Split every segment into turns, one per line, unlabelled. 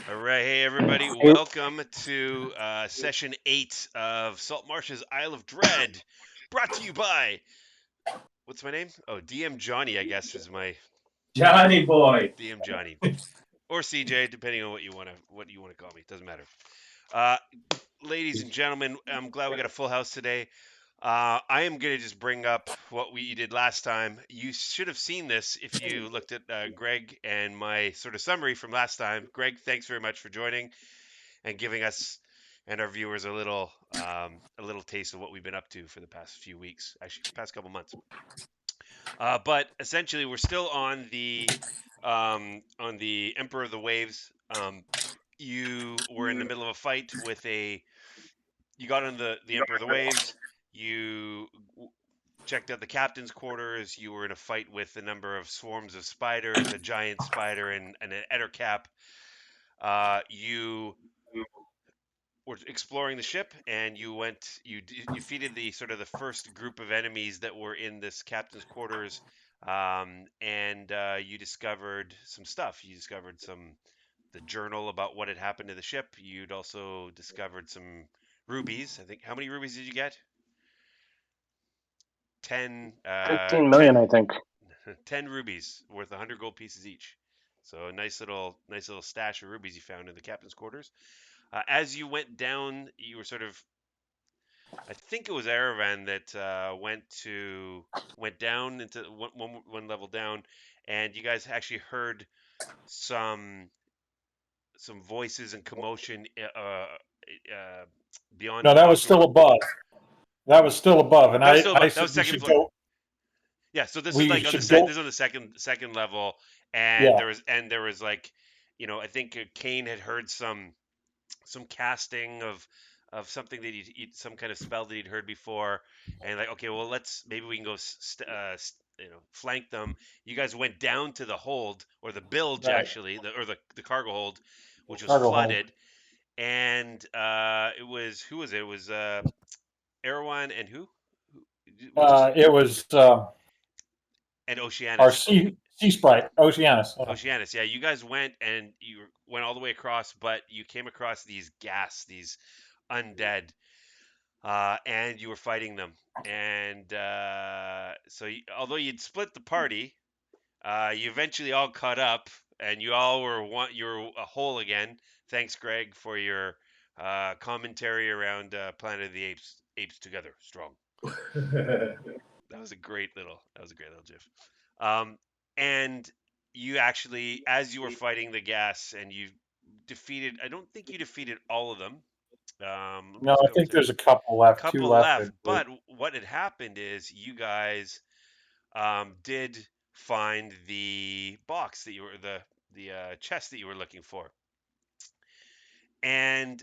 All right, hey everybody, welcome to session 8 of Saltmarsh's Isle of Dread, brought to you by, what's my name? Oh, DM Johnny, I guess is my
Johnny boy.
DM Johnny, or CJ, depending on what you want to call me. Doesn't matter. Uh, Ladies and gentlemen, I'm glad we got a full house today. I am going to just bring up what we did last time. You should have seen this if you looked at Greg and my sort of summary from last time. Greg, thanks very much for joining and giving us and our viewers a little taste of what we've been up to for the past few weeks, actually past couple months. But essentially, we're still on the Emperor of the Waves. You were in the middle of a fight with a. You got on the Emperor of the Waves. You checked out the captain's quarters. You were in a fight with a number of swarms of spiders, a giant spider, and an ettercap. You were exploring the ship, and you defeated the sort of the first group of enemies that were in this captain's quarters, and you discovered some stuff. You discovered the journal about what had happened to the ship. You'd also discovered some rubies. I think, how many rubies did you get? 10
15 million, I think.
10 rubies worth 100 gold pieces each. So a nice little stash of rubies you found in the captain's quarters. As you went down, you were sort of, I think it was Aravan that went down into one level down, and you guys actually heard some voices and commotion beyond
No,
the
that was
locked
still
door.
above. That was still above, and
That was still
I
above. That was
said we
second
should
floor.
go.
Yeah, so this is
We
like on the
should go.
this is on the second level, and
Yeah,
there was like, I think Kane had heard some casting of something that some kind of spell that he'd heard before, and like, okay, well, maybe we can go flank them. You guys went down to the hold, or the bilge
right.
actually, the cargo hold, which was
Cargo hold.
flooded, and it was, who was it? It was Erwan and which is,
It was
and
our
Oceanus.
sea sprite, Oceanus.
Oceanus, yeah, you guys went and you went all the way across, but you came across these undead, and you were fighting them. And although you'd split the party, you eventually all caught up, and you all you were a whole again. Thanks, Greg, for your commentary around Planet of the Apes. Apes together, strong. That was a great little gif. Um, and you actually, as you were fighting the gas, and you defeated, I don't think you defeated all of them. Let me
No,
just
I
double
think
check.
there's a couple left, two
Couple
left, I
left,
believe.
but what had happened is you guys did find the box that you were the chest that you were looking for, and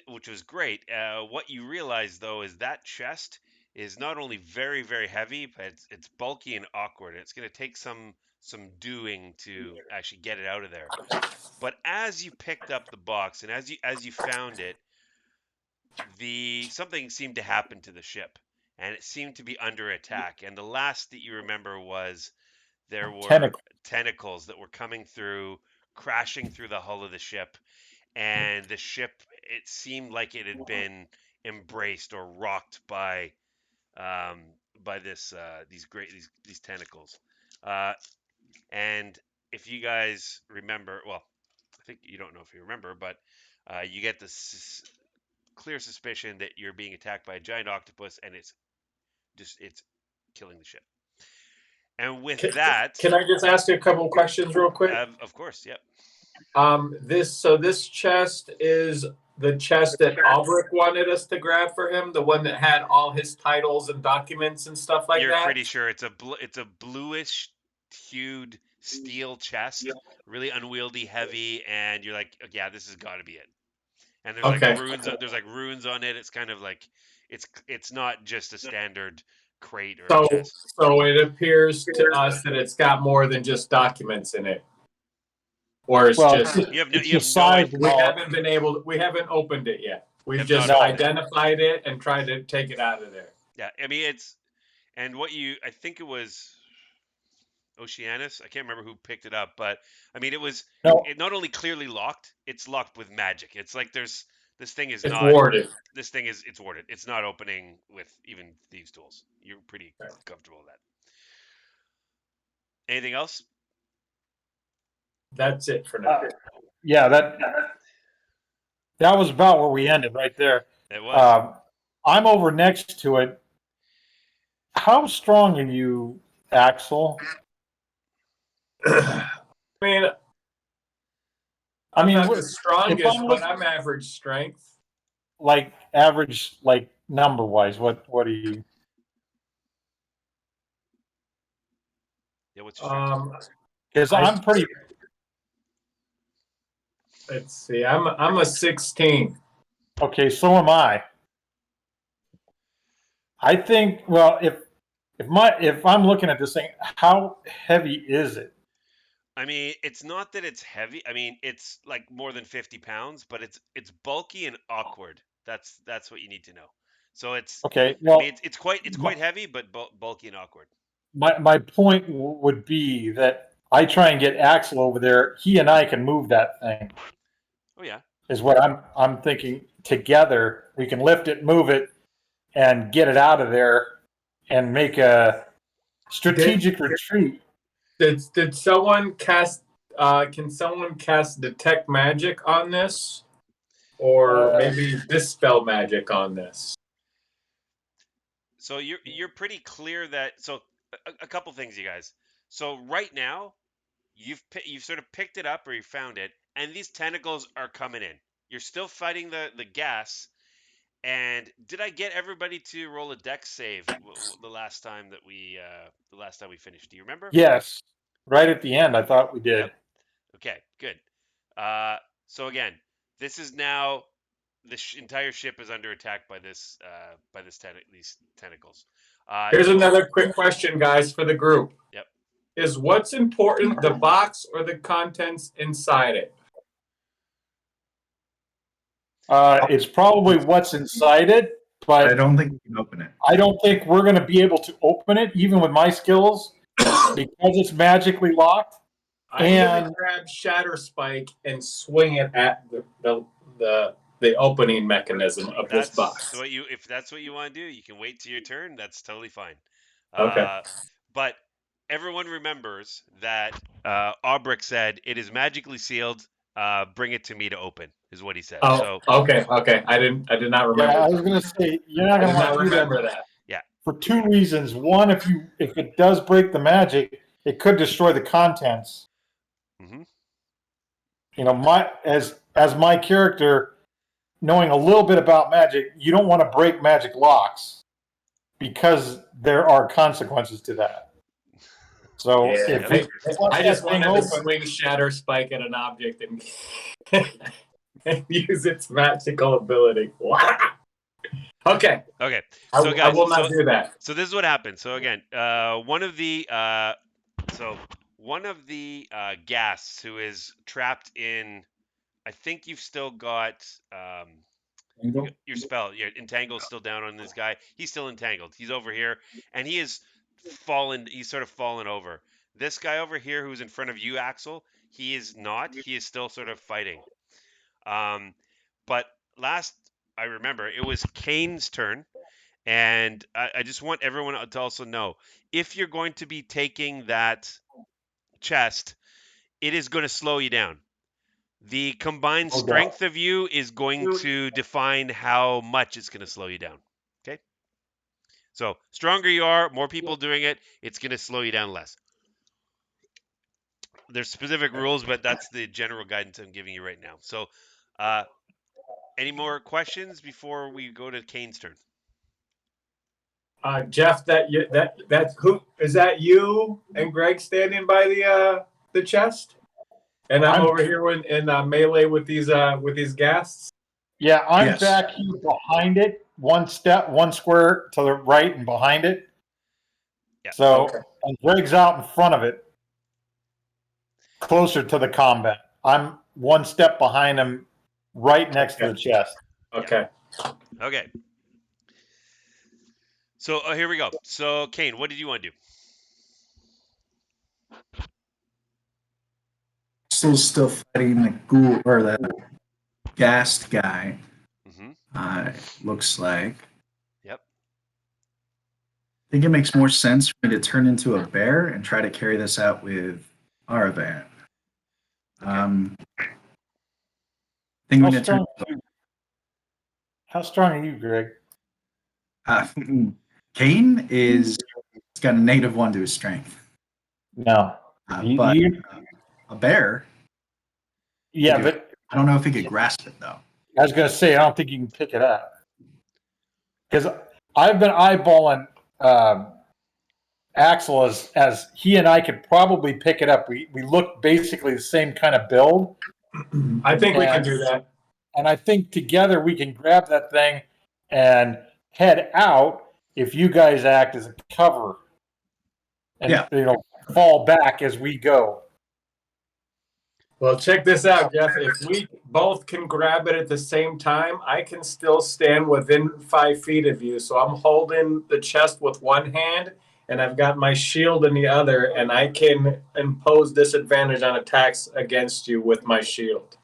which was great. What you realize though is that chest is not only very very heavy, but it's bulky and awkward. It's going to take some doing to actually get it out of there. But as you picked up the box and as you found it, the something seemed to happen to the ship, and it seemed to be under attack. And the last that you remember was there were
Tentacle.
tentacles that were coming through, crashing through the hull of the ship, and the ship, it seemed like it had been embraced or rocked um, by these tentacles. Uh, and if you guys remember, well, I think you don't know if you remember, but you get this clear suspicion that you're being attacked by a giant octopus, and it's killing the ship. And with that,
Can I just ask you a couple of questions real quick?
of course, yep.
This chest is the chest that Albrecht wanted us to grab for him, the one that had all his titles and documents and stuff like
You're
that.
pretty sure it's a bluish hued steel chest, really unwieldy, heavy, and you're like, yeah, this has got to be it. And there's
Okay.
like runes. There's like runes on it. It's kind of like it's not just a standard crate or a chest.
So it appears to us that it's got more than just documents in it, or it's
Well,
just
You have
it's
no
the size.
idea.
we haven't opened it yet. We've
Have
just
not opened it.
identified it and tried to take it out of there.
Yeah, I mean I think it was Oceanus. I can't remember who picked it up, but I mean,
No,
it not only clearly locked, it's locked with magic. It's like this thing is
It's
not
warded.
it's warded. It's not opening with even thieves' tools. You're pretty comfortable with that. Anything else?
That's it for now.
yeah, that was about where we ended right there.
It was.
I'm over next to it. How strong are you, Axel?
I mean,
I
I'm
mean,
not the
if
strongest,
I'm
but I'm average strength.
like average, like number wise, what are you?
Yeah, what's your strength?
Because I'm pretty.
Let's see. I'm a 16.
Okay, so am I. I think. Well, if I'm looking at this thing, how heavy is it?
I mean, it's not that it's heavy. I mean, it's like more than 50 pounds, but it's bulky and awkward. That's what you need to know. So it's,
Okay,
I
well,
mean, it's quite heavy, but bulky and awkward.
my point would be that I try and get Axel over there. He and I can move that thing.
Oh yeah.
Is what I'm thinking. Together, we can lift it, move it, and get it out of there, and make a strategic retreat.
Did someone cast? Can someone cast detect magic on this, or maybe dispel magic on this?
So you're pretty clear that a couple things, you guys. So right now, you've sort of picked it up or you found it, and these tentacles are coming in. You're still fighting the gas. And did I get everybody to roll a dex save the last time we finished? Do you remember?
Yes, right at the end, I thought we did.
Yep. Okay, good. So again, this is now the entire ship is under attack by these tentacles.
Here's another quick question, guys, for the group.
Yep.
Is what's important the box or the contents inside it?
It's probably what's inside it, but
I don't think you can open it.
I don't think we're going to be able to open it, even with my skills, because it's magically locked.
I'm gonna grab Shatter Spike and swing it at the opening mechanism of this box.
So if that's what you want to do, you can wait till your turn. That's totally fine.
Okay.
But everyone remembers that Aubric said it is magically sealed. Bring it to me to open, is what he said.
Oh, okay. I did not remember.
Yeah, I was going to say you're not going to
remember that.
Yeah.
For two reasons. One, if it does break the magic, it could destroy the contents.
Mm-hmm.
You know, as my character, knowing a little bit about magic, you don't want to break magic locks because there are consequences to that. So
I just wanted to swing Shatter Spike at an object and use its magical ability. Okay.
So guys,
I will not do that.
So this is what happened. So again, one of the ghasts who is trapped in, I think you've still got your spell. Your entangle's still down on this guy. He's still entangled. He's over here, and he is fallen. He's sort of fallen over. This guy over here, who's in front of you, Axel, he is not. He is still sort of fighting. But last I remember, it was Kane's turn, and I just want everyone to also know, if you're going to be taking that chest, it is going to slow you down. The combined strength of you is going to define how much it's going to slow you down. Okay? So, stronger you are, more people doing it, it's going to slow you down less. There's specific rules, but that's the general guidance I'm giving you right now. So, any more questions before we go to Kane's turn?
Jeff, that's who is that? You and Greg standing by the chest, and I'm over here in melee with these ghasts.
Yeah, I'm back here behind it, one square to the right and behind it. Yeah. So and Greg's out in front of it, closer to the combat. I'm one step behind him, right next to the chest.
Okay.
Okay. So here we go. So Kane, what did you want to do?
Axel's still fighting the ghoul or the gassed guy.
Mm-hmm.
Looks like.
Yep.
I think it makes more sense for me to turn into a bear and try to carry this out with Aravan.
Okay.
I think
How
we need to turn.
How strong are you, Greg?
Kane is he's got a -1 to his strength.
No.
But
You,
a bear,
yeah,
could do it.
but
I don't know if he could grasp it though.
I was going to say, I don't think you can pick it up. Because I've been eyeballing Axel as he and I could probably pick it up. We look basically the same kind of build.
I think we can do that.
And I think together we can grab that thing and head out if you guys act as a cover. And, fall back as we go.
Well, check this out, Jeff. If we both can grab it at the same time, I can still stand within 5 feet of you. So I'm holding the chest with one hand, and I've got my shield in the other, and I can impose disadvantage on attacks against you with my shield.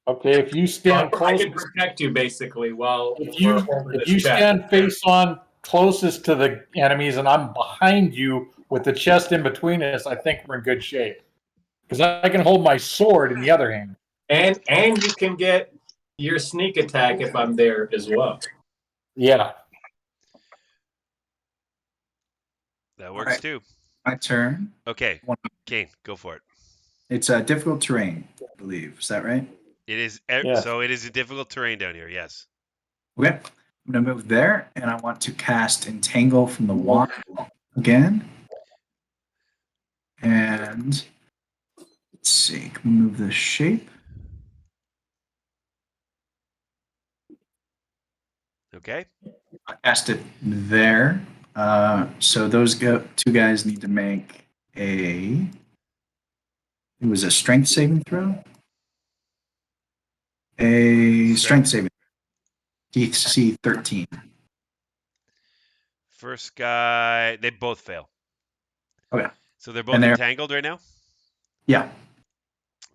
Okay, if you stand
I
close,
can protect you basically while
if
we're holding
you
this chest.
stand face on closest to the enemies, and I'm behind you with the chest in between us, I think we're in good shape. Because I can hold my sword in the other hand.
And you can get your sneak attack if I'm there as well.
Yeah.
That works
right.
too.
My turn.
Okay. Kane, go for it.
It's a difficult terrain, I believe. Is that right?
It is.
Yes.
So it is a difficult terrain down here. Yes.
Okay. I'm going to move there, and I want to cast Entangle from the wand again. And let's see. Can we move the shape?
Okay.
I cast it there. So those two guys need to make a. It was a strength saving throw. A strength saving. DC 13.
First guy, they both fail.
Okay.
So they're both entangled right now?
Yeah.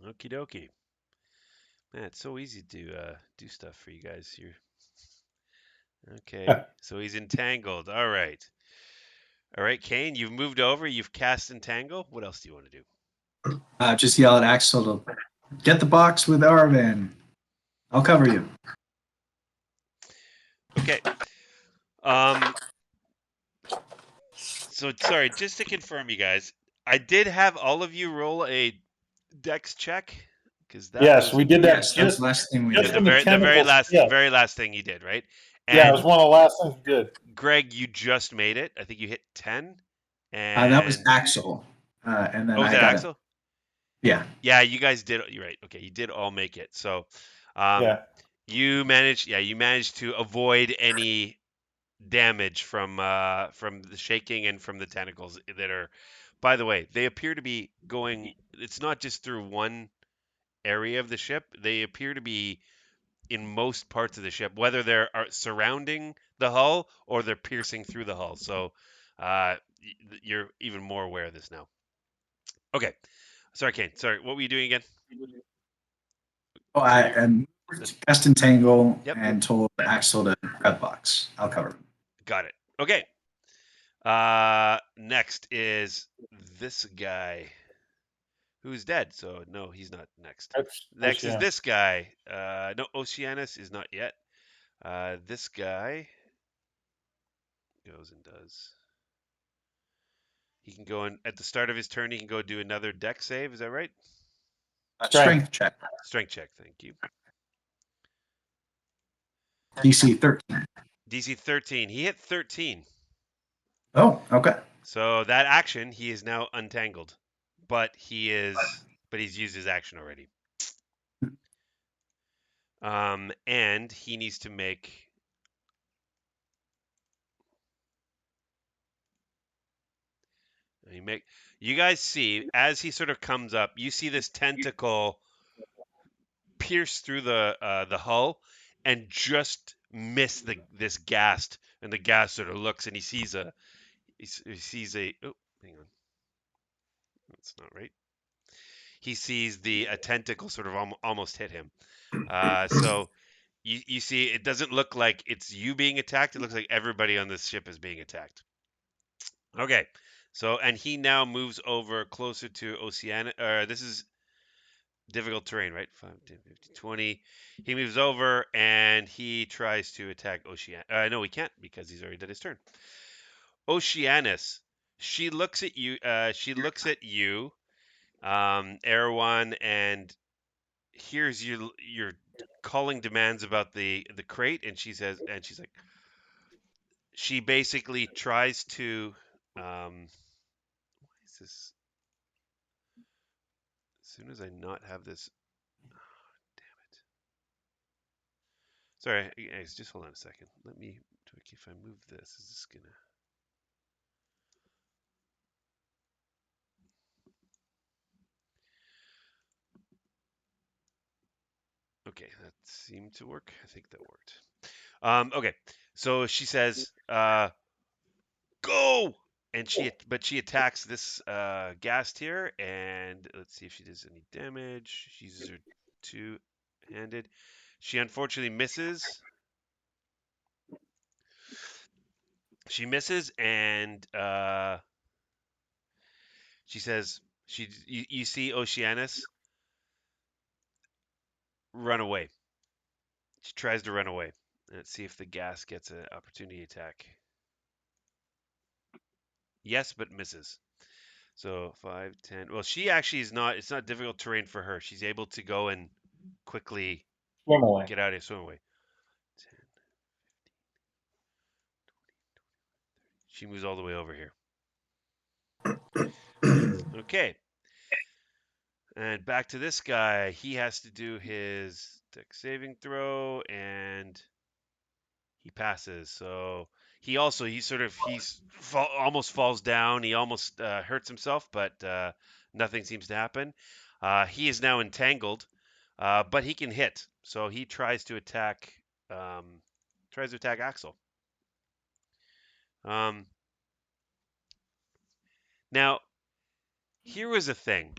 Okie dokie. Man, it's so easy to do stuff for you guys here. Okay. So he's entangled. All right. All right, Kane, you've moved over. You've cast entangle. What else do you want to do?
Just yell at Axel to get the box with Arvan. I'll cover you.
Okay. So sorry, just to confirm, you guys, I did have all of you roll a dex check because that
Yes,
was,
we did that.
Yes, that's the last thing we
just
did.
the very last thing you did, right? And
yeah, it was one of the last things we did.
Greg, you just made it. I think you hit 10. And
that was Axel. And then
was that Axel?
Yeah.
Yeah, you guys did. You're right. Okay, you did all make it. So, you managed to avoid any damage from the shaking and from the tentacles that are. By the way, they appear to be going. It's not just through one area of the ship. They appear to be in most parts of the ship, whether they're surrounding the hull or they're piercing through the hull. So, you're even more aware of this now. Okay. Sorry, Kane. Sorry, what were you doing again?
Oh, I am cast entangle
Yep.
and told Axel to grab box. I'll cover him.
Got it. Okay. Next is this guy who's dead. So no, he's not next. Next is this guy. No, Oceanus is not yet. This guy goes and does. He can go in at the start of his turn. He can go do another deck save. Is that right?
Strength check.
Strength check. Thank you.
DC 13.
DC 13. He hit 13.
Oh, okay.
So that action, he is now untangled, but he's used his action already. And he needs to make. You guys see as he sort of comes up, you see this tentacle pierce through the hull and just miss this ghast, and the ghast sort of looks and he sees a oh, hang on, that's not right. he sees a tentacle sort of almost hit him. So you see, it doesn't look like it's you being attacked. It looks like everybody on this ship is being attacked. Okay. So, and he now moves over closer to Oceania. This is difficult terrain, right? 5, 10, 15, 20. He moves over and he tries to attack Oceania. No, he can't because he's already done his turn. Oceanus. She looks at you. Erwan, and hears you're calling demands about the crate, and she's like, she basically tries to. Why is this? As soon as I not have this, damn it. Sorry, guys, just hold on a second. Let me. If I move this, is this gonna? Okay, that seemed to work. I think that worked. Okay, so she says, "Go!" And she attacks this ghast here, and let's see if she does any damage. She uses her two-handed. She unfortunately misses. She misses, and she says, you see Oceanus run away. She tries to run away. Let's see if the gas gets an opportunity attack. Yes, but misses. So 5, 10. Well, she actually is not. It's not difficult terrain for her. She's able to go and quickly
Swim away.
get out of swim away. 10. She moves all the way over here. Okay. And back to this guy. He has to do his dex saving throw, and he passes. So he almost falls down. He almost hurts himself, but nothing seems to happen. He is now entangled, but he can hit. So he tries to attack. Axel. Now, here was a thing.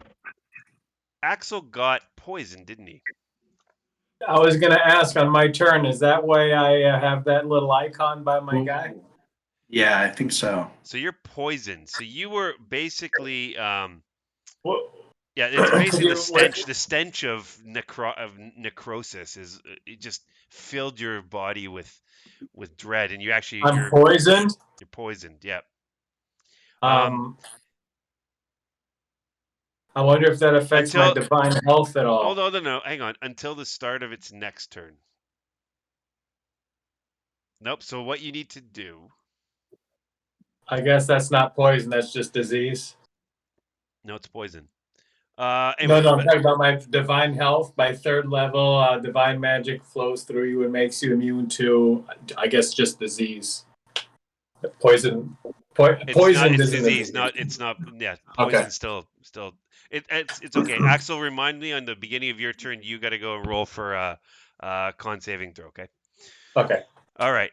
Axel got poisoned, didn't he?
I was going to ask on my turn, is that why I have that little icon by my guy?
Yeah, I think so.
So you're poisoned. So you were basically,
Well,
yeah, it's basically the stench of necrosis is it just filled your body with dread, and
I'm poisoned.
You're poisoned. Yeah.
I wonder if that affects my divine health at all.
Oh no, hang on. Until the start of its next turn. Nope. So what you need to do?
I guess that's not poison. That's just disease.
No, it's poison.
Anyway, no, I'm talking about my divine health. By third level, divine magic flows through you and makes you immune to, I guess, just disease. Poison. Poison
it's
isn't
disease. It's not. Yeah, poison. Okay. Still. It's okay. Axel, remind me on the beginning of your turn. You got to go and roll for a con saving throw. Okay.
Okay.
All right.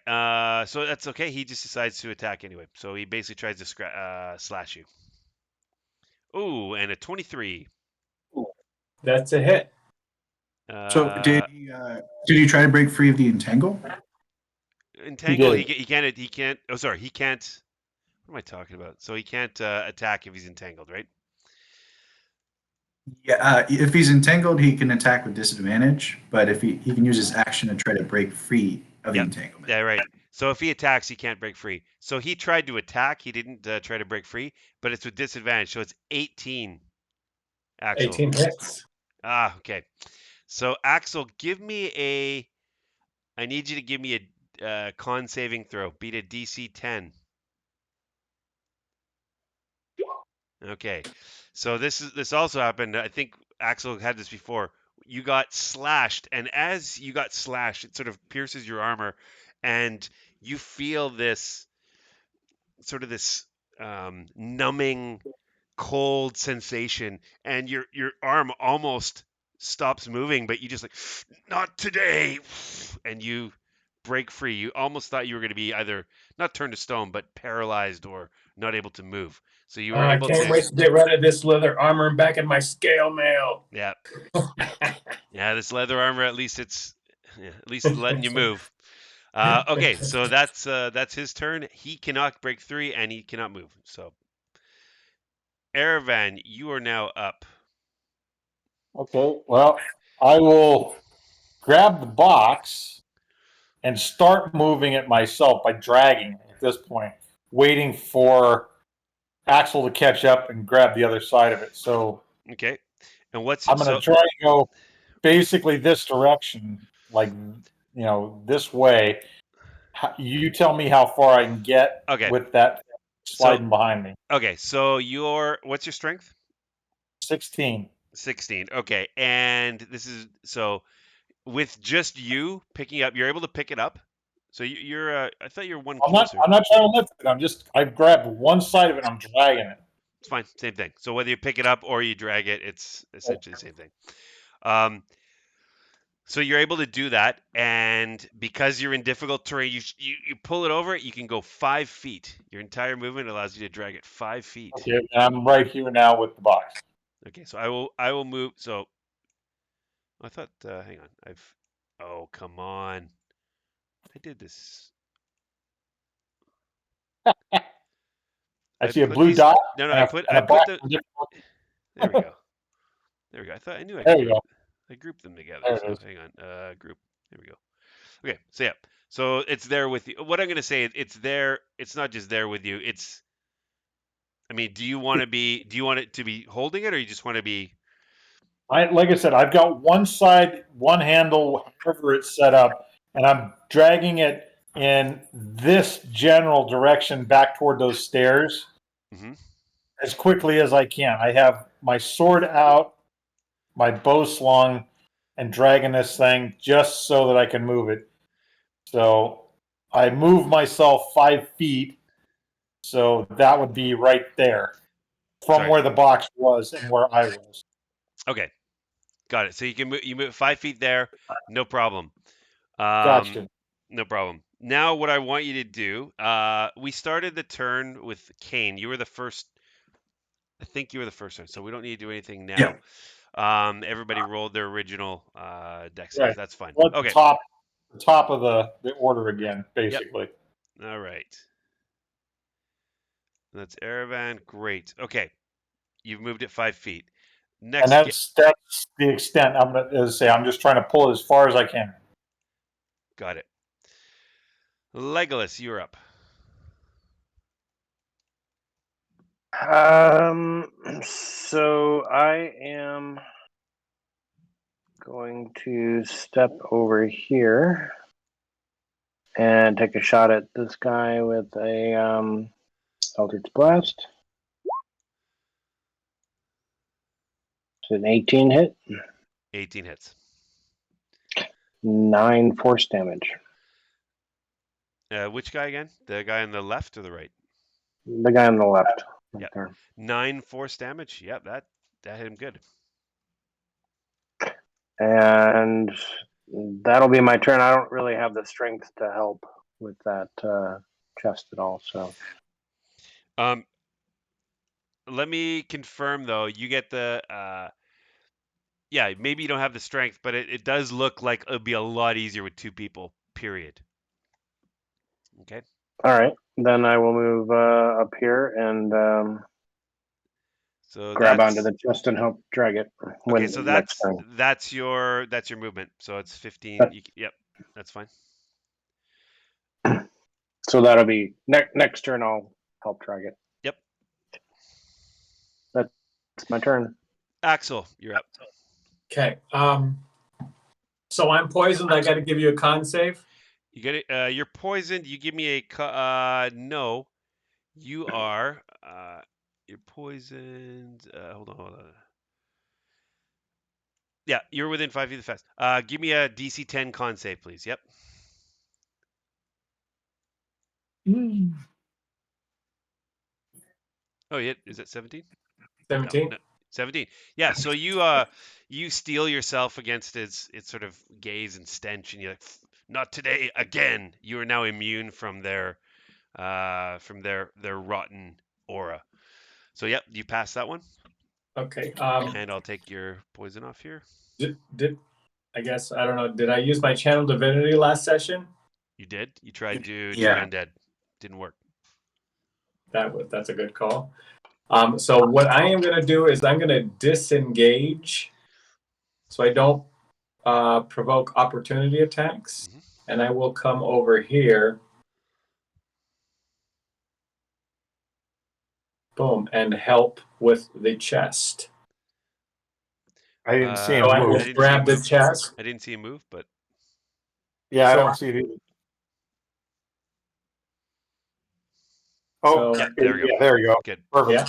So that's okay. He just decides to attack anyway. So he basically tries to slash you. Ooh, and a 23.
That's a hit.
So did he try to break free of the entangle?
Entangle. He can't. Oh, sorry. He can't. What am I talking about? So he can't attack if he's entangled, right?
Yeah. If he's entangled, he can attack with disadvantage. But if he can use his action to try to break free of the entanglement.
Yeah, right. So if he attacks, he can't break free. So he tried to attack. He didn't try to break free, but it's with disadvantage. So it's 18. Axel.
18 hits.
Okay. So Axel, I need you to give me a con saving throw. Beat a DC 10. Okay. So this also happened. I think Axel had this before. You got slashed, and as you got slashed, it sort of pierces your armor, and you feel this sort of this numbing, cold sensation, and your arm almost stops moving, but you just like, not today, and you break free. You almost thought you were going to be either not turned to stone, but paralyzed or not able to move. So you were
I
able
can't
to,
wait to get rid of this leather armor and back in my scale mail.
yeah, yeah. This leather armor, at least it's letting you move. Okay, so that's his turn. He cannot break free and he cannot move. So, Erevan, you are now up.
Okay, well, I will grab the box and start moving it myself by dragging it at this point, waiting for Axel to catch up and grab the other side of it. So
Okay, and what's
I'm going to try and go basically this direction, like, this way. You tell me how far I can get
Okay,
with that
so
sliding behind me.
okay, so what's your strength?
16.
16. Okay, and this is so with just you picking up, you're able to pick it up. So you're I thought you were one
I'm not.
closer.
I'm not trying to lift it. I've grabbed one side of it. And I'm dragging it.
It's fine, same thing. So whether you pick it up or you drag it, it's essentially the same thing. Um, so you're able to do that, and because you're in difficult terrain, you pull it over. You can go 5 feet. Your entire movement allows you to drag it 5 feet.
Okay, and I'm right here now with the box.
Okay, so I will move. So I thought, hang on, oh, come on, I did this.
I see a blue dot
No,
and
I
a
put
box.
the. There we go. There we go. I thought I knew I
There you go.
I grouped them together.
There it
So
is.
hang on. Group. There we go. Okay. So yeah. So it's there with you. What I'm gonna say, it's there. It's not just there with you. I mean, do you want it to be holding it, or you just want to be?
Like I said, I've got one side, one handle, however it's set up, and I'm dragging it in this general direction back toward those stairs
Hmm.
as quickly as I can. I have my sword out, my bow slung, and dragging this thing just so that I can move it. So I move myself 5 feet, so that would be right there from
Sorry.
where the box was and where I was.
Okay. Got it. So you move 5 feet there. No problem.
Gotcha.
No problem. Now, what I want you to do, we started the turn with Kane. You were the first. I think you were the first one, so we don't need to do anything now. Everybody rolled their original deck save.
Right.
That's fine.
Well,
Okay.
the top of the order again, basically.
All right. That's Erevan. Great. Okay. You've moved it 5 feet.
And
Next.
that's the extent. I'm gonna say I'm just trying to pull it as far as I can.
Got it. Legolas, you're up.
So I am going to step over here and take a shot at this guy with a Eldritch Blast. It's an 18 hit.
18 hits.
9 force damage.
Which guy again? The guy on the left or the right?
The guy on the left. Right
Yep.
there.
9 force damage. Yep, that hit him good.
And that'll be my turn. I don't really have the strength to help with that chest at all. So
Let me confirm though. You get the yeah, maybe you don't have the strength, but it does look like it'll be a lot easier with 2 people. Period. Okay.
all right, then I will move up here and
So
grab onto the chest and help drag it.
Okay, so
Next turn.
that's your movement. So it's 15. Yep, that's fine.
So that'll be next turn. I'll help drag it.
Yep.
That's my turn.
Axel, you're up.
Okay. So I'm poisoned. I got to give you a con save.
You get it. You're poisoned. You give me a no. You are you're poisoned. Hold on. Yeah, you're within 5 feet of the fence. Give me a DC 10 con save, please. Yep. Oh, yeah. Is it 17?
17.
No, 17. Yeah. So you steel yourself against its sort of gaze and stench, and you not today again. You are now immune from their rotten aura. So yep, you pass that one,
Okay.
and I'll take your poison off here.
Did I guess I don't know. Did I use my channel divinity last session?
You did. You tried to turn
Yeah.
undead. Didn't work.
That's a good call. So what I am going to do is I'm going to disengage, so I don't provoke opportunity attacks,
Mhm.
and I will come over here. Boom, and help with the chest.
I didn't see him
So I
move.
will
didn't see
grab
him
the
move.
chest.
I didn't see him move, but
Yeah, I
So-
don't see it either. Oh,
So-
yeah, there we go.
yeah, there you go.
Good.
Perfect.
Yeah.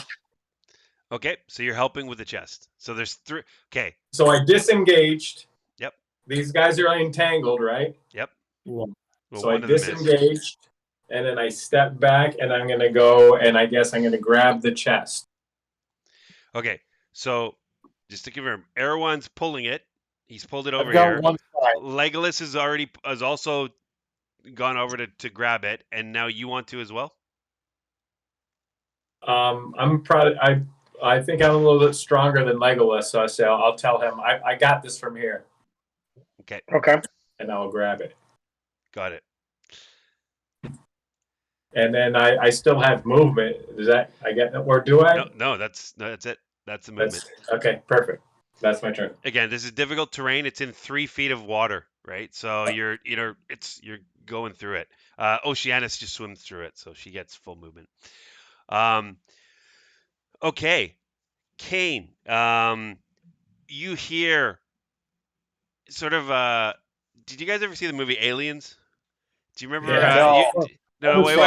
Okay, so you're helping with the chest. So there's three. Okay.
So I disengaged.
Yep.
These guys are entangled, right?
Yep.
Yeah.
Well,
So I
one of them is.
disengaged, and then I step back, and I'm going to go, and I guess I'm going to grab the chest.
Okay, so just to confirm, Erewhon's pulling it. He's pulled it over
I've got
here.
one side.
Legolas has also gone over to grab it, and now you want to as well.
I'm proud. I think I'm a little bit stronger than Legolas, so I say I'll tell him I got this from here,
Okay,
Okay.
and I'll grab it.
got it.
And then I still have movement. Does that I get or do I?
No, that's it. That's the movement.
That's okay. Perfect. That's my turn.
Again, this is difficult terrain. It's in 3 feet of water, right? So you're going through it. Oceanus just swims through it, so she gets full movement. Okay, Kane. You hear sort of. Did you guys ever see the movie Aliens? Do you remember?
Yeah.
No, wait.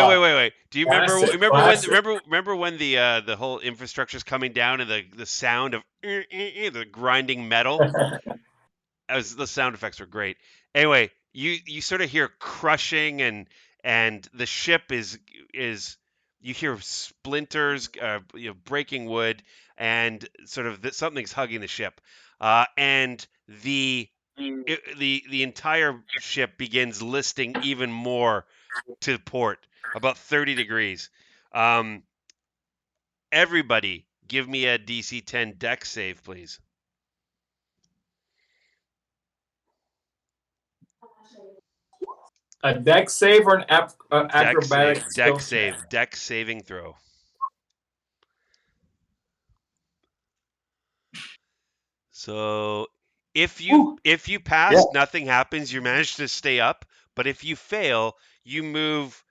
Do you
Classic,
remember
classic.
remember when the whole infrastructure's coming down and the sound of the grinding metal? The sound effects were great. Anyway, you sort of hear crushing and the ship is you hear splinters, breaking wood, and sort of something's hugging the ship, and the entire ship begins listing even more to port, about 30 degrees. Everybody, give me a DC 10 dex save, please.
A dex save or an acrobatic skill
Dex
check?
save, dex saving throw. So if you pass,
Yeah.
nothing happens. You manage to stay up, but if you fail, you move.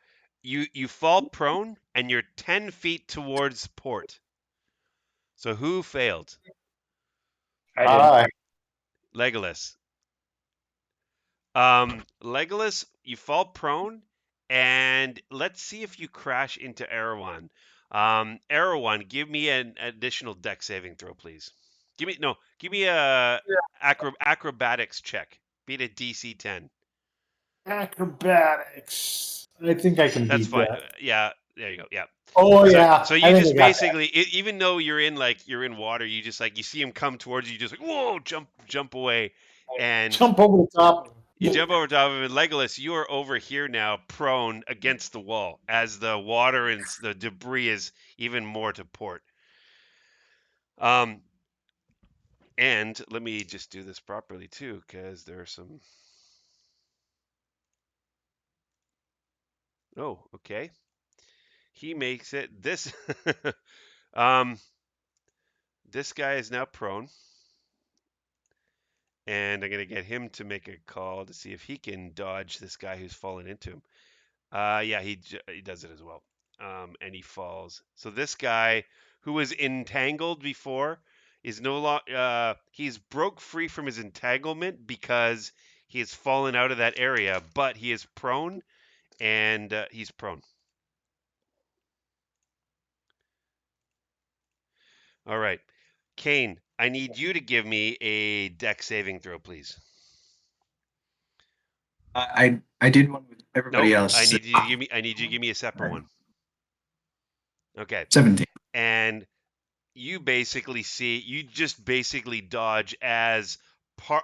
You fall prone, and you're 10 feet towards port. So who failed?
I did.
Aye.
Legolas. Legolas, you fall prone, and let's see if you crash into Erewhon. Erewhon, give me an additional dex saving throw, please. Give me a acrobatics check. Beat a DC 10.
Acrobatics. I think I can
That's
beat
fine.
that.
Yeah, there you go. Yeah.
Oh
So,
yeah.
so
I
you
think
just
I got that.
basically, even though you're in water, you just you see him come towards you, just like whoa, jump away, and
Jump over the top.
you jump over top of it. Legolas, you are over here now, prone against the wall, as the water and the debris is even more to port. And let me just do this properly too, because there are some. Oh, okay. He makes it this. This guy is now prone, and I'm gonna get him to make a call to see if he can dodge this guy who's fallen into him. Yeah, he does it as well. And he falls. So this guy who was entangled before is no longer. He's broke free from his entanglement because he has fallen out of that area, but he is prone, and he's prone. All right, Kane, I need you to give me a dex saving throw, please.
I did one with everybody
Nope,
else.
I need you to give me a separate one. Okay,
17.
and you just basically dodge as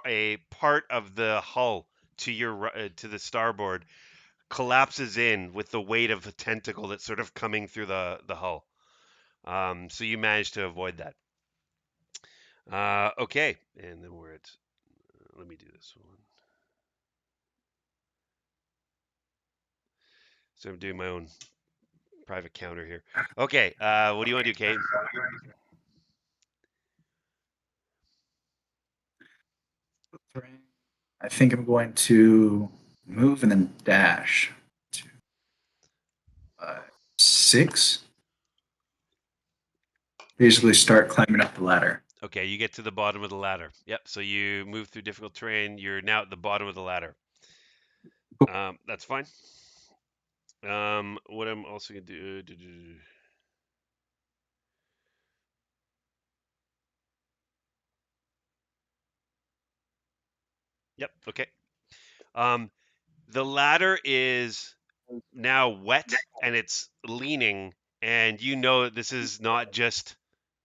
a part of the hull to your to the starboard collapses in with the weight of a tentacle that's sort of coming through the hull. So you managed to avoid that. Okay, and then we're at. Let me do this one. So I'm doing my own private counter here. Okay, what do you want to do, Kate?
I think I'm going to move and then dash. 6. Basically, start climbing up the ladder.
Okay, you get to the bottom of the ladder. Yep. So you move through difficult terrain. You're now at the bottom of the ladder. That's fine. What I'm also gonna do. Yep. Okay. The ladder is now wet and it's leaning, and you know this is not just.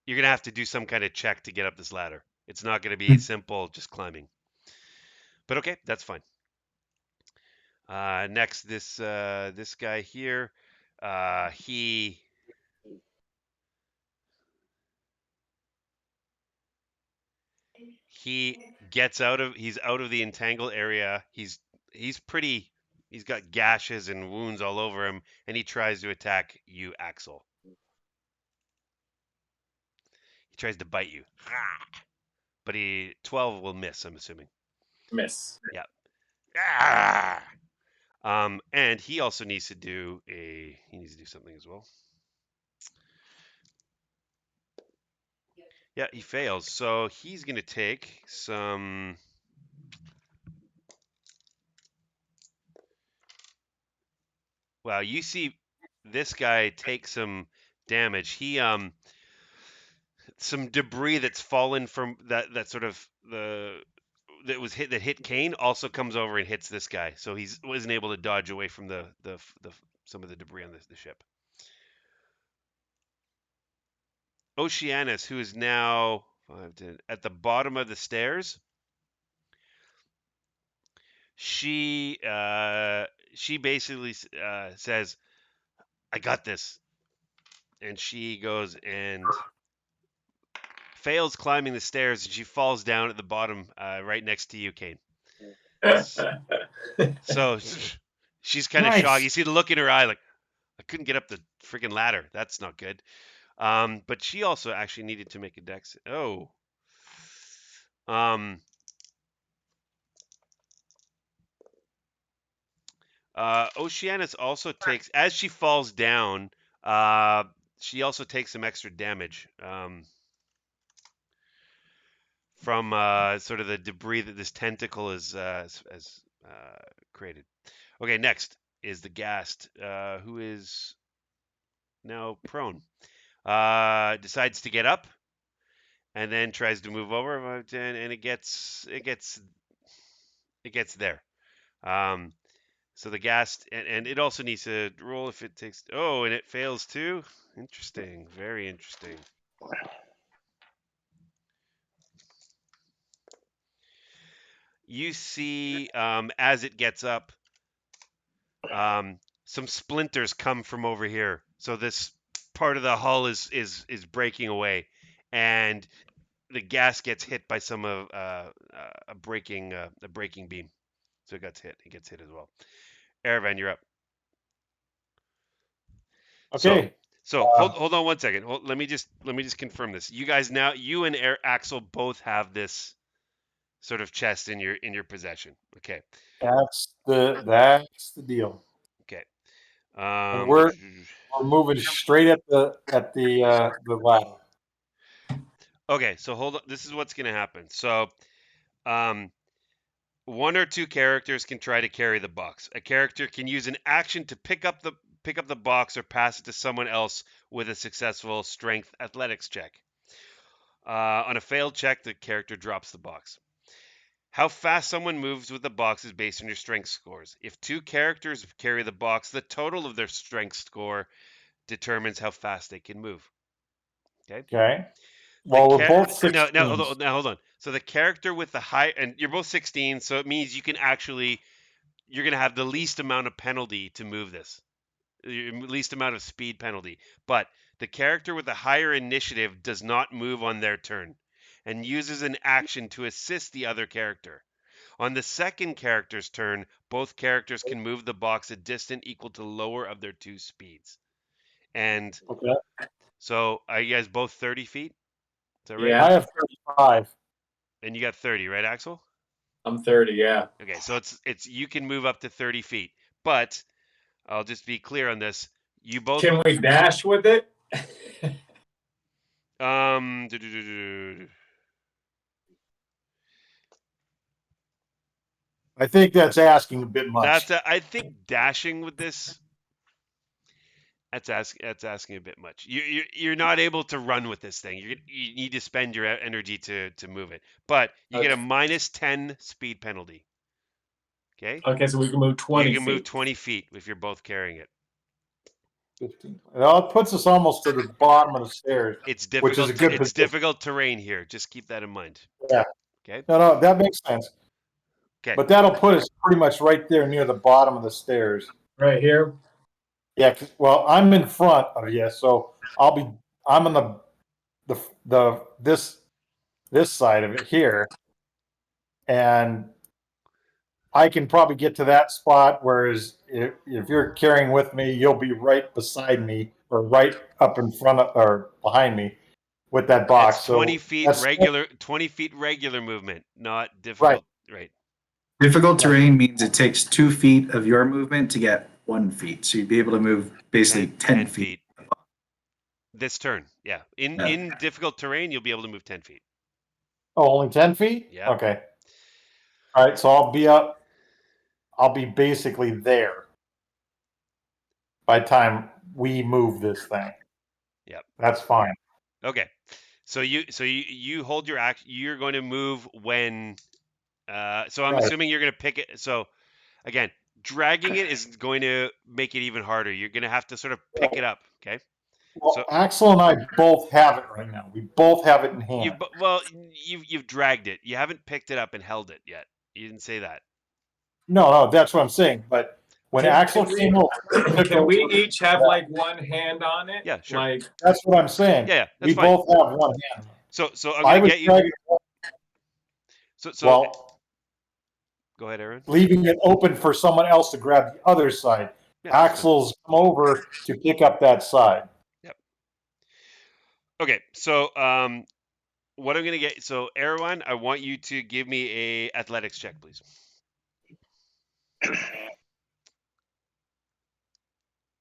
You're gonna have to do some kind of check to get up this ladder. It's not gonna be simple just climbing. But okay, that's fine. Next, this guy here, he gets out of he's out of the entangled area. He's pretty. He's got gashes and wounds all over him, and he tries to attack you, Axel. He tries to bite you, but 12 will miss. I'm assuming.
Miss.
Yeah. And he also needs to do something as well. Yeah, he fails. So he's going to take some. Wow, you see this guy take some damage. He some debris that's fallen from that sort of that hit Kane also comes over and hits this guy. So he wasn't able to dodge away from the some of the debris on the ship. Oceanus, who is now 5, 10, at the bottom of the stairs, she basically says, "I got this," and she goes and fails climbing the stairs, and she falls down at the bottom, right next to you, Kane. So she's kind of shocked. You see the look in her eye, like, I couldn't get up the freaking ladder. That's not good. But she also actually needed to make a dex. Oh. Oceanus also takes, as she falls down, she also takes some extra damage from sort of the debris that this tentacle has created. Okay, next is the Ghast, who is now prone. Decides to get up and then tries to move over, and it gets there. So the Ghast, and it also needs to roll if it takes. Oh, and it fails too. Interesting, very interesting. You see, as it gets up, some splinters come from over here. So this part of the hull is breaking away, and the gas gets hit by some of a breaking beam. So it gets hit. It gets hit as well. Aravan, you're up.
Okay.
So hold on one second. Let me just confirm this. You guys now, you and Axel both have this sort of chest in your possession. Okay.
That's the deal.
Okay.
And we're moving straight at the ladder.
Okay, so hold on. This is what's going to happen. So, one or two characters can try to carry the box. A character can use an action to pick up the box or pass it to someone else with a successful strength athletics check. On a failed check, the character drops the box. How fast someone moves with the box is based on your strength scores. If two characters carry the box, the total of their strength score determines how fast they can move. Okay.
Okay. Well, we're both 16.
Now hold on. So the character with the high, and you're both 16, so it means you're going to have the least amount of penalty to move this, least amount of speed penalty. But the character with the higher initiative does not move on their turn and uses an action to assist the other character. On the second character's turn, both characters can move the box a distance equal to lower of their 2 speeds. And
Okay.
so are you guys both 30 feet? Is that right?
Yeah.
I have 35.
And you got 30, right, Axel?
I'm 30. Yeah.
Okay, so it's you can move up to 30 feet. But I'll just be clear on this. You both
Can we dash with it?
um
I think that's asking a bit much.
I think dashing with this that's asking a bit much. You're not able to run with this thing. You need to spend your energy to move it. But you get a
Okay.
-10 speed penalty. Okay?
Okay, so we can move 20
You can move
feet.
20 feet if you're both carrying it.
15. Well, it puts us almost to the bottom of the stairs,
It's
which is a
difficult.
good
It's
position.
difficult terrain here. Just keep that in mind.
Yeah.
Okay.
No, that makes sense.
Okay.
But that'll put us pretty much right there near the bottom of the stairs.
Right here.
Yeah. Well, I'm in front of you, so I'm on this side of it here, and I can probably get to that spot. Whereas if you're carrying with me, you'll be right beside me or right up in front of or behind me with that box.
It's 20
so
feet
that's
regular. 20 feet regular movement, not difficult. Right.
Difficult terrain means it takes 2 feet of your movement to get 1 feet. So you'd be able to move basically 10 feet.
This turn, yeah.
Yeah.
In difficult terrain, you'll be able to move 10 feet.
Oh, only 10 feet?
Yeah.
Okay. All right. So I'll be basically there by the time we move this thing.
Yep.
That's fine.
Okay. So you hold your action. You're going to move when. So I'm
Right.
assuming you're going to pick it. So again, dragging it is going to make it even harder. You're going to have to sort of pick it up. Okay.
Well,
So
Axel and I both have it right now. We both have it in hand.
you've dragged it. You haven't picked it up and held it yet. You didn't say that.
No, that's what I'm saying. But when Axel came over,
Can we each have like one hand on it?
Yeah, sure.
Like
that's what I'm saying.
Yeah, that's
we
fine.
both have one hand.
So I'm
I
gonna
was
get you.
dragging,
So
well,
go ahead, Aaron.
leaving it open for someone else to grab the other side.
Yeah, that's fine.
Axel's come over to pick up that side.
Yep. Okay, so what I'm gonna get. So Erwan, I want you to give me a athletics check, please.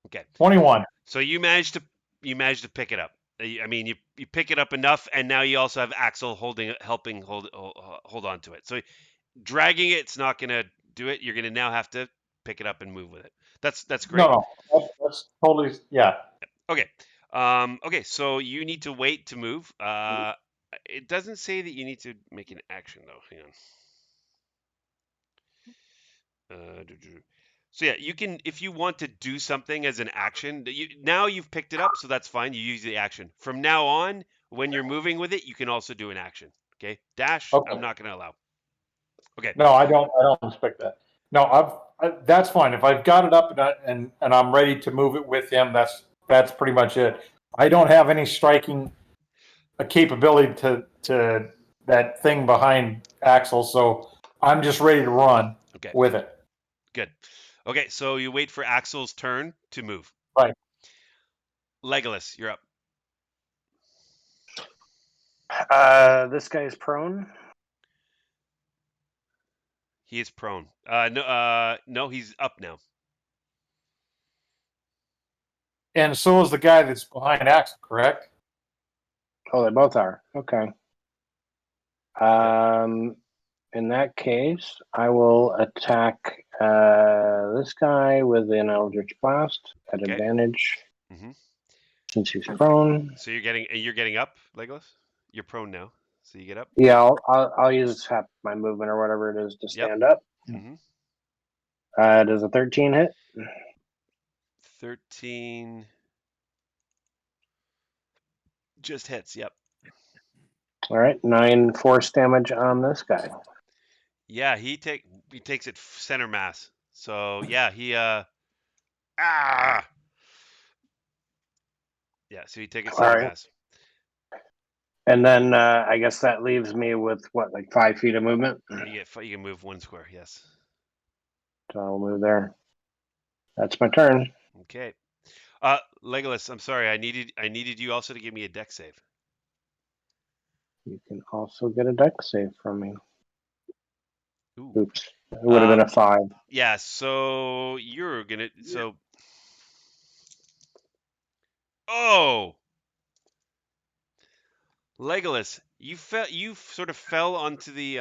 Okay.
21.
So you managed to pick it up. I mean, you pick it up enough, and now you also have Axel helping hold on to it. So dragging it's not gonna do it. You're gonna now have to pick it up and move with it. That's great.
No, that's totally, yeah.
Okay. Okay. So you need to wait to move. It doesn't say that you need to make an action though. Hang on. So yeah, you can if you want to do something as an action. Now you've picked it up, so that's fine. You use the action. From now on, when you're moving with it, you can also do an action. Okay. Dash.
Okay.
I'm not going to allow. Okay.
No, I don't expect that. No, that's fine. If I've got it up and I'm ready to move it with him, that's pretty much it. I don't have any striking capability to that thing behind Axel, so I'm just ready to run with it.
Good. Okay, so you wait for Axel's turn to move.
Right.
Legolas, you're up.
This guy's prone.
He is prone. No, he's up now.
And so is the guy that's behind Axel, correct?
Oh, they both are. Okay. In that case, I will attack this guy with an Eldritch Blast at advantage.
Mm-hmm.
Since he's prone.
So you're getting up, Legolas? You're prone now, so you get up.
Yeah, I'll use half my movement or whatever it is to stand up.
Mm-hmm.
Does a 13 hit?
13 just hits. Yep.
All right, 9 force damage on this guy.
Yeah, he takes it center mass. So yeah, yeah, so you take it
All
center
right.
mass.
And then I guess that leaves me with what, like 5 feet of movement?
You can move 1 square. Yes.
So I'll move there. That's my turn.
Okay. Legolas, I'm sorry. I needed you also to give me a deck save.
You can also get a deck save from me.
Ooh.
Oops. It would have been a 5.
Yeah, so you're gonna Oh, Legolas, you sort of fell onto the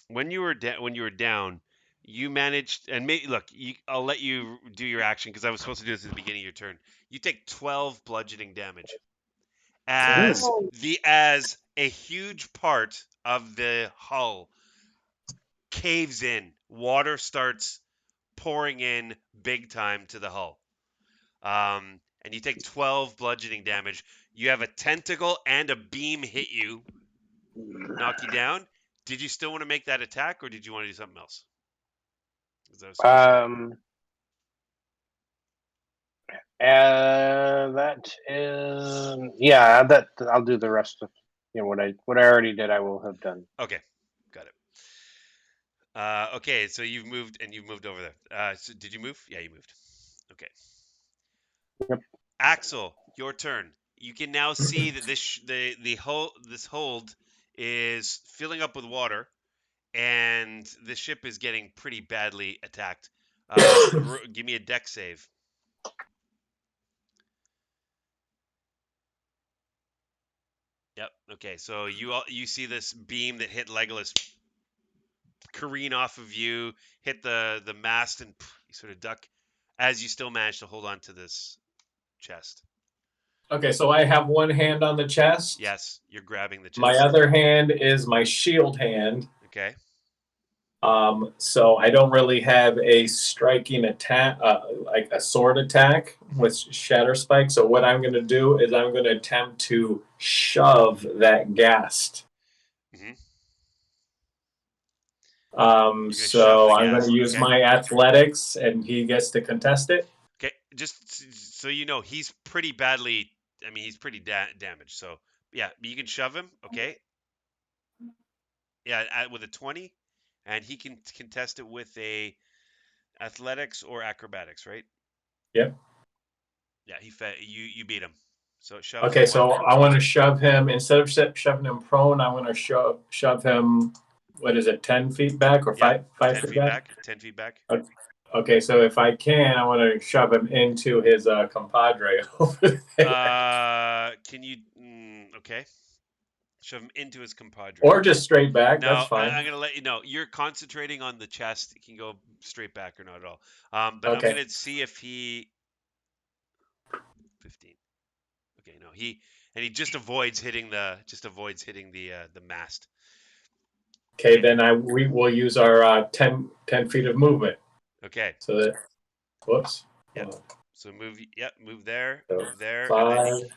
when you were down, you managed and look, I'll let you do your action because I was supposed to do this at the beginning of your turn. You take 12 bludgeoning damage as
Ooh.
as a huge part of the hull caves in. Water starts pouring in big time to the hull. And you take 12 bludgeoning damage. You have a tentacle and a beam hit you, knock you down. Did you still want to make that attack, or did you want to do something else? 'Cause that was supposed to.
That is, yeah. That I'll do the rest of what I already did. I will have done.
Okay, got it. Okay, so you've moved over there. So did you move? Yeah, you moved. Okay.
Yep.
Axel, your turn. You can now see that this hold is filling up with water, and the ship is getting pretty badly attacked. Give me a deck save. Yep. Okay. So you see this beam that hit Legolas careen off of you, hit the mast, and you sort of duck as you still manage to hold on to this chest.
Okay, so I have one hand on the chest.
Yes, you're grabbing the
My
chest.
other hand is my shield hand.
Okay.
So I don't really have a striking attack, like a sword attack with shatter spike. So what I'm going to do is I'm going to attempt to shove that ghast.
Mm-hmm. Shove
So
the
I'm going to
gas.
use
Okay.
my athletics, and he gets to contest it.
Okay. Just so you know, he's pretty badly. I mean, he's pretty damaged. So yeah, you can shove him. Okay. Yeah, with a 20, and he can contest it with a athletics or acrobatics, right?
Yep.
Yeah, you beat him. So shove
Okay,
him what?
so I want to shove him instead of shoving him prone. I want to shove him. What is it? 10 feet back or
Yeah,
five
10
feet
feet
back?
back. 10 feet back.
Okay, so if I can, I want to shove him into his compadre over there,
Can you? Okay. Shove him into his compadre.
or just straight back. That's
Now,
fine.
I'm gonna let you know. You're concentrating on the chest. It can go straight back or not at all. But I'm
Okay.
gonna see if he. 15. Okay, no, he just avoids hitting the mast.
Okay, then we will use our 10 feet of movement.
Okay.
So that, whoops.
Yep. So move. Yep. Move there.
So
Move there, and then
5,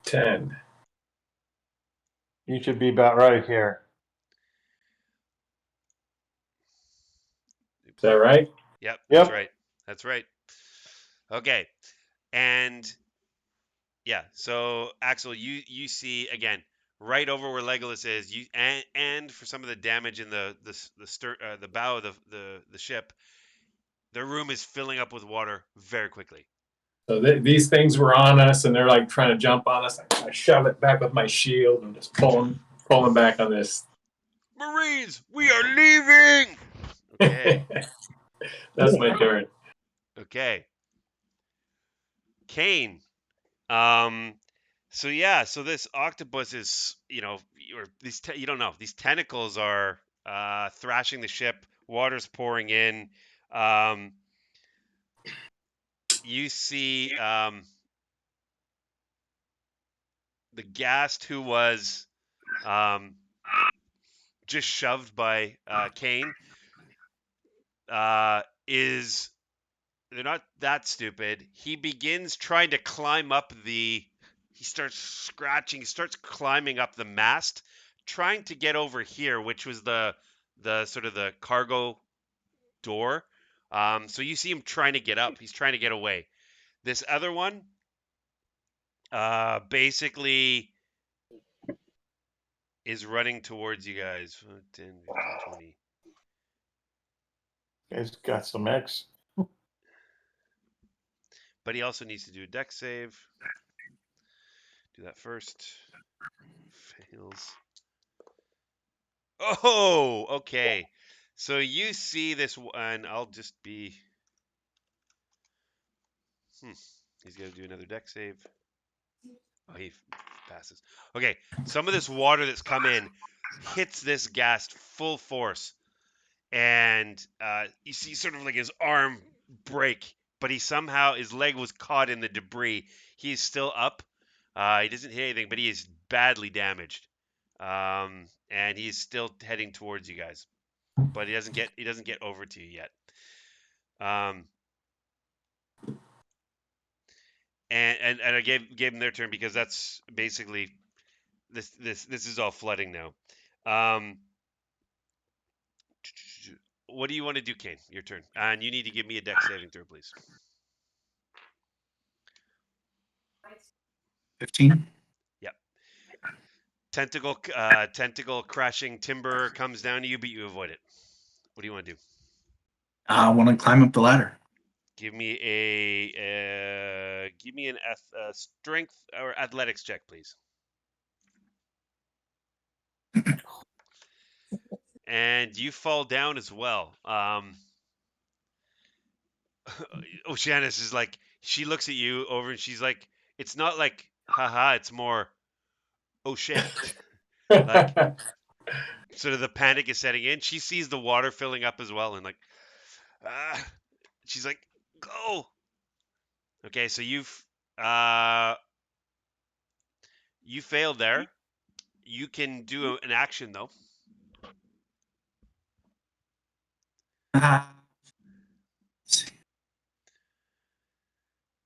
10.
You should be about right here.
Is that right?
Yep. That's
Yep.
right. That's right. Okay. And yeah. So Axel, you see again right over where Legolas is. And for some of the damage in the bow of the ship, the room is filling up with water very quickly.
So these things were on us, and they're like trying to jump on us. I shove it back with my shield and just pulling back on this.
Marines, we are leaving. Okay.
That's my turn.
Okay. Kane. So yeah, so this octopus is, or you don't know, these tentacles are thrashing the ship. Water's pouring in. Um, you see the ghast who was just shoved by Kane is they're not that stupid. He begins trying to climb up the he starts scratching. He starts climbing up the mast, trying to get over here, which was the sort of the cargo door. So you see him trying to get up. He's trying to get away. This other one, basically is running towards you guys. 10, 15, 20.
He's got some X.
But he also needs to do a dex save. Do that first. Fails. Oh, okay. So you see this one. I'll just be. He's going to do another dex save. Oh, he passes. Okay. Some of this water that's come in hits this ghast full force. And you see sort of like his arm break. But his leg was caught in the debris. He's still up. He doesn't hit anything, but he is badly damaged. And he's still heading towards you guys, but he doesn't get over to you yet. And I gave him their turn because that's basically this is all flooding now. What do you want to do, Kane? Your turn, and you need to give me a dex saving throw, please.
15.
Yep. Tentacle crashing timber comes down to you, but you avoid it. What do you want to do?
I want to climb up the ladder.
Give me an strength or athletics check, please. And you fall down as well. Oceanus is like, she looks at you over and she's like, it's not like, haha, it's more, oh shit. Like, sort of the panic is setting in. She sees the water filling up as well and like, she's like, go. Okay, so you failed there. You can do an action though.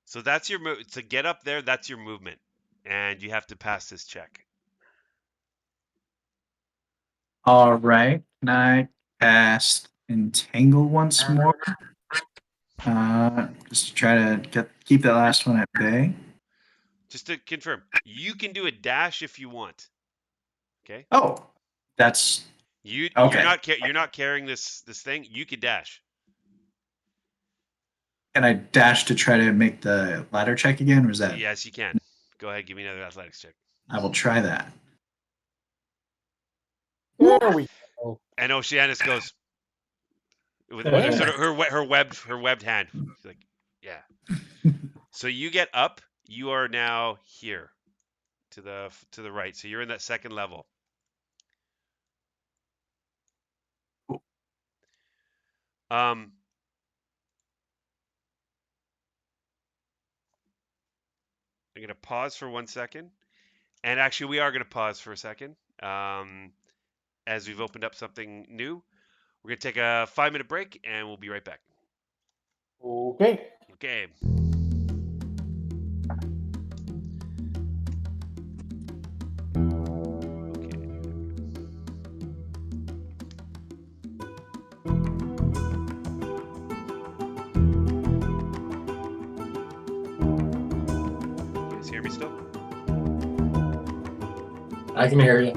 So that's your move. To get up there, that's your movement, and you have to pass this check.
All right. Can I cast Entangle once more? Just to try to keep that last one at bay.
Just to confirm, you can do a dash if you want. Okay.
Oh, that's
you.
Okay.
You're not carrying this thing. You could dash.
Can I dash to try to make the ladder check again? Or is that?
Yes, you can. Go ahead. Give me another athletics check.
I will try that.
There we go.
And Oceanus goes with sort of her webbed hand. She's like, yeah. So you get up. You are now here, to the right. So you're in that second level.
Cool.
I'm going to pause for 1 second. And actually, we are going to pause for a second. As we've opened up something new. We're going to take a 5-minute break, and we'll be right back.
Okay.
Okay. You guys hear me still?
I can hear you.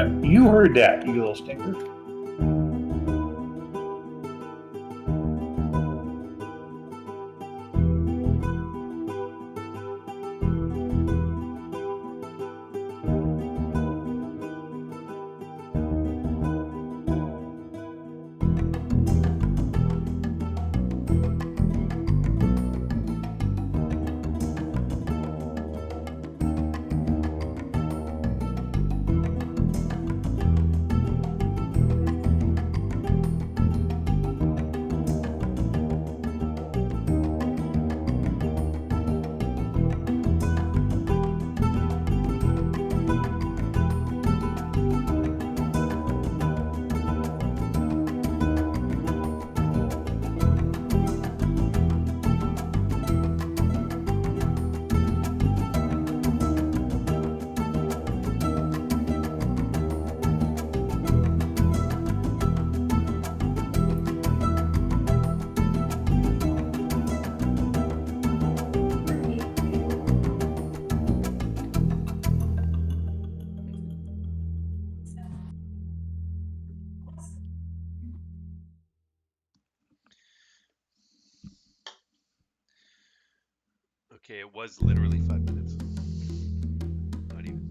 You heard that, you little stinker.
Okay, it was literally 5 minutes. Not even.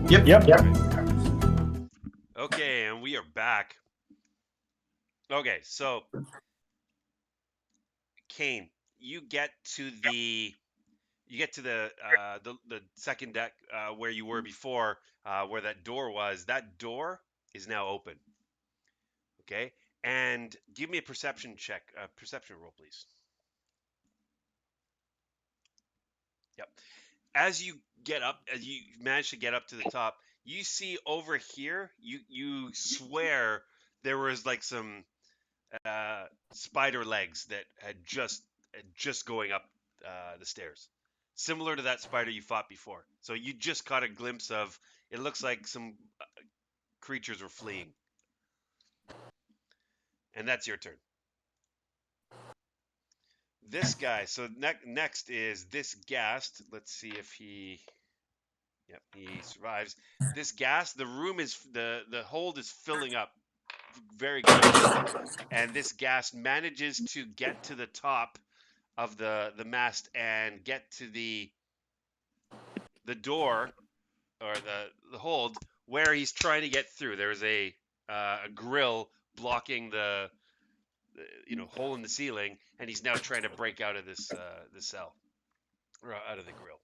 Yep.
Okay, and we are back. Okay, so Kane, you get to the the second deck where you were before, where that door was. That door is now open. Okay, and give me a perception check, perception roll, please. Yep. As you get up, as you manage to get up to the top, you see over here. You swear there was like some spider legs that had just going up the stairs, similar to that spider you fought before. So you just caught a glimpse of. It looks like some creatures were fleeing, and that's your turn. This guy. So next is this ghast. Let's see if he. Yep, he survives. This ghast. The room is the hold is filling up very quickly, and this ghast manages to get to the top of the mast and get to the door or the hold where he's trying to get through. There's a grill blocking the hole in the ceiling, and he's now trying to break out of this cell or out of the grill.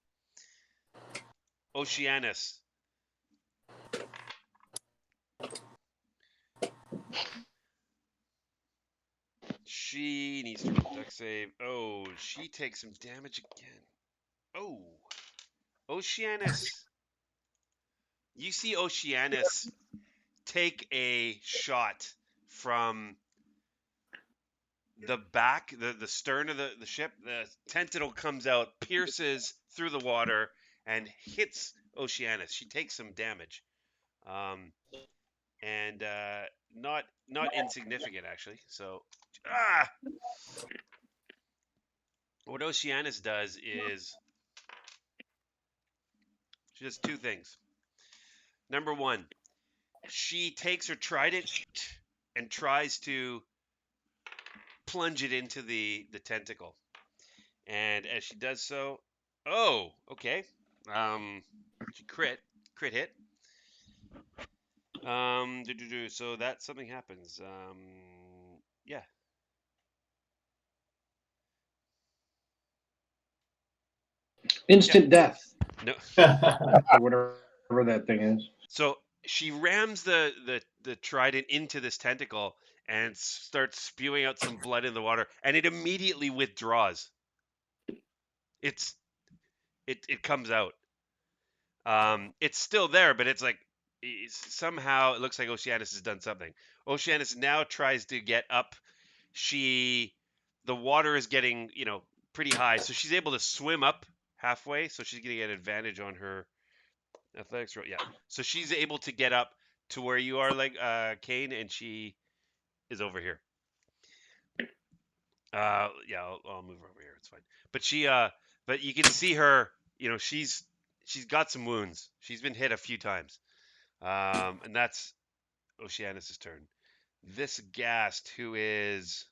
Oceanus. She needs to roll dex save. Oh, she takes some damage again. Oh, Oceanus. You see Oceanus take a shot from the back, the stern of the ship. The tentacle comes out, pierces through the water, and hits Oceanus. She takes some damage, and not insignificant actually. So, what Oceanus does is she does two things. Number one, she takes her trident and tries to plunge it into the tentacle. And as she does so, oh, okay. She crit hit. So that something happens. Yeah.
Instant death.
No.
Or whatever that thing is.
So she rams the trident into this tentacle and starts spewing out some blood in the water, and it immediately withdraws. It comes out. It's still there, but it's like somehow it looks like Oceanus has done something. Oceanus now tries to get up. The water is getting, pretty high, so she's able to swim up halfway. So she's getting an advantage on her athletics roll. Yeah, so she's able to get up to where you are, like Kane, and she is over here. Yeah, I'll move her over here. It's fine. But you can see her. She's got some wounds. She's been hit a few times. And that's Oceanus' turn. This ghast, who is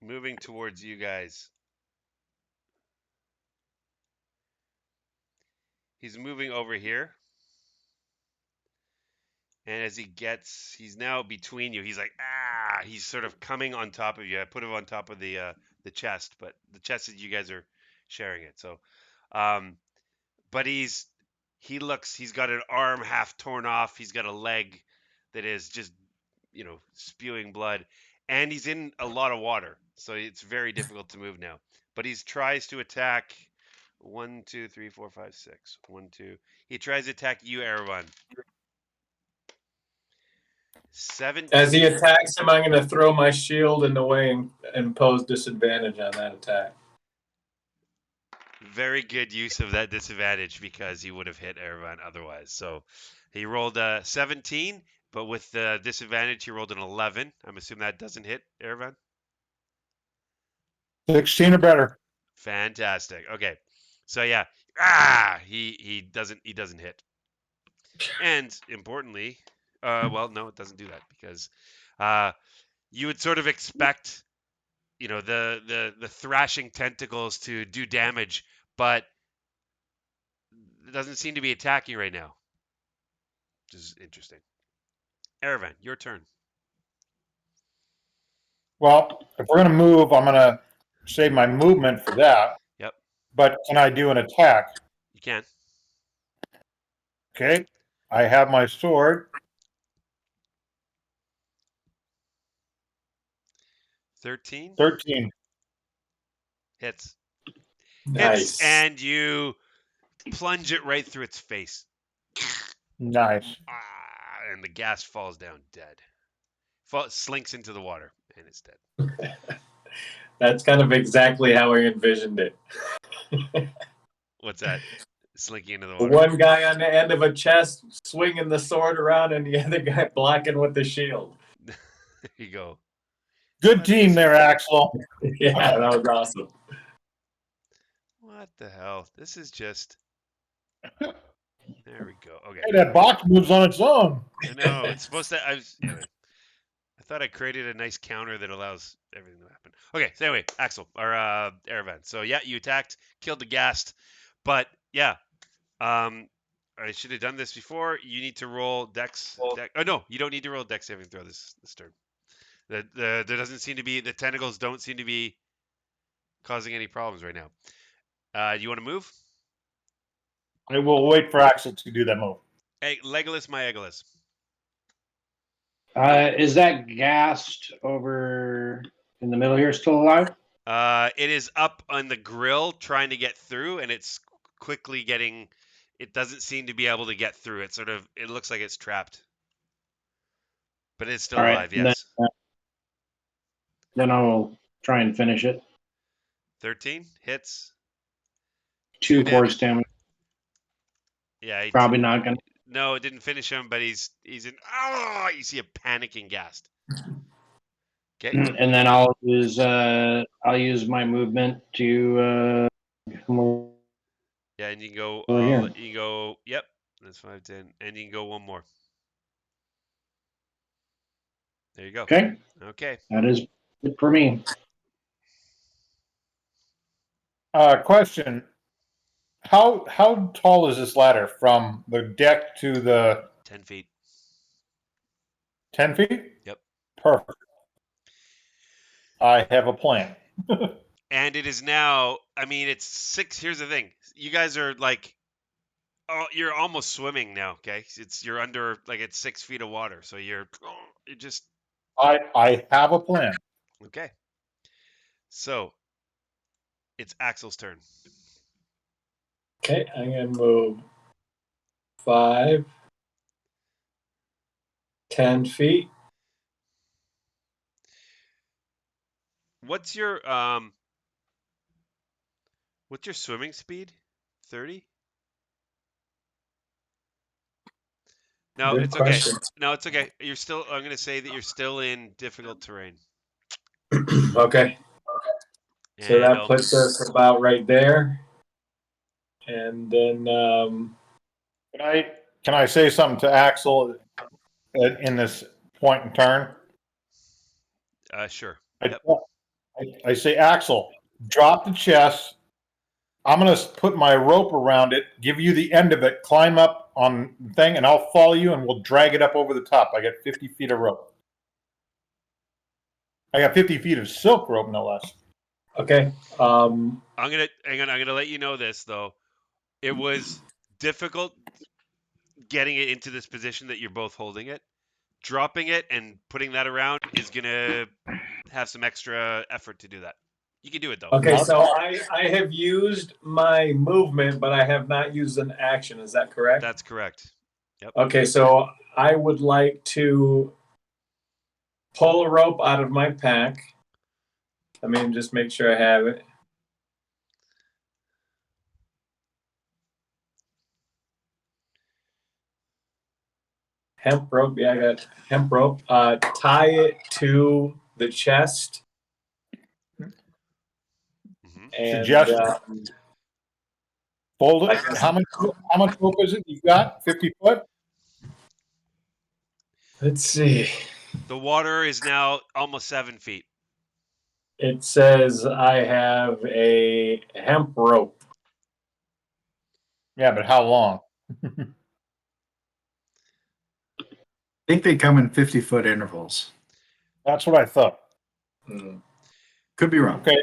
moving towards you guys. He's moving over here. And as he's now between you. He's like, he's sort of coming on top of you. I put him on top of the chest, but the chest is you guys are sharing it. So, but he's got an arm half torn off. He's got a leg that is just, spewing blood, and he's in a lot of water, so it's very difficult to move now. But he tries to attack. 1, 2, 3, 4, 5, 6. 1, 2. He tries to attack you, Erevan. 17.
As he attacks him, I'm going to throw my shield in the way and impose disadvantage on that attack.
Very good use of that disadvantage because he would have hit Erevan otherwise. So he rolled a 17, but with the disadvantage, he rolled an 11. I'm assuming that doesn't hit Erevan.
16 or better.
Fantastic. Okay. So yeah, he doesn't hit. And importantly, well, no, it doesn't do that because you would sort of expect, the thrashing tentacles to do damage, but doesn't seem to be attacking right now, which is interesting. Erevan, your turn.
Well, if we're going to move, I'm going to save my movement for that.
Yep.
But can I do an attack?
You can.
Okay. I have my sword.
13
13.
hits.
Nice.
And you plunge it right through its face.
Nice.
And the gas falls down dead. Slinks into the water, and it's dead.
That's kind of exactly how I envisioned it.
What's that? Slinking into the
The
water?
one guy on the end of a chest swinging the sword around, and the other guy blocking with the shield.
There you go.
Good team there, Axel.
Yeah, that was awesome.
What the hell? This is just. There we go. Okay.
Hey, that box moves on its own.
I know. It's supposed to. Anyway. I thought I created a nice counter that allows everything to happen. Okay, so anyway, Axel or Erevan. So yeah, you attacked, killed the ghast, but yeah, I should have done this before. You need to roll Dex. Oh no, you don't need to roll Dex saving throw this turn. There doesn't seem to be the tentacles don't seem to be causing any problems right now. Do you want to move?
I will wait for Axel to do that move.
Hey, Legolas, my Egolas.
Is that ghast over in the middle here still alive?
It is up on the grill trying to get through, and it's quickly getting. It doesn't seem to be able to get through. It looks like it's trapped, but it's still
All right,
alive. Yes.
Then I'll try and finish it.
13 hits.
2 force damage.
Yeah.
Probably not gonna.
No, it didn't finish him, but he's in. Oh, you see a panicking ghast. Okay.
And then I'll use my movement to come over.
Yeah, and you can go.
Over here.
You can go. Yep, that's 5, 10, and you can go one more. There you go.
Okay,
Okay.
that is it for me.
Question: How tall is this ladder from the deck to the
10 feet.
10 feet?
Yep.
Perfect. I have a plan.
And it is now. I mean, it's 6. Here's the thing. You guys are like. Oh, you're almost swimming now. Okay, you're under like it's 6 feet of water, so you're just
I have a plan.
okay. So it's Axel's turn.
Okay, I'm gonna move 5, 10 feet.
What's your swimming speed? 30? No,
Good
it's
question.
okay. No, it's okay. I'm going to say that you're still in difficult terrain.
Okay, so
And
that puts us about right there. And then
Can I say something to Axel in this point in turn?
sure.
I say, Axel, drop the chest. I'm going to put my rope around it, give you the end of it, climb up on the thing, and I'll follow you, and we'll drag it up over the top. I got 50 feet of rope. I got 50 feet of silk rope, no less.
okay.
I'm gonna let you know this though. It was difficult getting it into this position that you're both holding it. Dropping it and putting that around is gonna have some extra effort to do that. You can do it though.
Okay, so I have used my movement, but I have not used an action. Is that correct?
That's correct. Yep.
Okay, so I would like to pull a rope out of my pack. I mean, just make sure I have it. Hemp rope, yeah, I got hemp rope. Tie it to the chest.
Mm-hmm.
And
Suggestion. Fold it. How much rope is it you've got? 50 foot?
let's see.
The water is now almost 7 feet.
It says I have a hemp rope.
Yeah, but how long?
I think they come in 50-foot intervals.
That's what I thought.
Hmm.
Could be wrong.
Okay.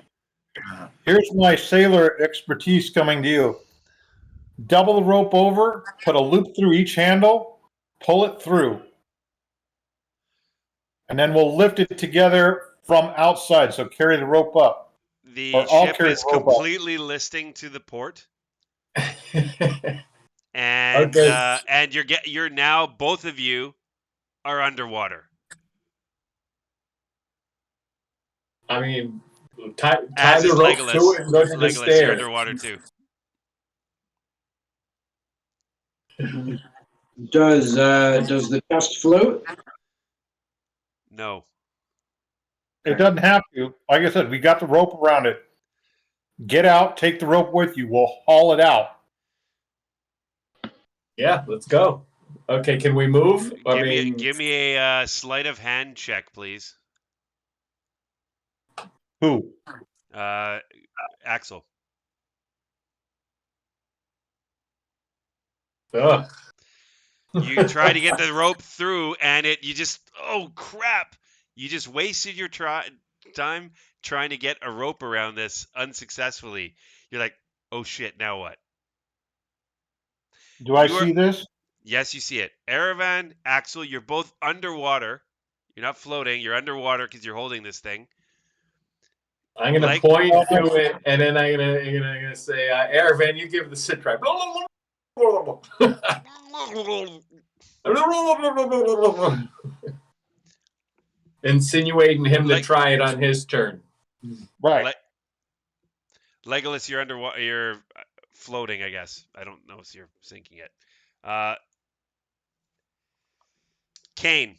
Uh,
Here's my sailor expertise coming to you. Double the rope over, put a loop through each handle, pull it through. And then we'll lift it together from outside. So carry the rope up.
The
Or I'll
ship
carry
is
the rope up.
completely listing to the port, and
Okay.
you're now both of you are underwater.
I mean, tie
As
the
is
rope to
Legolas.
it and go to the
Legolas, you're
stairs.
underwater too.
Does the chest float?
No.
It doesn't have to. Like I said, we got the rope around it. Get out, take the rope with you. We'll haul it out.
Yeah, let's go. Okay, can we move?
Give me a sleight of hand check, please.
Who?
Axel.
Ugh.
You try to get the rope through, and oh crap! You just wasted your time trying to get a rope around this unsuccessfully. You're like, oh shit, now what?
Do I
You are
see this?
Yes, you see it. Erevan, Axel, you're both underwater. You're not floating. You're underwater because you're holding this thing.
I'm gonna
Like
point to it, and then I'm gonna say, Aravan, you give the sit track. Insinuating him to
like
try it on his turn.
Right.
Legolas, you're underwater. You're floating, I guess. I don't know if you're sinking it. Kane.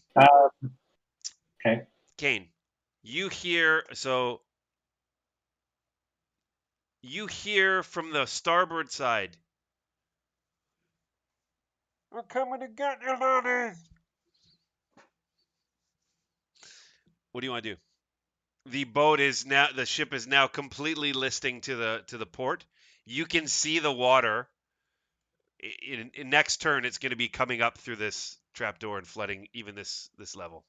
Okay.
Kane, you hear from the starboard side. We're coming to get you, Lonnie. What do you want to do? The ship is now completely listing to the port. You can see the water. In next turn, it's going to be coming up through this trapdoor and flooding even this level.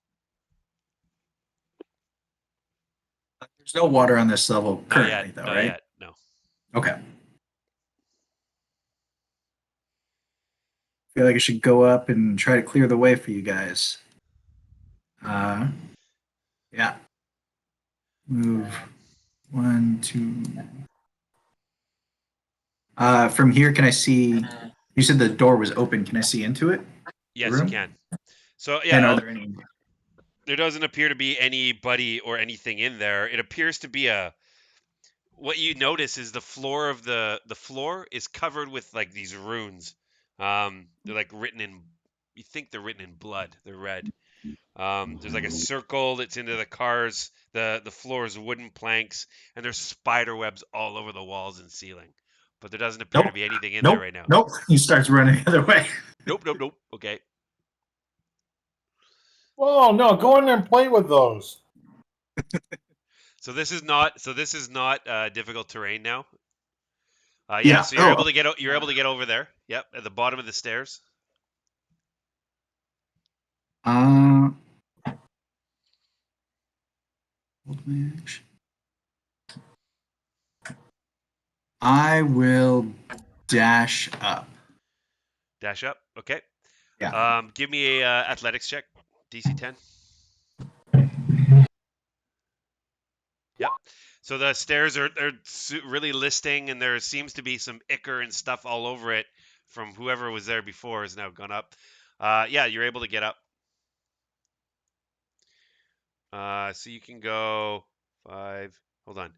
there's no water on this level
Not
currently,
yet.
though,
Not
right?
yet. No.
Okay. Feel like I should go up and try to clear the way for you guys. Yeah. Move 1, 2. From here, can I see? You said the door was open. Can I see into it? The
Yes, you
room?
can. So
And
yeah,
are there any?
there doesn't appear to be anybody or anything in there. It appears to be what you notice is the floor of the floor is covered with like these runes. They're like written in. You think they're written in blood. They're red. There's like a circle that's into the cars. The floor is wooden planks, and there's spider webs all over the walls and ceiling. But there doesn't appear to
Nope.
be anything in there
Nope.
right now.
Nope. He starts running the other way.
Nope. Nope. Nope. Okay.
Oh no, go in there and play with those.
So this is not. Difficult terrain now. Yeah.
Yeah.
So you're able to get. You're able to get over there. Yep. At the bottom of the stairs.
Uh, hold my action. I will dash up.
Dash up. Okay.
Yeah.
Give me a athletics check. DC 10. Yep. So the stairs are really listing, and there seems to be some ichor and stuff all over it from whoever was there before has now gone up. Yeah, you're able to get up. So you can go 5, hold on,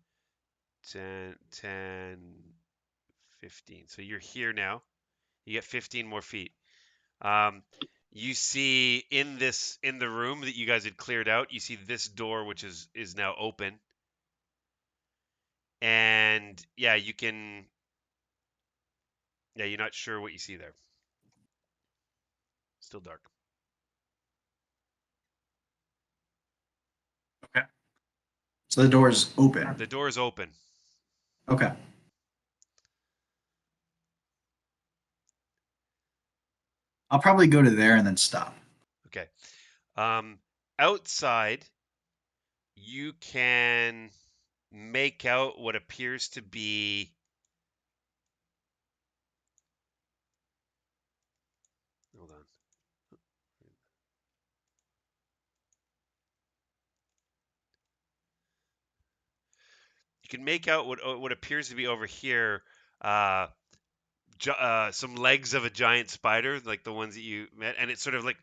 10, 10, 15. So you're here now. You get 15 more feet. You see in the room that you guys had cleared out, you see this door, which is now open. And yeah, you're not sure what you see there. Still dark.
Okay. So the door is open.
The door is open.
Okay. I'll probably go to there and then stop.
Okay. Outside, you can make out what appears to be hold on. You can make out what appears to be over here, uh, some legs of a giant spider, like the ones that you met, and it's sort of like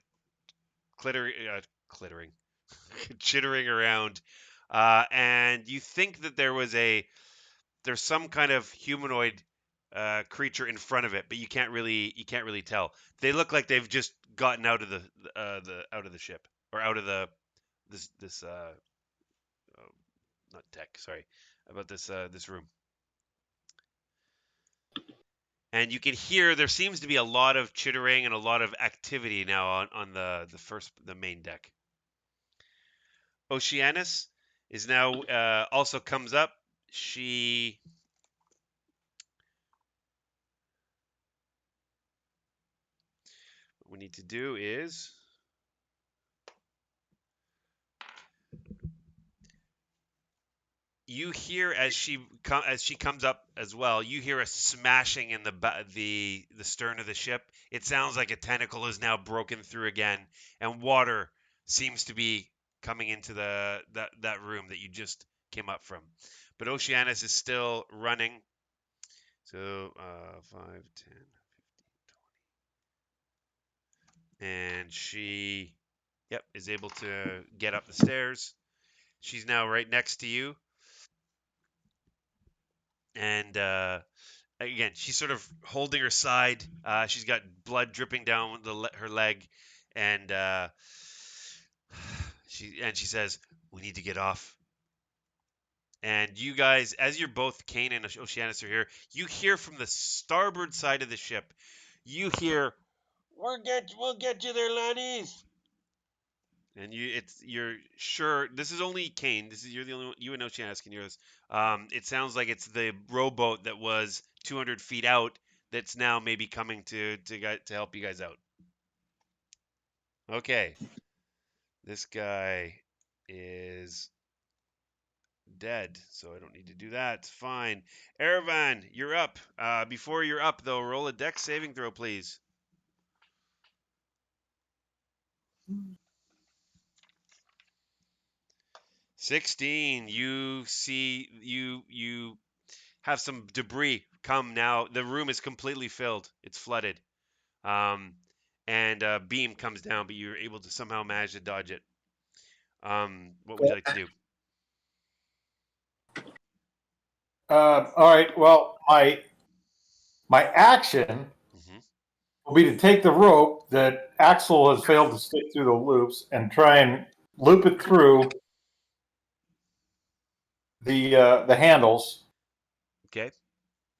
clittering, chittering around. And you think that there's some kind of humanoid creature in front of it, but you can't really tell. They look like they've just gotten out of the out of the ship or out of the this oh, not deck, sorry, about this room. And you can hear there seems to be a lot of chittering and a lot of activity now on the main deck. Oceanus is now also comes up. What we need to do is you hear as she comes up as well. You hear a smashing in the stern of the ship. It sounds like a tentacle is now broken through again, and water seems to be coming into that room that you just came up from. But Oceanus is still running. So 5, 10, 15, 20, and she, yep, is able to get up the stairs. She's now right next to you, and again, she's sort of holding her side. She's got blood dripping down her leg, and she says, "We need to get off." And you guys, as you're both Kane and Oceanus are here, you hear from the starboard side of the ship. You hear, "We'll get you there, laddies." And you're sure this is only Kane. You're the only one, you and Oceanus can hear this. It sounds like it's the rowboat that was 200 feet out that's now maybe coming to help you guys out. Okay, this guy is dead, so I don't need to do that. Fine. Erevan, you're up. Before you're up, though, roll a dex saving throw, please. 16. You see, you have some debris come now. The room is completely filled. It's flooded. And a beam comes down, but you're able to somehow manage to dodge it. What would you like to do?
All right. Well, my action
Hmm.
will be to take the rope that Axel has failed to stick through the loops and try and loop it through the handles.
Okay.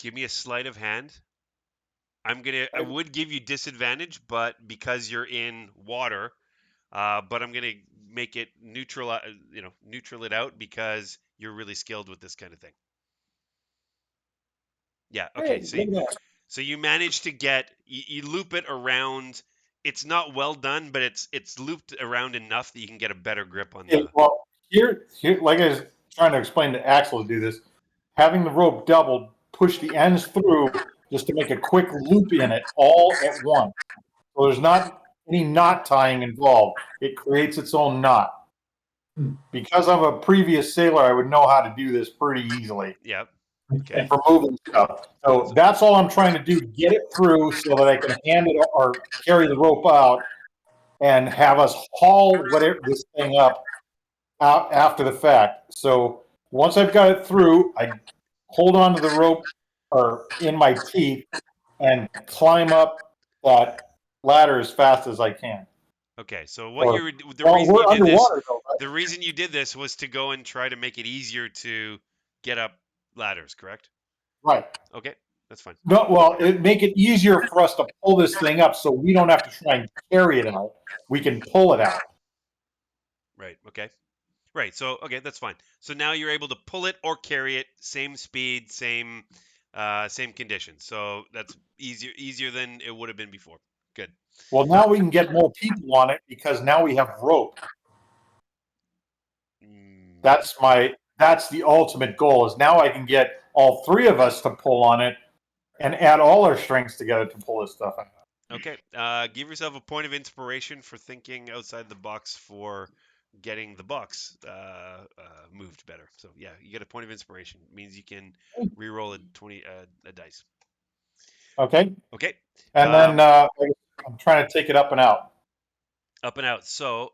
Give me a sleight of hand. I would give you disadvantage, but because you're in water, but I'm gonna make it neutral, neutral it out because you're really skilled with this kind of thing. Yeah. Okay.
Hey, look at that.
So you manage to you loop it around. It's not well done, but it's looped around enough that you can get a better grip on
Okay,
the.
well, here, like I was trying to explain to Axel to do this, having the rope doubled, push the ends through just to make a quick loop in it all at once. So there's not any knot tying involved. It creates its own knot. Because I'm a previous sailor, I would know how to do this pretty easily.
Yeah. Okay.
And for moving stuff. So that's all I'm trying to do, get it through so that I can hand it or carry the rope out and have us haul whatever this thing up out after the fact. So once I've got it through, I hold onto the rope or in my teeth and climb up that ladder as fast as I can.
Okay. So
Or,
the
well,
reason
we're
you did this,
underwater though, right?
the reason you did this was to go and try to make it easier to get up ladders, correct?
Right.
Okay, that's fine.
No, well, it make it easier for us to pull this thing up so we don't have to try and carry it out. We can pull it out.
Right. Okay. Right. So okay, that's fine. So now you're able to pull it or carry it, same speed, same conditions. So that's easier than it would have been before. Good.
Well, now we can get more people on it because now we have rope.
Mm,
That's the ultimate goal is now I can get all three of us to pull on it and add all our strengths together to pull this stuff out.
okay. Give yourself a point of inspiration for thinking outside the box for getting the box moved better. So yeah, you get a point of inspiration. It means you can re-roll a dice.
Okay?
Okay.
And then I'm trying to take it up and out.
Up and out. So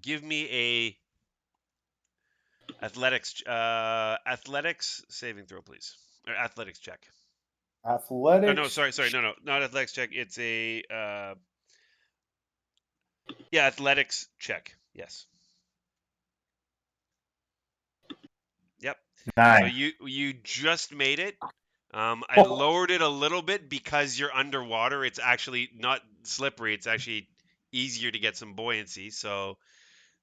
give me a athletics saving throw, please. Or athletics check.
Athletics.
Oh no, sorry, no, not athletics check. It's a athletics check. Yes. Yep. So
9.
you just made it. I lowered it a little bit because you're underwater. It's actually not slippery. It's actually easier to get some buoyancy. So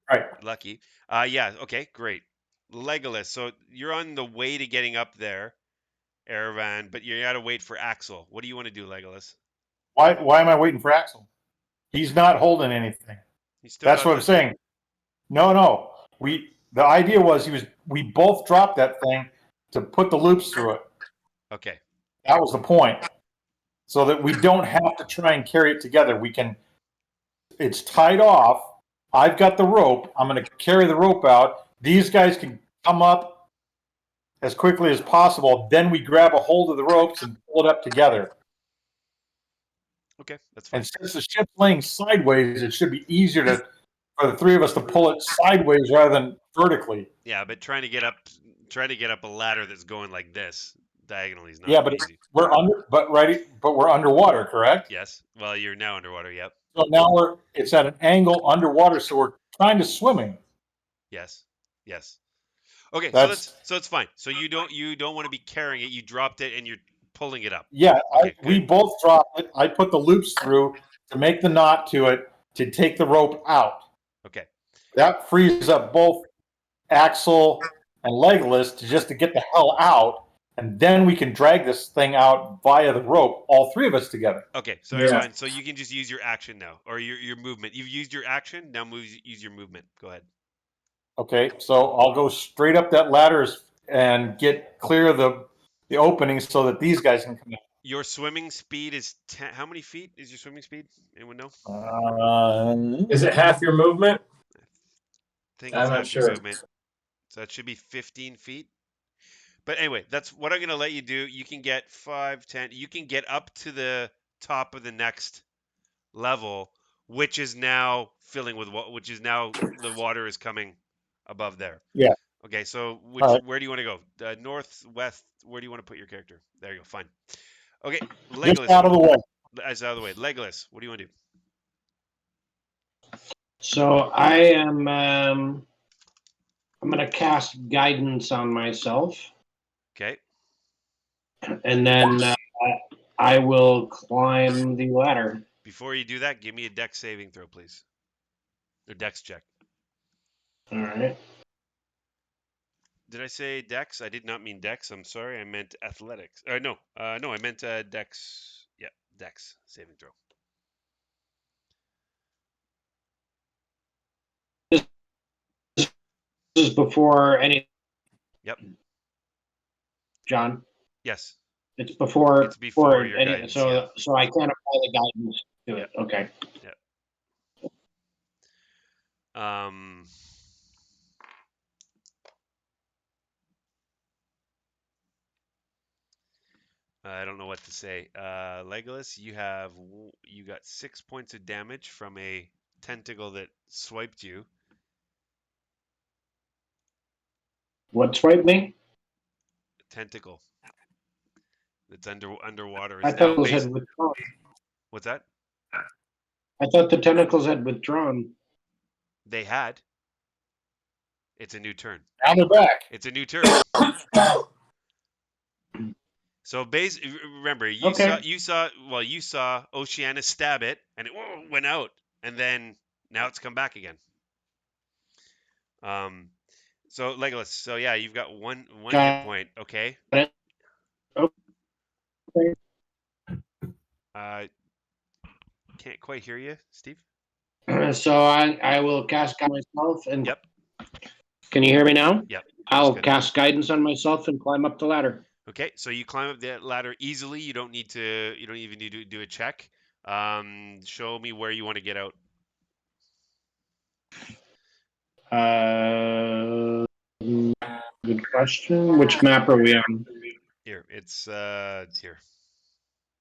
Right.
lucky. Yeah. Okay. Great. Legolas. So you're on the way to getting up there, Erevan, but you got to wait for Axel. What do you want to do, Legolas?
Why am I waiting for Axel? He's not holding anything.
You still
That's
got
what I'm saying. No. The idea was we both dropped that thing to put the loops through it.
Okay.
That was the point. So that we don't have to try and carry it together. It's tied off. I've got the rope. I'm going to carry the rope out. These guys can come up as quickly as possible. Then we grab a hold of the ropes and pull it up together.
Okay, that's fine.
And since the ship's laying sideways, it should be easier for the three of us to pull it sideways rather than vertically.
Yeah, but trying to get up a ladder that's going like this diagonally is not
Yeah, but
easy.
we're underwater, correct?
Yes. Well, you're now underwater. Yep.
So now it's at an angle underwater, so we're trying to swimming.
Yes. Yes. Okay,
That's
so it's fine. So you don't want to be carrying it. You dropped it and you're pulling it up.
yeah.
Okay,
We
good.
both dropped it. I put the loops through to make the knot to it to take the rope out.
Okay.
That frees up both Axel and Legolas to get the hell out, and then we can drag this thing out via the rope, all three of us together.
Okay, so
Yeah.
Irvine, so you can just use your action now, or your movement. You've used your action. Now use your movement. Go ahead.
Okay, so I'll go straight up that ladder and get clear of the opening so that these guys can come out.
Your swimming speed is how many feet is your swimming speed? Anyone know?
Is it half your movement?
I think
I'm
it's
not
half your
sure.
movement. So that should be 15 feet. But anyway, that's what I'm going to let you do. You can get 5, 10. You can get up to the top of the next level, which is now filling with which is now the water is coming above there.
Yeah.
Okay, so
right.
where do you want to go? North, west? Where do you want to put your character? There you go. Fine. Okay,
Just
Legolas.
out of the way.
As out of the way. Legolas, what do you want to do?
So I am. I'm going to cast guidance on myself,
Okay.
and then I will climb the ladder.
Before you do that, give me a dex saving throw, please. Or dex check.
All right.
Did I say dex? I did not mean dex. I'm sorry. I meant athletics. No, I meant dex. Yeah, dex saving throw.
This is before any.
Yep.
John.
Yes.
It's before.
It's before your
any.
guidance.
So
Yeah.
so I can't apply the guidance to it. Okay.
Um. I don't know what to say. Legolas, you got 6 points of damage from a tentacle that swiped you.
What swiped me?
Tentacle that's underwater
I
is now
thought those
lazy.
had withdrawn.
What's that?
I thought the tentacles had withdrawn.
They had. It's a new turn.
Now they're back.
It's a new turn. So remember, you saw Oceana stab it, and it went out, and then now it's come back again. So Legolas, so yeah, you've got one hit point, okay?
Okay.
can't quite hear you, Steve.
So I will cast guidance myself. And
Yep.
Can you hear me now?
Yep.
I'll
good.
cast guidance on myself and climb up the ladder.
Okay, so you climb up that ladder easily. You don't even need to do a check. Show me where you want to get out.
Good question. Which map are we on?
Here, it's here,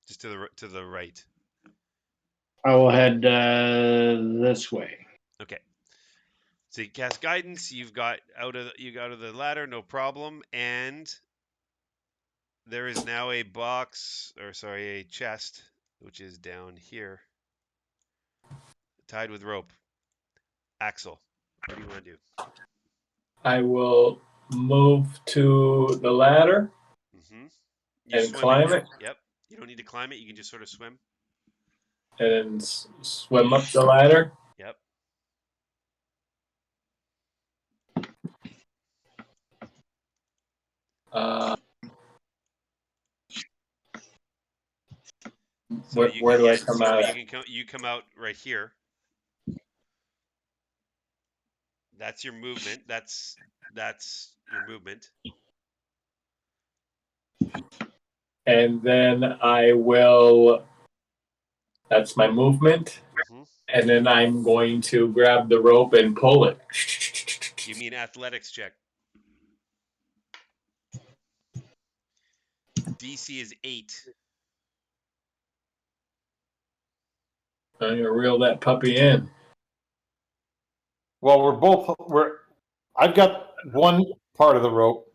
just to the right.
I will head this way.
Okay. So you cast guidance. You got out of the ladder, no problem. And there is now a a chest, which is down here, tied with rope. Axel, what do you want to do?
I will move to the ladder
You
and
swim
climb it,
Yep. You don't need to climb it. You can just sort of swim.
and swim up the ladder.
Yep. So
Where do I come out at?
You come out right here. That's your movement. That's your movement.
And then I will. That's my movement.
Mm-hmm.
And then I'm going to grab the rope and pull it.
You mean athletics check? DC is 8.
I'm gonna reel that puppy in.
Well, I've got one part of the rope.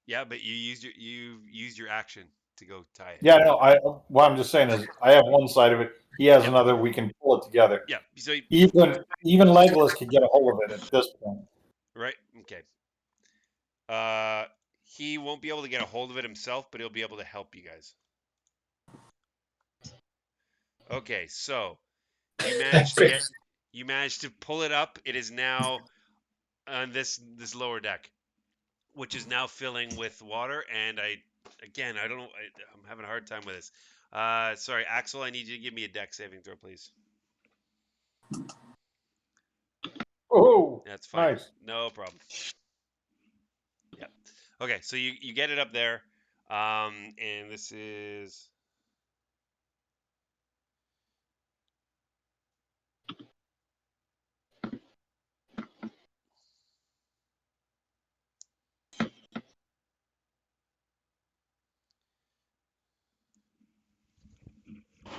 Yeah, but you used your action to go tie it.
Yeah, no. What I'm just saying is, I have one side of it. He has another. We can pull it together.
Yeah. So
Even Legolas can get a hold of it at this point.
right. Okay. He won't be able to get a hold of it himself, but he'll be able to help you guys. Okay, so you managed to pull it up. It is now on this lower deck, which is now filling with water. And I don't know. I'm having a hard time with this. Sorry, Axel. I need you to give me a deck saving throw, please.
Oh,
That's fine.
nice.
No problem. Yep. Okay, so you get it up there, and this is.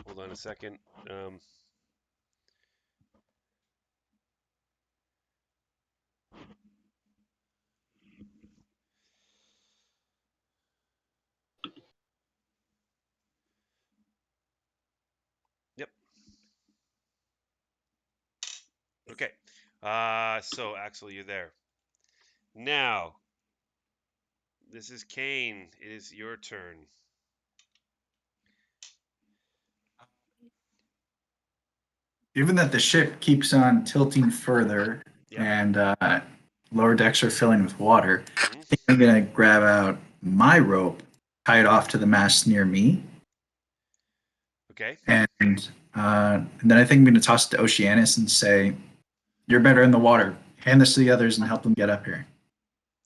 Hold on a second. Yep. Okay. So Axel, you're there. Now, this is Kane. It is your turn.
Given that the ship keeps on tilting further
Yep.
and lower decks are filling with water,
Mhm.
I think I'm going to grab out my rope, tie it off to the mast near me,
Okay.
and then I think I'm going to toss it to Oceanus and say, "You're better in the water. Hand this to the others and help them get up here."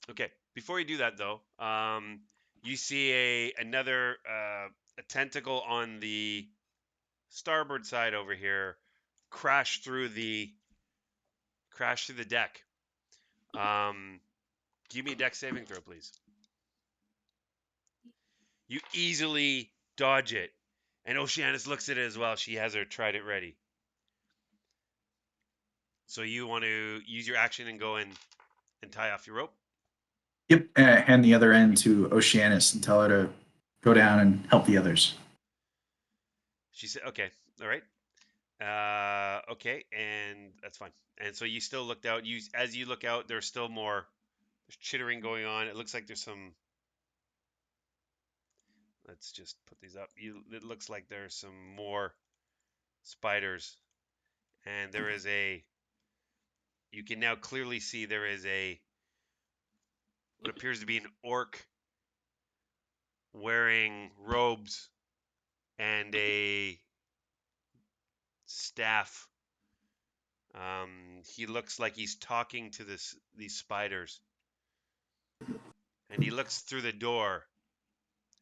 Okay. Before you do that, though, you see another a tentacle on the starboard side over here crash through the deck. Give me a deck saving throw, please. You easily dodge it, and Oceanus looks at it as well. She has her trident ready. So you want to use your action and go and tie off your rope?
Yep, hand the other end to Oceanus and tell her to go down and help the others.
She said, okay, all right. Okay, and that's fine. And so you still looked out. As you look out, there's still more. There's chittering going on. It looks like there's some. Let's just put these up. It looks like there's some more spiders, and there is a. You can now clearly see there is what appears to be an orc wearing robes and a staff. He looks like he's talking to these spiders, and he looks through the door,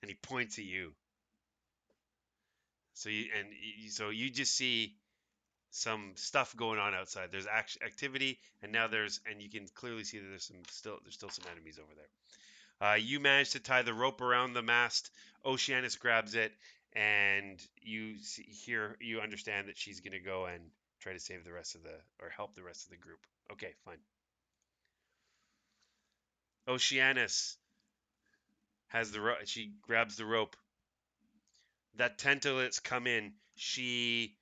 and he points at you. So you just see some stuff going on outside. There's activity, and now and you can clearly see that there's still some enemies over there. You manage to tie the rope around the mast. Oceanus grabs it, and you understand that she's gonna go and try to save the rest of or help the rest of the group. Okay, fine. Oceanus has the rope. She grabs the rope. That tentacle that's come in, she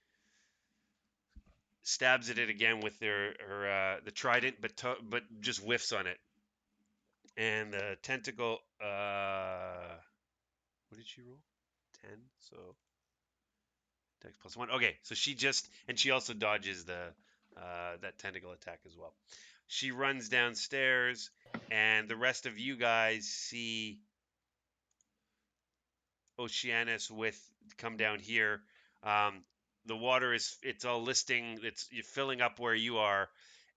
stabs at it again with the trident, but just whiffs on it. And the tentacle, what did she roll? 10. So dex +1. Okay, so she also dodges that tentacle attack as well. She runs downstairs, and the rest of you guys see Oceanus come down here. The water it's all listing. You're filling up where you are,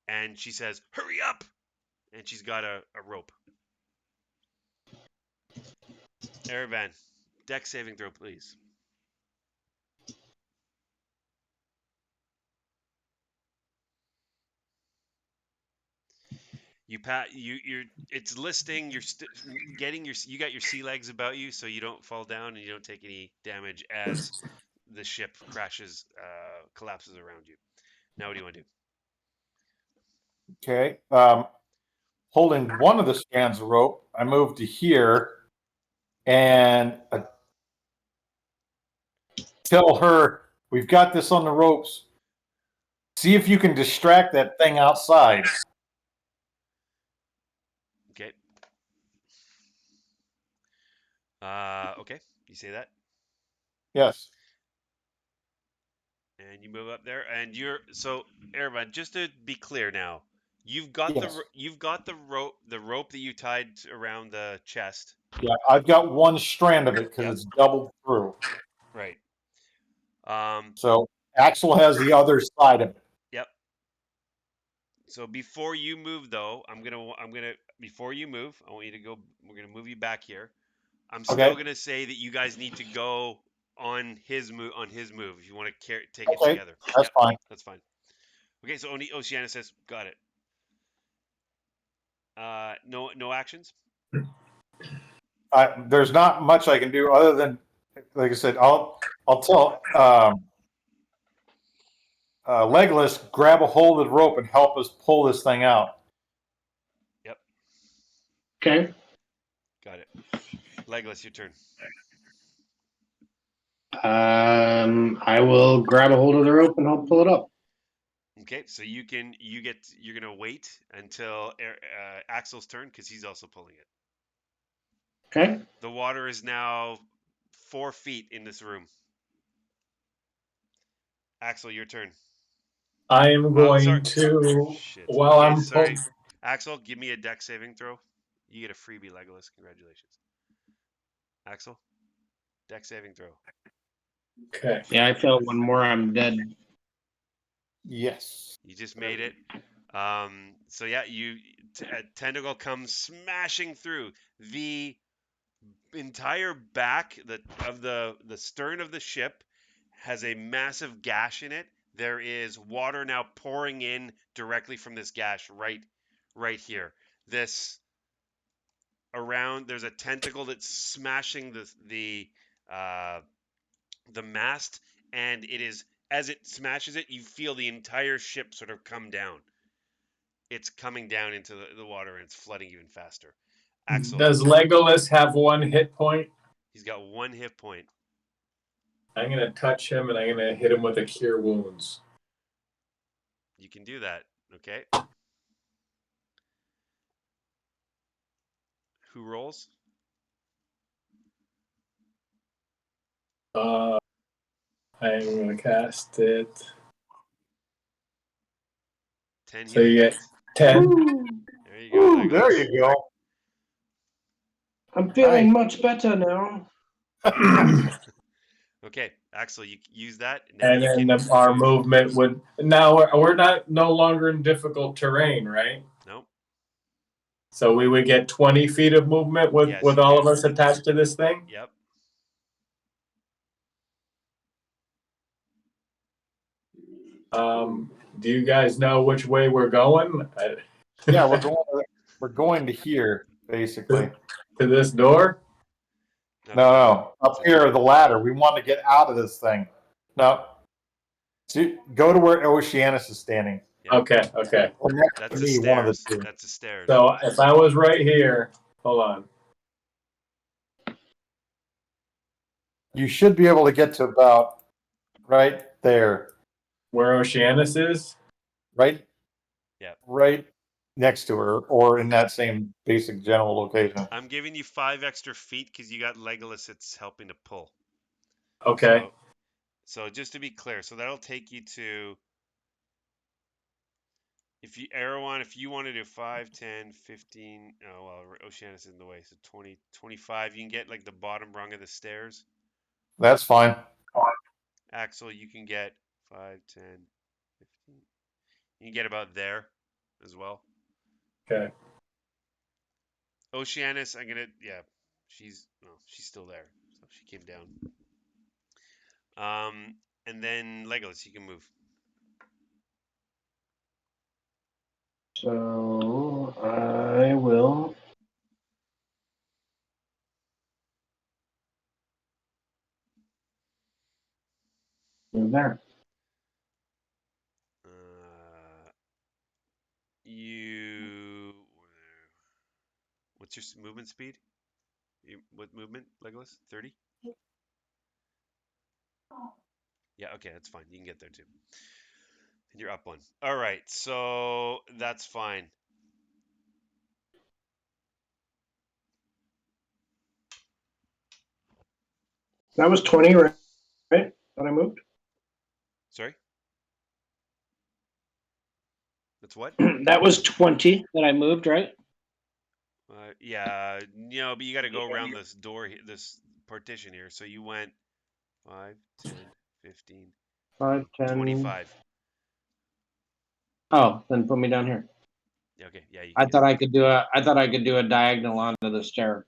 and she says, "Hurry up!" And she's got a rope. Erevan, dex saving throw, please. It's listing. You're you got your sea legs about you, so you don't fall down and you don't take any damage as the ship collapses around you. Now, what do you want to do?
Okay. Holding one of the strands of rope, I move to here and tell her, we've got this on the ropes. See if you can distract that thing outside.
Okay. Okay. You say that?
Yes.
And you move up there, and so Erevan, just to be clear now, you've got
Yes.
the rope that you tied around the chest.
Yeah, I've got one strand of it because
Yep.
it's doubled through.
Right.
So Axel has the other side of it.
Yep. So before you move, though, before you move, I want you to go. We're gonna move you back here. I'm still gonna say that you guys need to go on his move. If you want to take it together.
That's fine.
That's fine. Okay, so Oceana says, got it. No actions.
There's not much I can do other than, like I said, I'll tell Legolas, grab a hold of the rope and help us pull this thing out.
Yep.
Okay.
Got it. Legolas, your turn.
I will grab a hold of the rope and help pull it up.
Okay, so you're gonna wait until Axel's turn because he's also pulling it.
Okay.
The water is now 4 feet in this room. Axel, your turn.
I am going to.
Shit.
While
Okay,
I'm
sorry. Axel, give me a dex saving throw. You get a freebie, Legolas. Congratulations. Axel, dex saving throw.
Okay.
Yeah, I failed one more. I'm dead.
Yes.
You just made it. So yeah, a tentacle comes smashing through the entire back of the stern of the ship has a massive gash in it. There is water now pouring in directly from this gash right here. There's a tentacle that's smashing the mast, and it is, as it smashes it, you feel the entire ship sort of come down. It's coming down into the water, and it's flooding even faster. Axel,
Does Legolas have one hit point?
he's got 1 hit point.
I'm going to touch him and I'm going to hit him with a Cure Wounds.
You can do that, okay? Who rolls?
I'm going to cast it.
10
So you get 10.
There you go.
Ooh, there you go.
I'm feeling much better now.
Okay, Axel, you use that. Now
And
you
then
can
our
move.
movement would now we're not no longer in difficult terrain, right?
Nope.
So we would get 20 feet of movement
Yes,
with
you
all
do.
of us attached to this thing.
Yep.
Do you guys know which way we're going?
Yeah, we're going to here basically.
To this door.
No, up here the ladder. We want to get out of this thing. No, go to where Oceanus is standing.
Yep.
Okay, okay.
Or next
That's
to
the
me, one of the
stairs.
two.
That's the stairs.
So if I was right here, hold on.
You should be able to get to about right there,
Where Oceanus is?
right?
Yep.
Right next to her, or in that same basic general location.
I'm giving you 5 extra feet because you got Legolas. It's helping to pull.
Okay.
So just to be clear, so that'll take you to, if you arrow on, if you want to do 5, 10, 15, oh, well, Oceanus is in the way, so 20, 25, you can get like the bottom rung of the stairs.
That's fine.
Axel, you can get 5, 10, 15. You can get about there as well.
Okay.
Oceanus, she's still there, so she came down. And then Legolas, you can move.
So I will. Move there.
You. What's your movement speed? What movement, Legolas? 30? Yeah, okay, that's fine. You can get there too. And you're up one. All right, so that's fine.
That was 20, right? That I moved.
Sorry? That's what?
That was 20 that I moved, right?
Yeah, but you got to go around this door, this partition here. So you went 5, 10, 15,
5, 10.
25.
Oh, then put me down here.
Okay, yeah, you
I
can get
thought I
there.
could do a. I thought I could do a diagonal onto the stair.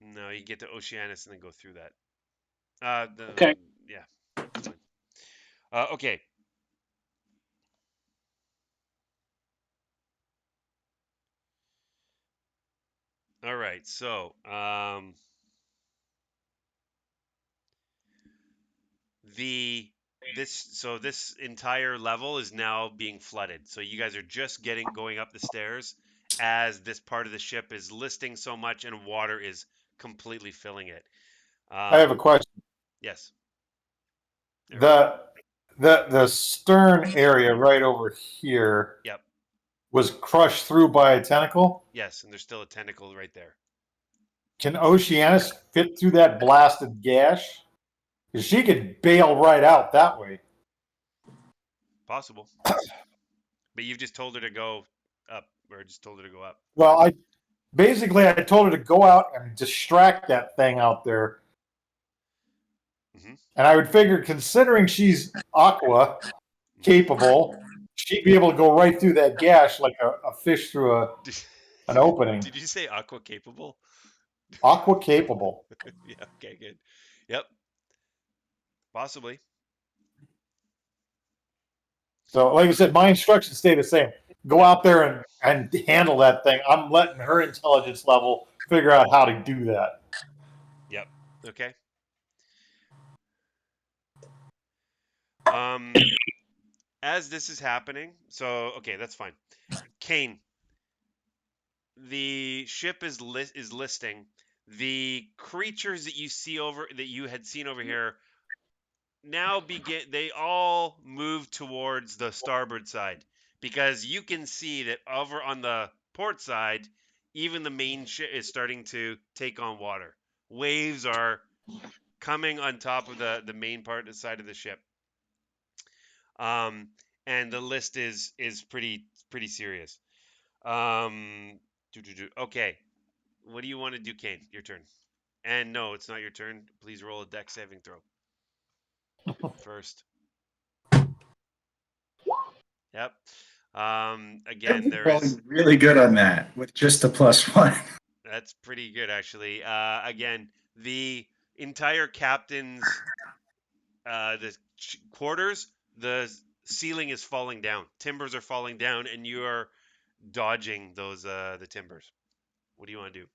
No, you get to Oceanus and then go through that.
Okay.
Yeah, that's fine. Okay. All right. So, this entire level is now being flooded. So you guys are just going up the stairs as this part of the ship is listing so much and water is completely filling it.
I have a question.
Yes.
The stern area right over here
Yep.
was crushed through by a tentacle.
Yes, and there's still a tentacle right there.
Can Oceanus fit through that blasted gash? Because she could bail right out that way.
Possible. But you've just told her to go up, or just told her to go up.
Well, I told her to go out and distract that thing out there.
Mm-hmm.
And I would figure, considering she's aqua capable, she'd be able to go right through that gash like a fish through an opening.
Did you say aqua capable?
Aqua capable.
Yeah, okay, good. Yep. Possibly.
So, like I said, my instructions stay the same. Go out there and handle that thing. I'm letting her intelligence level figure out how to do that.
Yep. Okay. As this is happening, so okay, that's fine. Kane, the ship is listing the creatures that you had seen over here. Now they all move towards the starboard side because you can see that over on the port side, even the main ship is starting to take on water. Waves are coming on top of the main part of the side of the ship. And the list is pretty serious. Okay, what do you want to do, Kane? Your turn. And no, it's not your turn. Please roll a dex saving throw. first. Yep. Again, there is.
Rolling really good on that with just a +1.
That's pretty good, actually. Again, the entire captain's the quarters, the ceiling is falling down. Timbers are falling down, and you are dodging those the timbers. What do you want to do?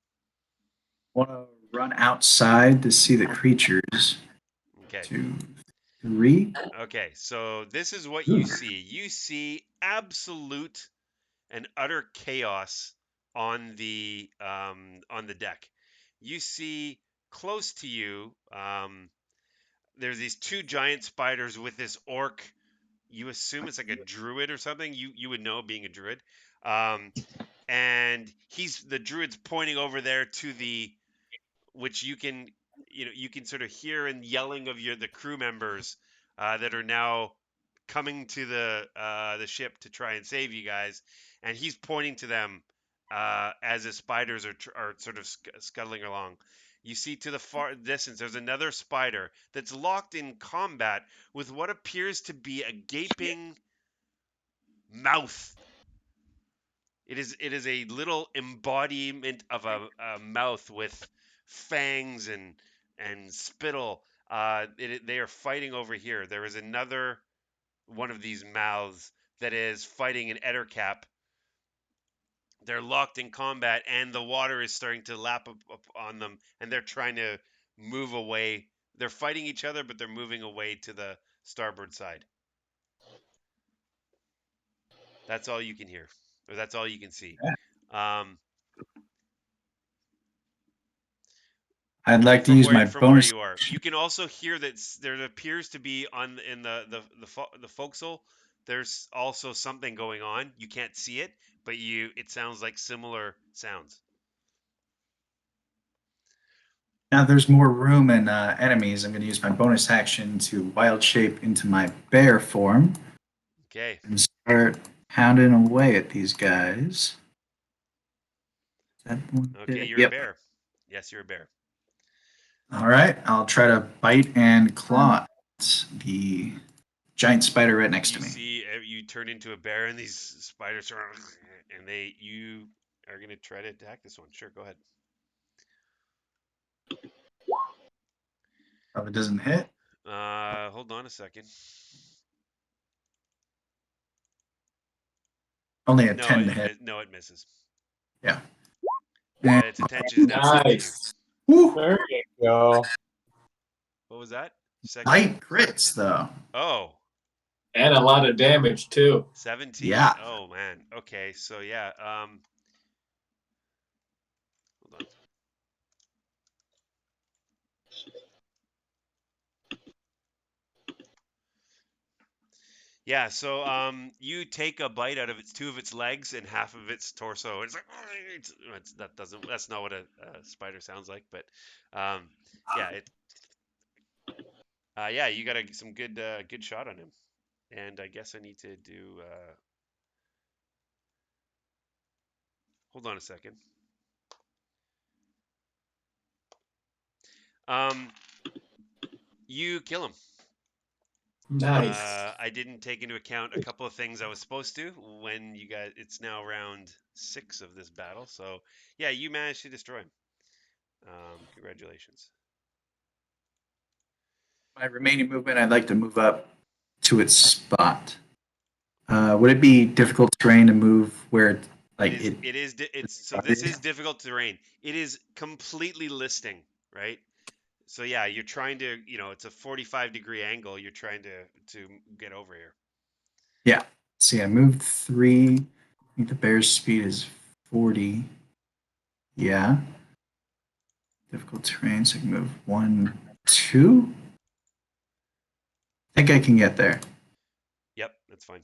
Want to run outside to see the creatures.
Okay.
2, 3.
Okay. So this is what
Ooh.
you see. You see absolute and utter chaos on the deck. You see close to you. There's these two giant spiders with this orc. You assume it's like a druid or something. You would know being a druid. And the druid's pointing over there to which you can you can sort of hear and yelling of the crew members that are now coming to the ship to try and save you guys, and he's pointing to them as the spiders are sort of scuttling along. You see to the far distance there's another spider that's locked in combat with what appears to be a gaping mouth. It is a little embodiment of a mouth with fangs and spittle. They are fighting over here. There is another one of these mouths that is fighting an ettercap. They're locked in combat, and the water is starting to lap up on them, and they're trying to move away. They're fighting each other, but they're moving away to the starboard side. That's all you can hear, or that's all you can see.
I'd like to use my
From where
bonus.
you are. You can also hear that there appears to be in the forecastle. There's also something going on. You can't see it, but it sounds like similar sounds.
Now there's more room and enemies. I'm going to use my bonus action to wild shape into my bear form
Okay.
and start pounding away at these guys. Is that one
Okay,
bit?
you're a
Yep.
bear. Yes, you're a bear.
All right. I'll try to bite and claw at the giant spider right next
You
to me.
see, you turn into a bear, and these spiders are, and you are gonna try to attack this one. Sure, go ahead.
Oh, it doesn't hit?
Hold on a second.
Only a
No,
10 to hit.
no, it misses.
Yeah.
Yeah, its attention is now set to you.
Nice.
Woo!
There you go.
What was that? Second?
Bite crits, though.
Oh,
And a lot of damage too.
17.
Yeah.
Oh man. Okay, so yeah. Hold on. Yeah, so you take a bite out of two of its legs and half of its torso. It's like that's not what a spider sounds like, but yeah, yeah, you got some good shot on him, and I guess I need to do. Hold on a second. You kill him.
Nice.
I didn't take into account a couple of things I was supposed to when you guys. It's now round 6 of this battle, so yeah, you managed to destroy him. Congratulations.
My remaining movement, I'd like to move up to its spot. Would it be difficult terrain to move where
This is difficult terrain. It is completely listing, right? So yeah, you're trying to, it's a 45-degree angle. You're trying to get over here.
Yeah. See, I moved 3. I think the bear's speed is 40. Yeah. Difficult terrain, so I can move 1, 2. I think I can get there.
Yep, that's fine.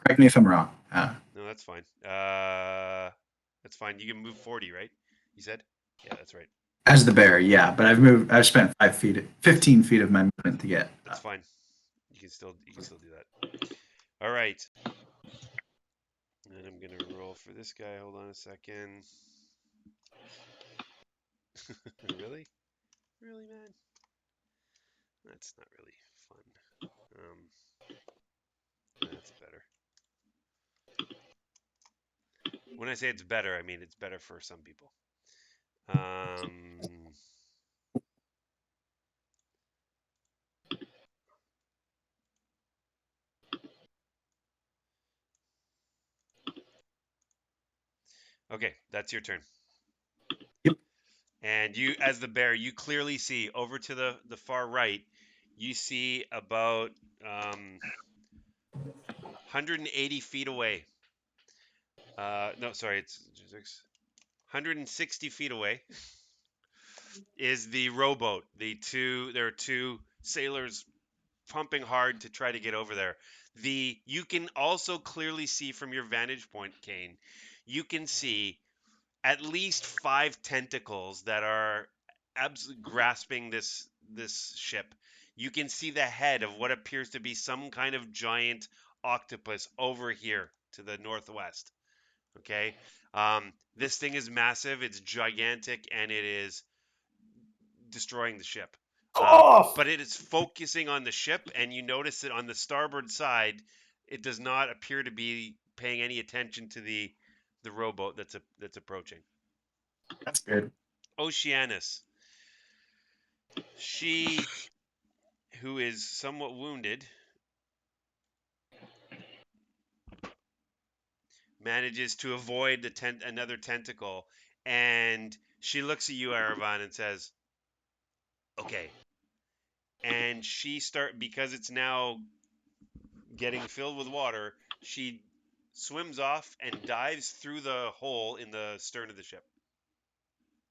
Correct me if I'm wrong.
No, that's fine. That's fine. You can move 40, right? You said? Yeah, that's right.
As the bear, yeah, but I've spent 15 feet of my movement to get.
That's fine. You can still do that. All right. And I'm gonna roll for this guy. Hold on a second. Really? Really, man? That's not really fun. That's better. When I say it's better, I mean it's better for some people. Okay, that's your turn.
Yep.
And you, as the bear, you clearly see over to the far right, you see about 180 feet away. No, sorry, it's 160 feet away is the rowboat. There are two sailors pumping hard to try to get over there. You can also clearly see from your vantage point, Kane, you can see at least 5 tentacles that are absolutely grasping this ship. You can see the head of what appears to be some kind of giant octopus over here to the northwest. Okay, this thing is massive. It's gigantic, and it is destroying the ship.
Off!
But it is focusing on the ship, and you notice that on the starboard side, it does not appear to be paying any attention to the rowboat that's approaching.
That's good.
Oceanus. She, who is somewhat wounded, manages to avoid another tentacle, and she looks at you, Aravan, and says, "Okay." And because it's now getting filled with water, she swims off and dives through the hole in the stern of the ship.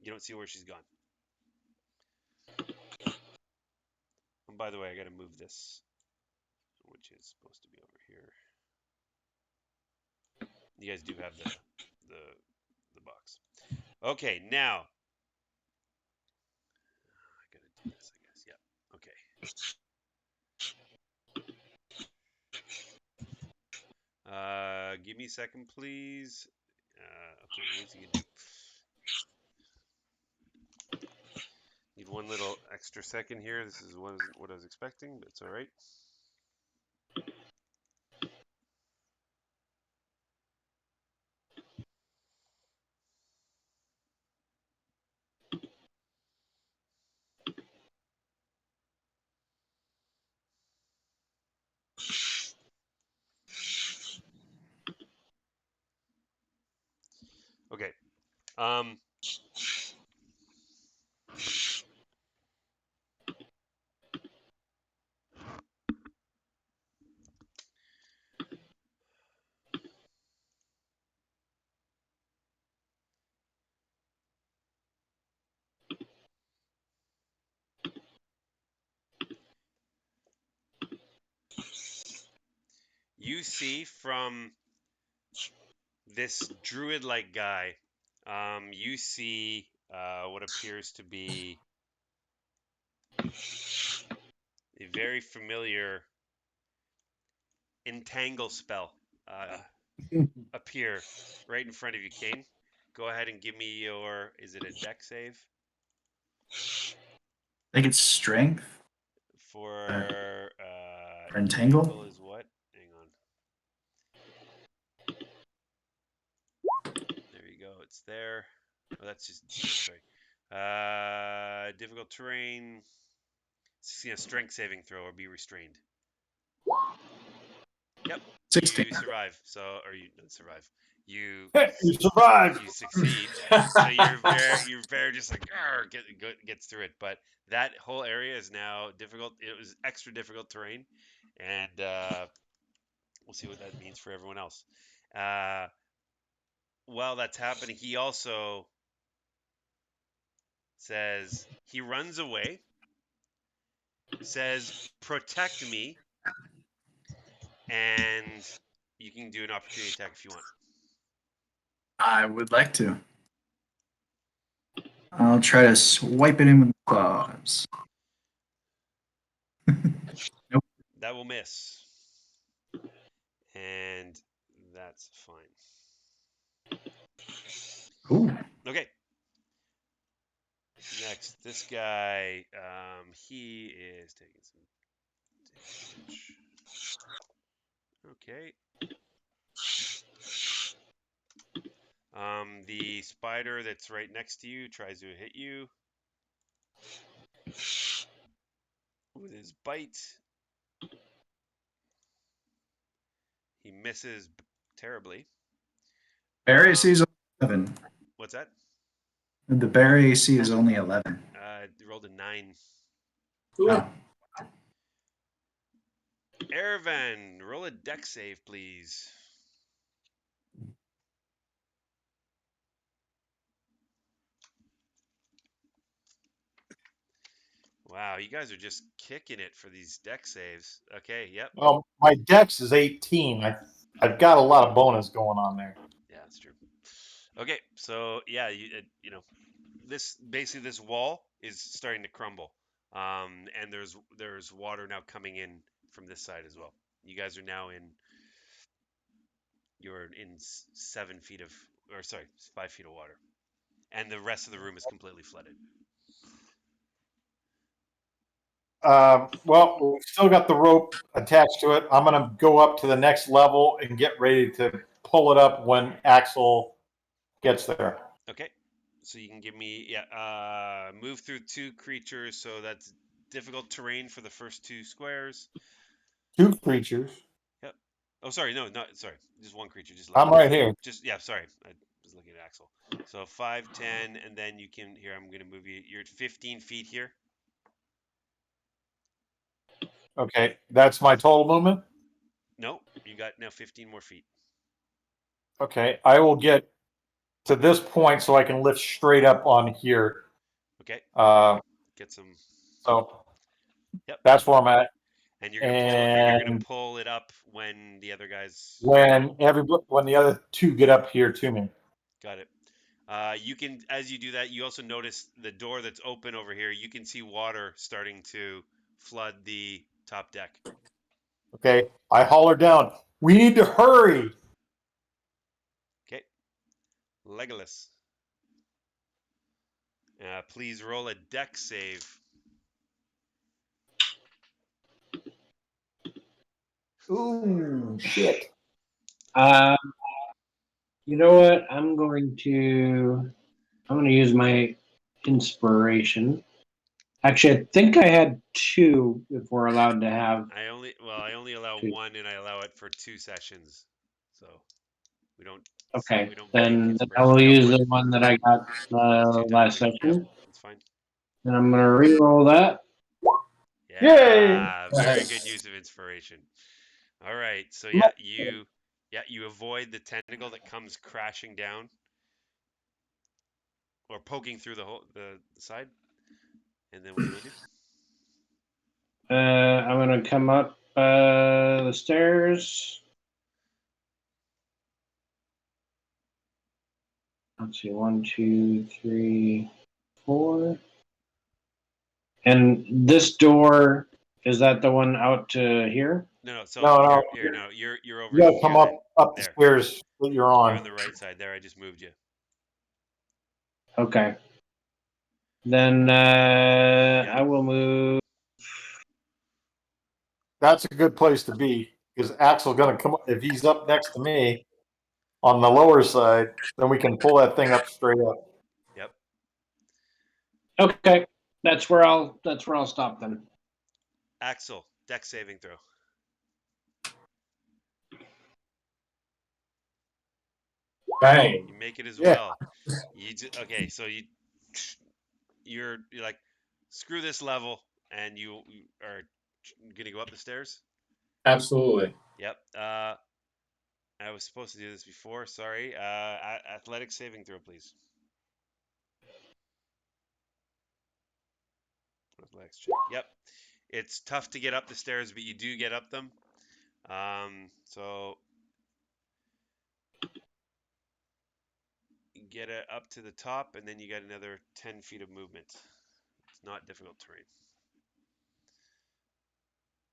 You don't see where she's gone. And by the way, I got to move this, which is supposed to be over here. You guys do have the box. Okay, now I gotta do this, I guess. Yeah. Okay. Give me a second, please. Okay, what is he gonna do? Need one little extra second here. This is what I was expecting, but it's all right. Okay. You see from this druid-like guy, you see what appears to be a very familiar entangle spell appear right in front of you, Kane. Go ahead and give me your. Is it a deck save?
I think it's strength.
For
entangle?
is what? Hang on. There you go. It's there. Oh, that's just sorry. Difficult terrain. Strength saving throw or be restrained. Yep.
16.
You survive. So, or you don't survive. You
You survived.
you succeed. So you're very just like gets through it. But that whole area is now difficult. It was extra difficult terrain, and we'll see what that means for everyone else. While that's happening, he also says he runs away. Says protect me, and you can do an opportunity attack if you want.
I would like to. I'll try to swipe it in with claws. Nope.
That will miss. And that's fine.
Ooh.
Okay. Next, this guy, he is taking some Okay. The spider that's right next to you tries to hit you with his bite. He misses terribly.
Bear AC is 11.
What's that?
The bear AC is only 11.
Rolled a 9.
Oh.
Erevan, roll a deck save, please. Wow, you guys are just kicking it for these deck saves. Okay, yep.
Well, my dex is 18. I've got a lot of bonus going on there.
Yeah, that's true. Okay, so yeah, you know, this wall is starting to crumble, and there's water now coming in from this side as well. You guys are now you're in 7 feet of, or sorry, 5 feet of water, and the rest of the room is completely flooded.
Well, we've still got the rope attached to it. I'm going to go up to the next level and get ready to pull it up when Axel gets there.
Okay, so you can give me move through 2 creatures, so that's difficult terrain for the first 2 squares.
2 creatures.
Yep. Oh, sorry, no, not sorry, just 1 creature. Just
I'm right here.
Just yeah, sorry, I was looking at Axel. So 5, 10, and then you can here. I'm gonna move you. You're at 15 feet here.
Okay, that's my total movement.
No, you got now 15 more feet.
Okay, I will get to this point so I can lift straight up on here.
Okay.
Uh,
Get some.
so
Yep.
that's where I'm at.
And you're gonna pull. You're gonna pull it up when the other guys.
When the other 2 get up here to me.
Got it. You can, as you do that, you also notice the door that's open over here. You can see water starting to flood the top deck.
Okay, I holler down. We need to hurry.
Okay. Legolas. Please roll a deck save.
Ooh, shit.
You know what? I'm going to use my inspiration. Actually, I think I had 2 if we're allowed to have.
I only allow
2.
1, and I allow it for 2 sessions. So we don't.
Okay,
We don't
then
break
I will
inspiration.
use the one that I got
2
last
times. Yep,
session.
that's fine.
And I'm gonna re-roll that.
Yeah, very
Nice.
good use of inspiration. All right, so you avoid the tentacle that comes crashing down or poking through the side. And then what do you want to do?
I'm gonna come up the stairs. Let's see, 1, 2, 3, 4. And this door, is that the one out to here?
No, so
No,
you're over
you gotta
here.
come
Then.
up the
There.
stairs that you're on.
You're on the right side there. I just moved you.
Okay. Then I will move.
That's a good place to be because Axel's gonna come if he's up next to me on the lower side. Then we can pull that thing up straight up.
Yep.
Okay, that's where I'll stop then.
Axel, deck saving throw.
Bang.
You make it as
Yeah.
well. Okay, so you're like, screw this level, and you are gonna go up the stairs.
Absolutely.
Yep. I was supposed to do this before. Sorry. Athletic saving throw, please. Athletics check. Yep. It's tough to get up the stairs, but you do get up them. So you get it up to the top, and then you get another 10 feet of movement. It's not difficult terrain.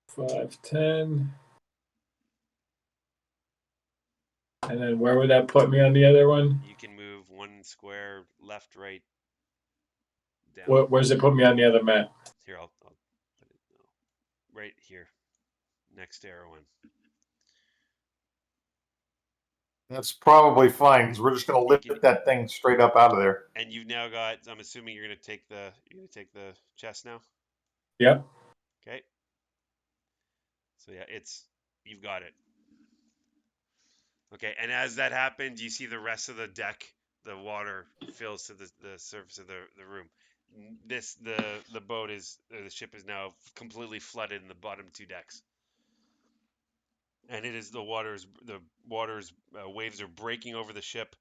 5, 10. And then where would that put me on the other one?
You can move 1 square left, right, down.
Where does it put me on the other map?
Here, I'll put it right here. next to Erwin.
That's probably fine because we're just going to lift that thing straight up out of there.
And you've now got. I'm assuming you're gonna take the chest now.
Yep.
Okay. So yeah, you've got it. Okay, and as that happens, you see the rest of the deck. The water fills to the surface of the room. The boat is the ship is now completely flooded in the bottom two decks, and it is the water's waves are breaking over the ship.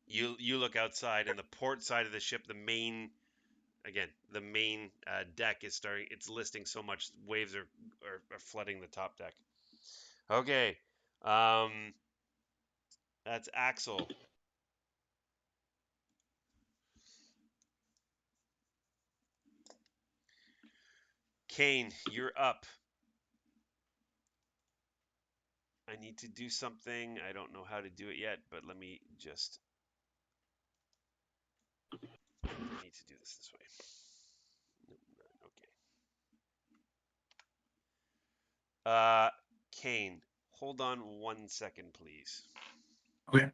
You look outside, and the port side of the ship, the main deck is starting. It's listing so much waves are flooding the top deck. Okay, that's Axel. Kane, you're up. I need to do something. I don't know how to do it yet, but let me just. I need to do this way. Okay. Kane, hold on 1 second, please.
Okay.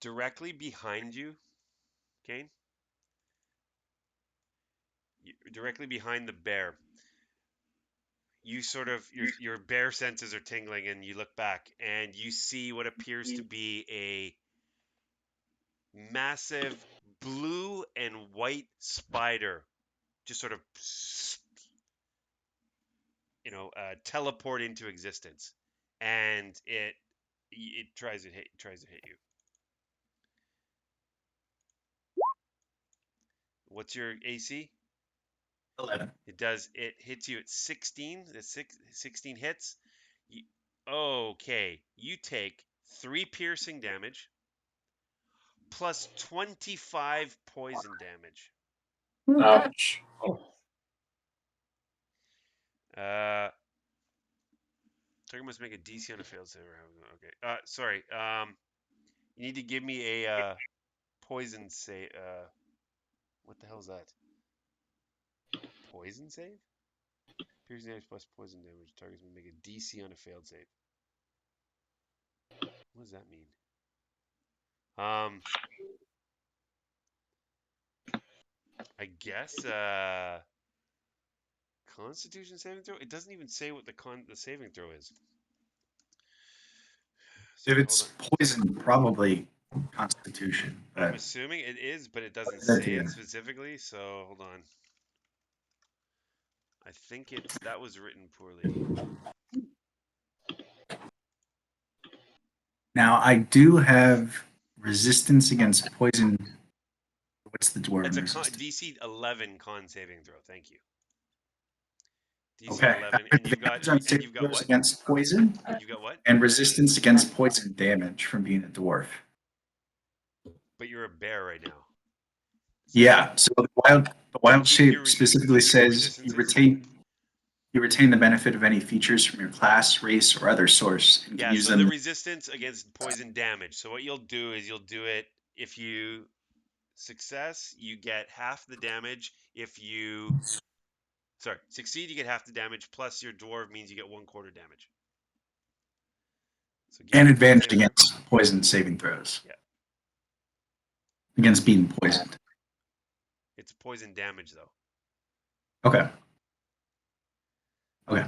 Directly behind you, Kane. Directly behind the bear. You sort of your bear senses are tingling, and you look back, and you see what appears to be a massive blue and white spider, just sort of teleport into existence, and it tries to hit you. What's your AC?
11.
It hits you at 16. The 16 hits. Okay, you take 3 piercing damage plus 25 poison damage.
Ouch.
Target must make a DC on a failed save. Okay. Sorry. You need to give me a poison save. What the hell is that? Poison save? Piercing damage plus poison damage. Targets must make a DC on a failed save. What does that mean? I guess Constitution saving throw. It doesn't even say what the saving throw is.
If it's poison, probably Constitution.
I'm assuming it is, but it doesn't
That
say
too.
it specifically. So hold on. I think that was written poorly.
Now, I do have resistance against poison. What's the dwarven
It's a
resistance?
DC 11 con saving throw. Thank you. DC
Okay.
11, and you've got what?
Against poison
You got what?
and resistance against poison damage from being a dwarf.
But you're a bear right now.
Yeah. So the wild shape specifically
those are your
says you retain the benefit of any features from your class, race, or other source, and can use
so
them.
the resistance against poison damage. So what you'll do is you'll do it if you success, you get half the damage. If you succeed, you get half the damage. Plus your dwarf means you get 1/4 damage. So
And advantage against poison saving throws.
Yeah.
Against being poisoned.
It's poison damage though.
Okay. Okay.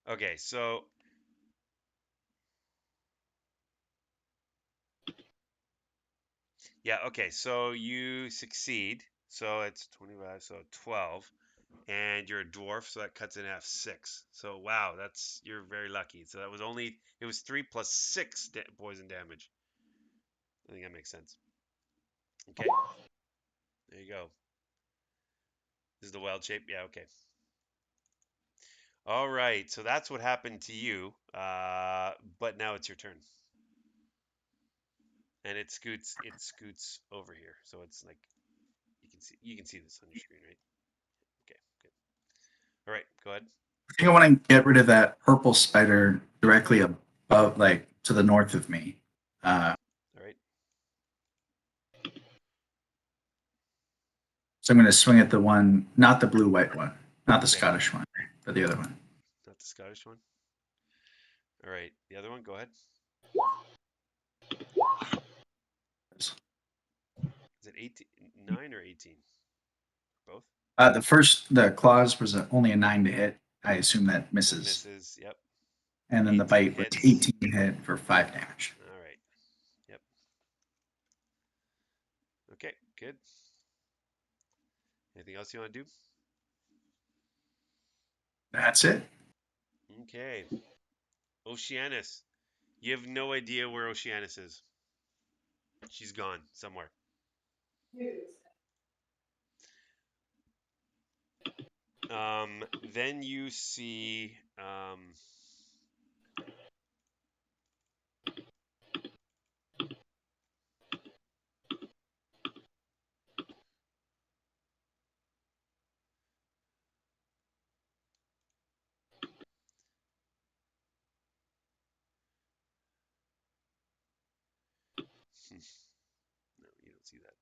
Okay, so yeah, okay, so you succeed. So it's 25, so 12. And you're a dwarf, so that cuts in half 6. So wow, you're very lucky. So it was 3 plus 6 poison damage. I think that makes sense. Okay, there you go. This is the wild shape. Yeah, okay. All right, so that's what happened to you. But now it's your turn, and it scoots over here. So it's like you can see this on your screen, right? Okay, good. All right, go ahead.
I think I want to get rid of that purple spider directly above, like to the north of me.
All right.
So I'm going to swing at the one, not the blue-white one, not the
Okay.
Scottish one, but the other one.
Not the Scottish one. All right. The other one, go ahead. Is it 18, 9 or 18? Both?
The claws was only a 9 to hit. I assume that misses.
Misses, yep.
And then the
18
bite was
hits.
18 to hit for 5 damage.
All right. Yep. Okay, good. Anything else you want to do?
That's it.
Okay. Oceanus. You have no idea where Oceanus is. She's gone somewhere. Then you see no, you don't see that.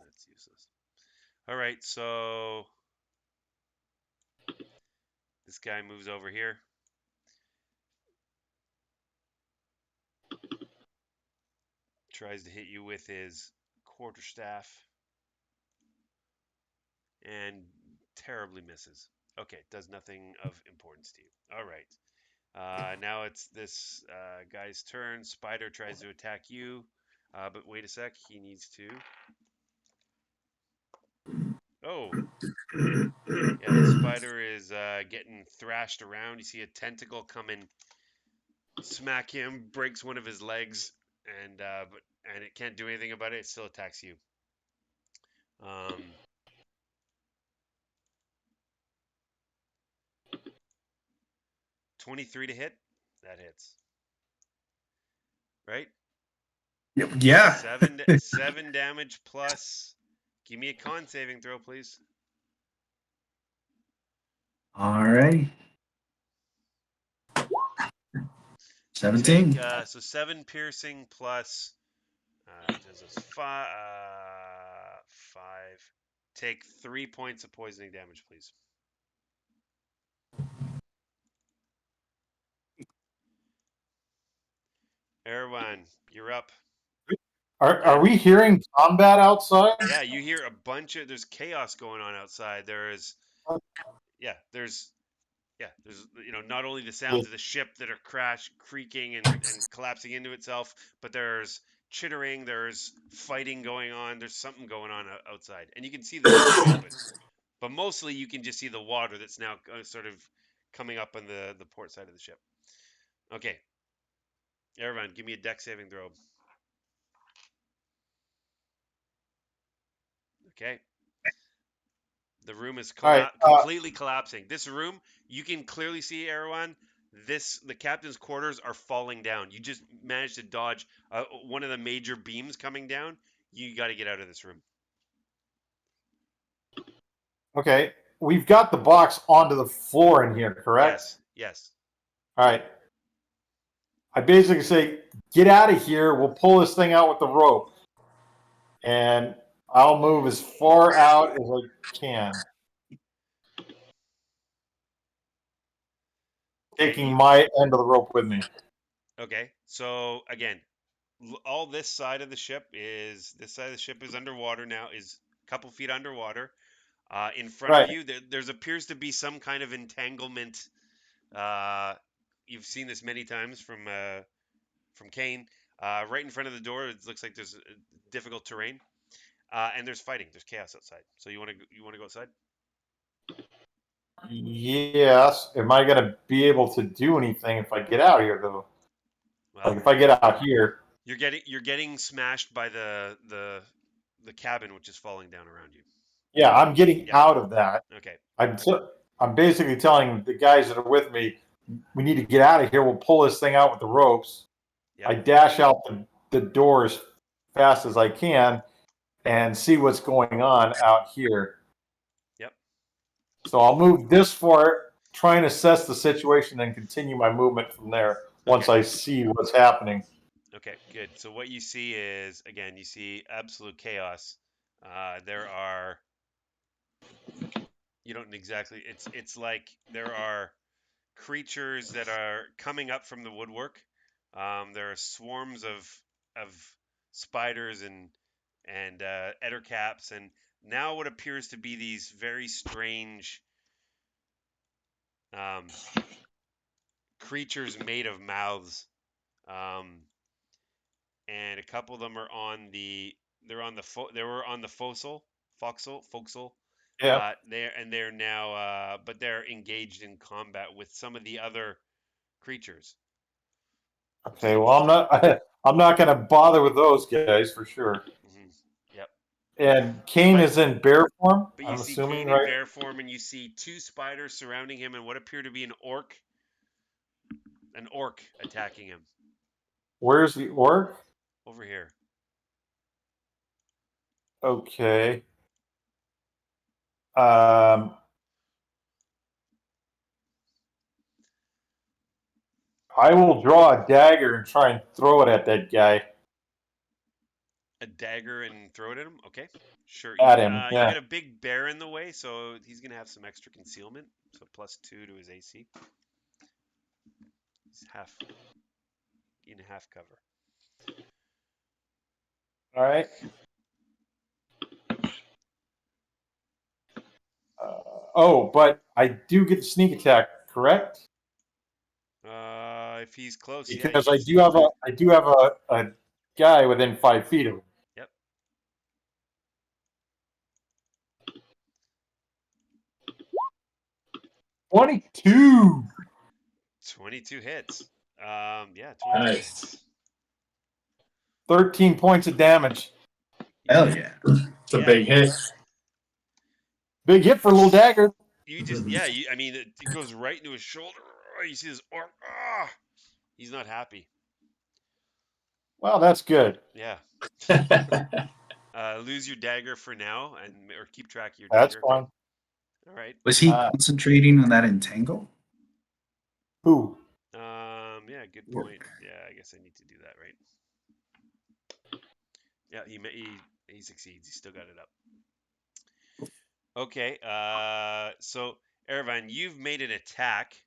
That's useless. All right, so this guy moves over here. Tries to hit you with his quarterstaff. And terribly misses. Okay, does nothing of importance to you. All right. Now it's this guy's turn. Spider tries to attack you. But wait a sec. He needs to. Oh. Yeah, the spider is getting thrashed around. You see a tentacle come and smack him, breaks one of his legs, and it can't do anything about it. It still attacks you. 23 to hit. That hits. Right?
Yeah.
7 damage plus. Give me a con saving throw, please.
All right. 17.
So 7 piercing plus does this 5. Take 3 points of poisoning damage, please. Erwan, you're up.
Are we hearing combat outside?
Yeah, you hear a bunch of there's chaos going on outside. There's not only the sounds of the ship that are creaking and collapsing into itself, but there's chittering, there's fighting going on, there's something going on outside, and you can see the door open. But mostly you can just see the water that's now sort of coming up on the port side of the ship. Okay, everyone, give me a dex saving throw. Okay. The room is completely collapsing. This room, you can clearly see, Erwan, the captain's quarters are falling down. You just managed to dodge one of the major beams coming down. You got to get out of this room.
Okay, we've got the box onto the floor in here, correct?
Yes.
All right. I basically say, get out of here. We'll pull this thing out with the rope. And I'll move as far out as I can. Taking my end of the rope with me.
Okay, so again, all this side of the ship is underwater now, is a couple feet underwater. In front of you, there appears to be some kind of entanglement. You've seen this many times from Kane. Right in front of the door, it looks like there's difficult terrain, and there's fighting. There's chaos outside. So you want to go outside?
Yes. Am I going to be able to do anything if I get out here, though?
Well,
like if I get out here,
you're getting smashed by the cabin, which is falling down around you.
Yeah, I'm getting out of that.
Okay.
I'm basically telling the guys that are with me, we need to get out of here. We'll pull this thing out with the ropes.
Yep.
I dash out the door as fast as I can and see what's going on out here.
Yep.
So I'll move this far, try and assess the situation, and continue my movement from there once
Okay.
I see what's happening.
Okay, good. So what you see is, again, you see absolute chaos. There are, you don't exactly, it's like there are creatures that are coming up from the woodwork. There are swarms of spiders and ettercaps, and now what appears to be these very strange creatures made of mouths. And a couple of them are on the they were on the foxel.
Yeah.
They're now but they're engaged in combat with some of the other creatures.
Okay. Well, I'm not going to bother with those guys for sure.
Mm-hmm. Yep.
And Kane
But
is in bear form.
but you
I'm
see
assuming,
Kane in
right?
bear form, and you see two spiders surrounding him, and what appear to be an orc attacking him
Where's the orc?
over here.
Okay. Um, I will draw a dagger and try and throw it at that guy.
A dagger and throw it at him. Okay, sure.
At him,
You
yeah.
got a big bear in the way, so he's gonna have some extra concealment. So +2 to his AC. He's in half cover.
All right. But I do get the sneak attack, correct?
If he's close, yeah, you
Because
can.
I do have a guy within 5 feet of him.
Yep.
22.
22 hits. Yeah, 22
Nice.
hits.
13 points of damage.
Hell yeah.
It's a big hit.
Big hit for a little dagger.
You just, I mean, it goes right into his shoulder. You see this orc. He's not happy.
Well, that's good.
Yeah. Lose your dagger for now, or keep track of your
That's
dagger.
fine.
All right.
Was he concentrating on that entangle?
Who?
Yeah, good point. Yeah, I guess I need to do that, right? Yeah, he succeeds. He still got it up. Okay. So Erevan, you've made an attack.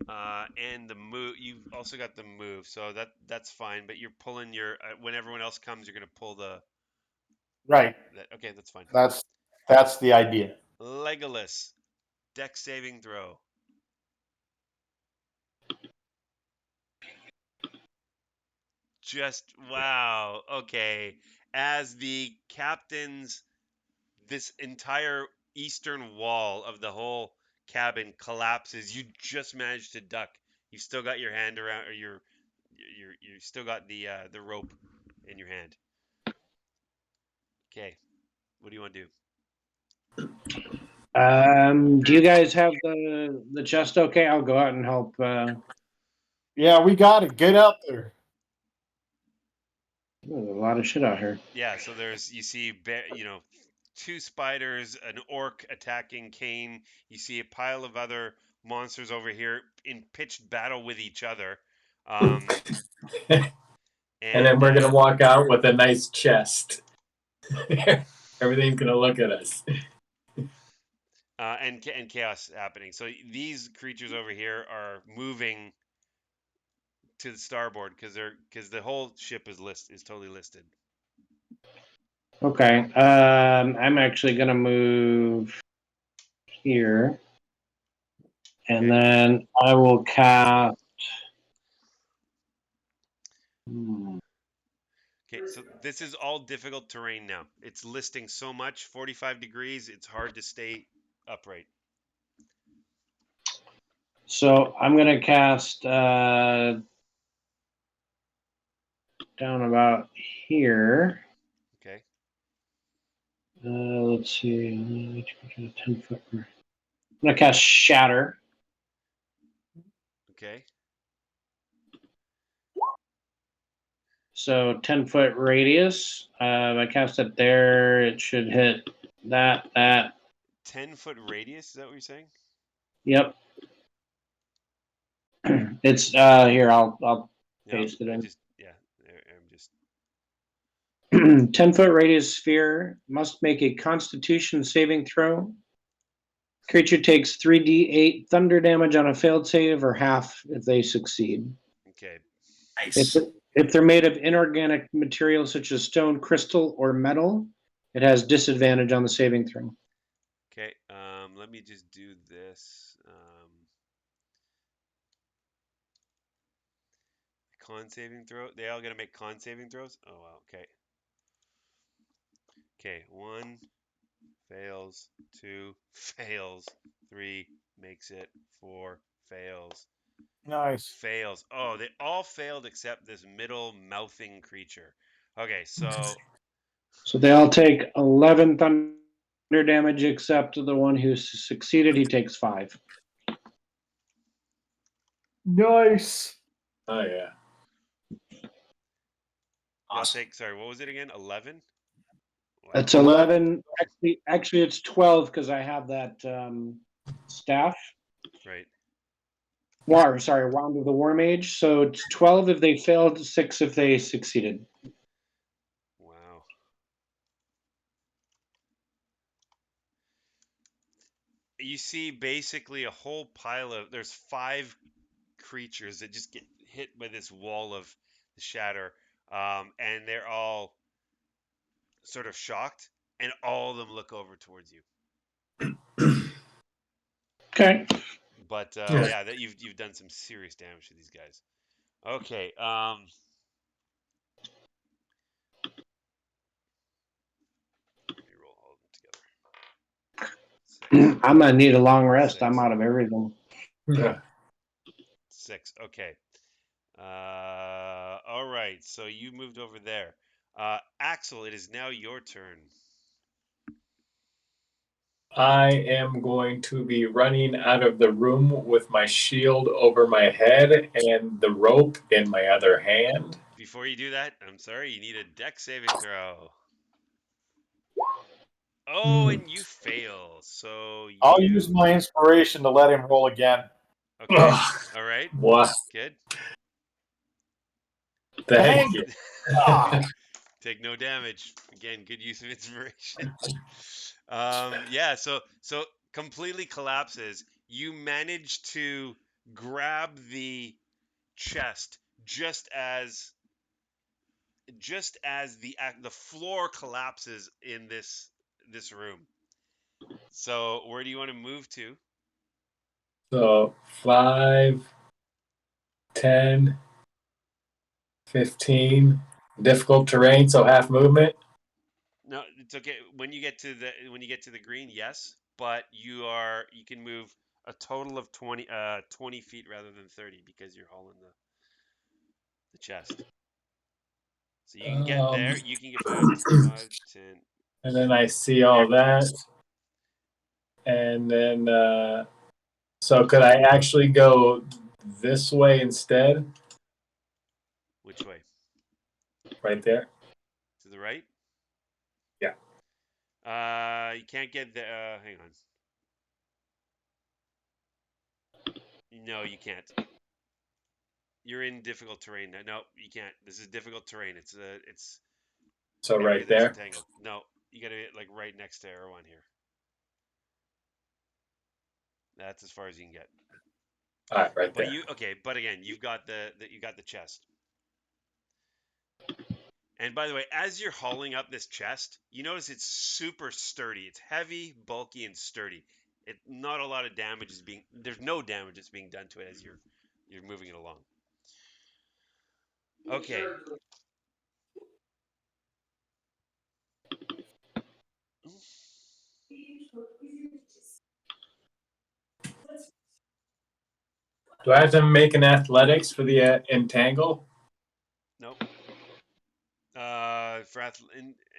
And the move. You've also got the move, so that's fine. But you're pulling your when everyone else comes, you're gonna pull the.
Right.
Okay, that's fine.
That's the idea.
Legolas, deck saving throw. Just wow. Okay, as the captain's, this entire eastern wall of the whole cabin collapses. You just managed to duck. You've still got your hand around, or you still got the rope in your hand. Okay, what do you want to do?
Do you guys have the chest? Okay, I'll go out and help.
Yeah, we got it. Get out there.
There's a lot of shit out here.
Yeah, so you see, two spiders, an orc attacking Kane. You see a pile of other monsters over here in pitched battle with each other.
And then we're gonna walk out with a nice chest. Everything's gonna look at us.
And chaos happening. So these creatures over here are moving to the starboard because the whole ship is totally listed.
Okay. I'm actually gonna move here, and
Okay.
then I will cast.
Okay, so this is all difficult terrain now. It's listing so much, 45 degrees. It's hard to stay upright.
So I'm gonna cast down about here.
Okay.
Let's see, 10 foot. I'm gonna cast Shatter.
Okay.
So 10-foot radius. I cast it there. It should hit that.
10-foot radius. Is that what you're saying?
Yep. It's here. I'll
No,
paste it in.
I'm just
10-foot radius sphere must make a Constitution saving throw. Creature takes 3d8 thunder damage on a failed save, or half if they succeed.
okay.
Nice.
If they're made of inorganic materials such as stone, crystal, or metal, it has disadvantage on the saving throw.
Okay. Let me just do this. Con saving throw. They all gonna make con saving throws. Oh wow. Okay. Okay. 1 fails. 2 fails. 3 makes it. 4 fails.
Nice.
Fails. Oh, they all failed except this middle mouthing creature. Okay, so
So they all take 11 thunder damage, except the one who succeeded. He takes 5.
Nice.
Oh yeah.
y'all
Awesome.
take. Sorry, what was it again? 11. Wow.
It's
11.
11. Actually, it's 12 because I have that staff.
Right.
Sorry, Wand of the War Mage. So it's 12 if they failed, 6 if they succeeded.
Wow. You see basically a whole pile of. There's 5 creatures that just get hit by this wall of the shatter, and they're all sort of shocked, and all of them look over towards you.
Okay.
But
Yeah.
yeah, that you've done some serious damage to these guys. Okay. Let me roll all of them together. 6.
I'm gonna need a long rest.
6.
I'm out of everything.
Yeah.
6. Okay. All right. So you moved over there. Axel, it is now your turn.
I am going to be running out of the room with my shield over my head and the rope in my other hand.
Before you do that, I'm sorry, you need a deck saving throw. Oh, and you fail. So
I'll use
you.
my inspiration to let him roll again.
Okay.
Ugh,
All right.
what?
Good.
Thank you.
Take no damage. Again, good use of inspiration. Yeah. So completely collapses. You manage to grab the chest just as the floor collapses in this room. So where do you want to move to?
So 5, 10, 15. Difficult terrain, so half movement.
No, it's okay. When you get to the green, yes, but you can move a total of 20 feet rather than 30 because you're hauling the chest. So you can get there. You can get 5, 10.
And then I see all that. And then, so could I actually go this way instead?
Which way?
Right there?
To the right?
Yeah.
You can't get the. Hang on. No, you can't. You're in difficult terrain. No, you can't. This is difficult terrain. It's
So right
everything's
there?
entangled. No, you gotta get like right next to Erewhon here. That's as far as you can get.
All right, right
But
there.
but again, you got the chest. And by the way, as you're hauling up this chest, you notice it's super sturdy. It's heavy, bulky, and sturdy. Not a lot of damage is being. There's no damage that's being done to it as you're moving it along. Okay.
Do I have to make an athletics for the entangle?
Nope. For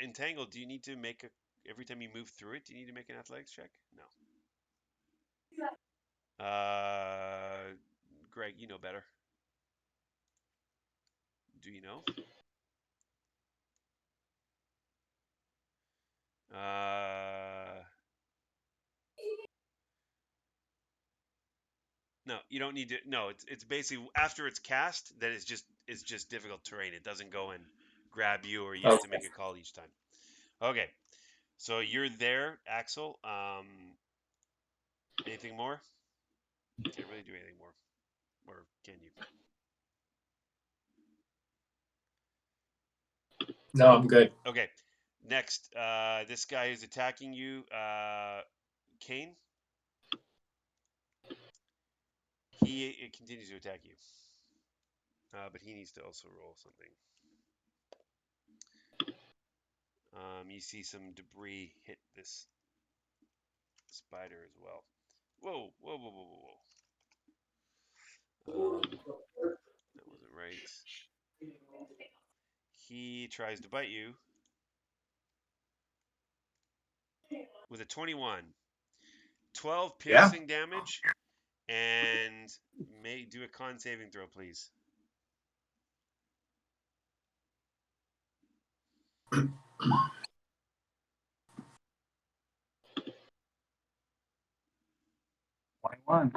entangle, do you need to make every time you move through it? Do you need to make an athletics check? No. Greg, you know better. Do you know? No, you don't need to. No, it's basically after it's cast, then it's just difficult terrain. It doesn't go and grab you, or you have to
Okay.
make a call each time. Okay, so you're there, Axel. Anything more? Can't really do anything more, or can you?
No, I'm good.
Okay, next, this guy who's attacking you, Kane. He continues to attack you, but he needs to also roll something. You see some debris hit this spider as well. Whoa, whoa, whoa, whoa, whoa, whoa. That wasn't right. He tries to bite you with a 21. 12
Yeah.
piercing damage, and may do a con saving throw, please.
Twenty-one.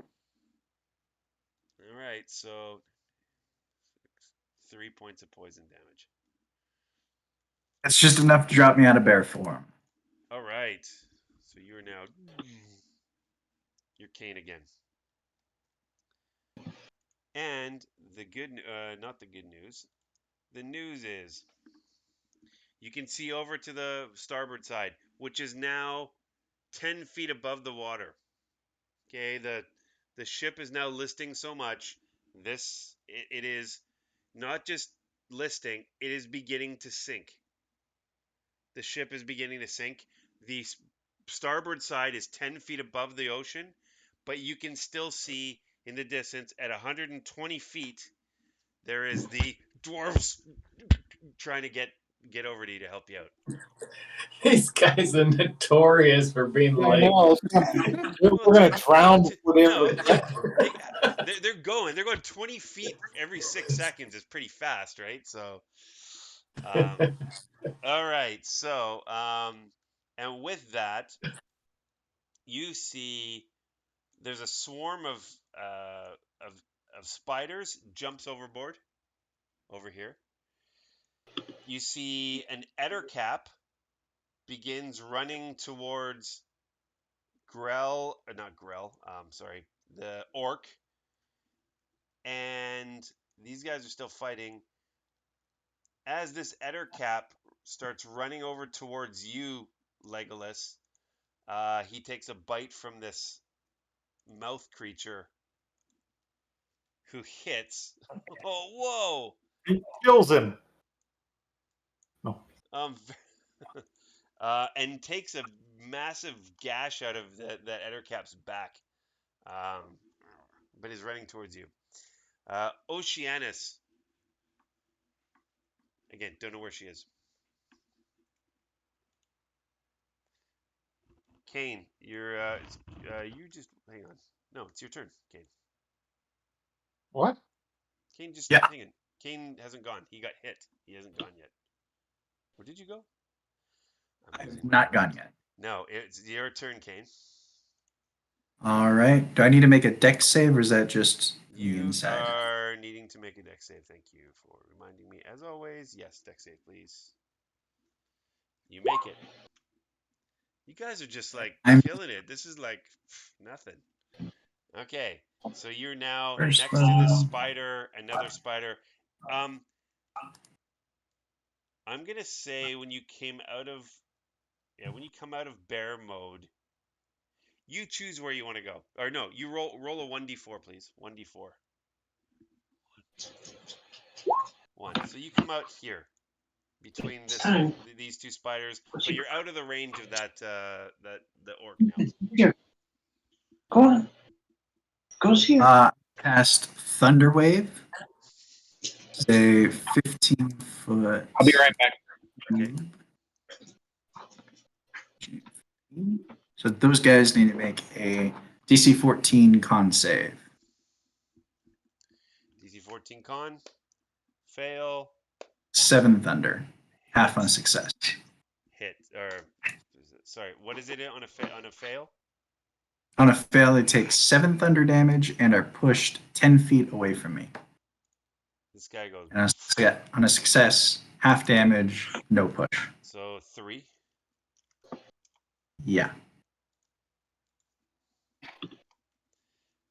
All right, so 3 points of poison damage.
That's just enough to drop me out of bear form.
All right, so you're now you're Kane again. And the good, not the good news. The news is you can see over to the starboard side, which is now 10 feet above the water. Okay, the ship is now listing so much. It is not just listing; it is beginning to sink. The ship is beginning to sink. The starboard side is 10 feet above the ocean, but you can still see in the distance at 120 feet there is the dwarves trying to get over to you to help you out.
These guys are notorious for being
Yeah, I
late.
know. We're
Well,
going to drown
it's
before they
no,
ever get
they they're going 20 feet every 6 seconds is pretty fast, right? So, all right, so and with that, you see there's a swarm of of spiders jumps overboard over here. You see an ettercap begins running towards not Grell, sorry, the orc, and these guys are still fighting. As this ettercap starts running over towards you, Legolas, he takes a bite from this mouth creature who hits. Oh,
it kills him. No.
whoa! And takes a massive gash out of that ettercap's back. Um, but is running towards you. Oceanus. Again, don't know where she is. Kane, you just hang on. No, it's your turn, Kane.
What?
Kane, just
Yeah.
hang on. Kane hasn't gone. He got hit. He hasn't gone yet. Where did you go? I'm losing
I've
my
not
mind.
gone yet.
No, it's your turn, Kane.
All right. Do I need to make a dex save, or is that just the
You
inside?
are needing to make a dex save. Thank you for reminding me. As always, yes, dex save, please. You make it. You guys are just like
I'm
killing it. This is like nothing. Okay, so you're now
first
next to this
level.
spider, another spider. Um, I'm gonna say when you come out of bear mode, you choose where you want to go. Or no, you roll a 1d4, please. 1d4. 1. So you come out here between these two spiders, but you're out of the range of the orc now.
Here, go on. Goes here.
Cast Thunder Wave. Say 15-foot.
I'll be right back.
Okay.
So those guys need to make a DC 14 con save.
DC 14 con. Fail.
7 thunder. Half on a
Hit.
success.
Hit. Or sorry, what is it on a fail?
On a fail, they take 7 thunder damage and are pushed 10 feet away from me.
This guy goes.
And on a success, half damage, no push.
So 3.
Yeah.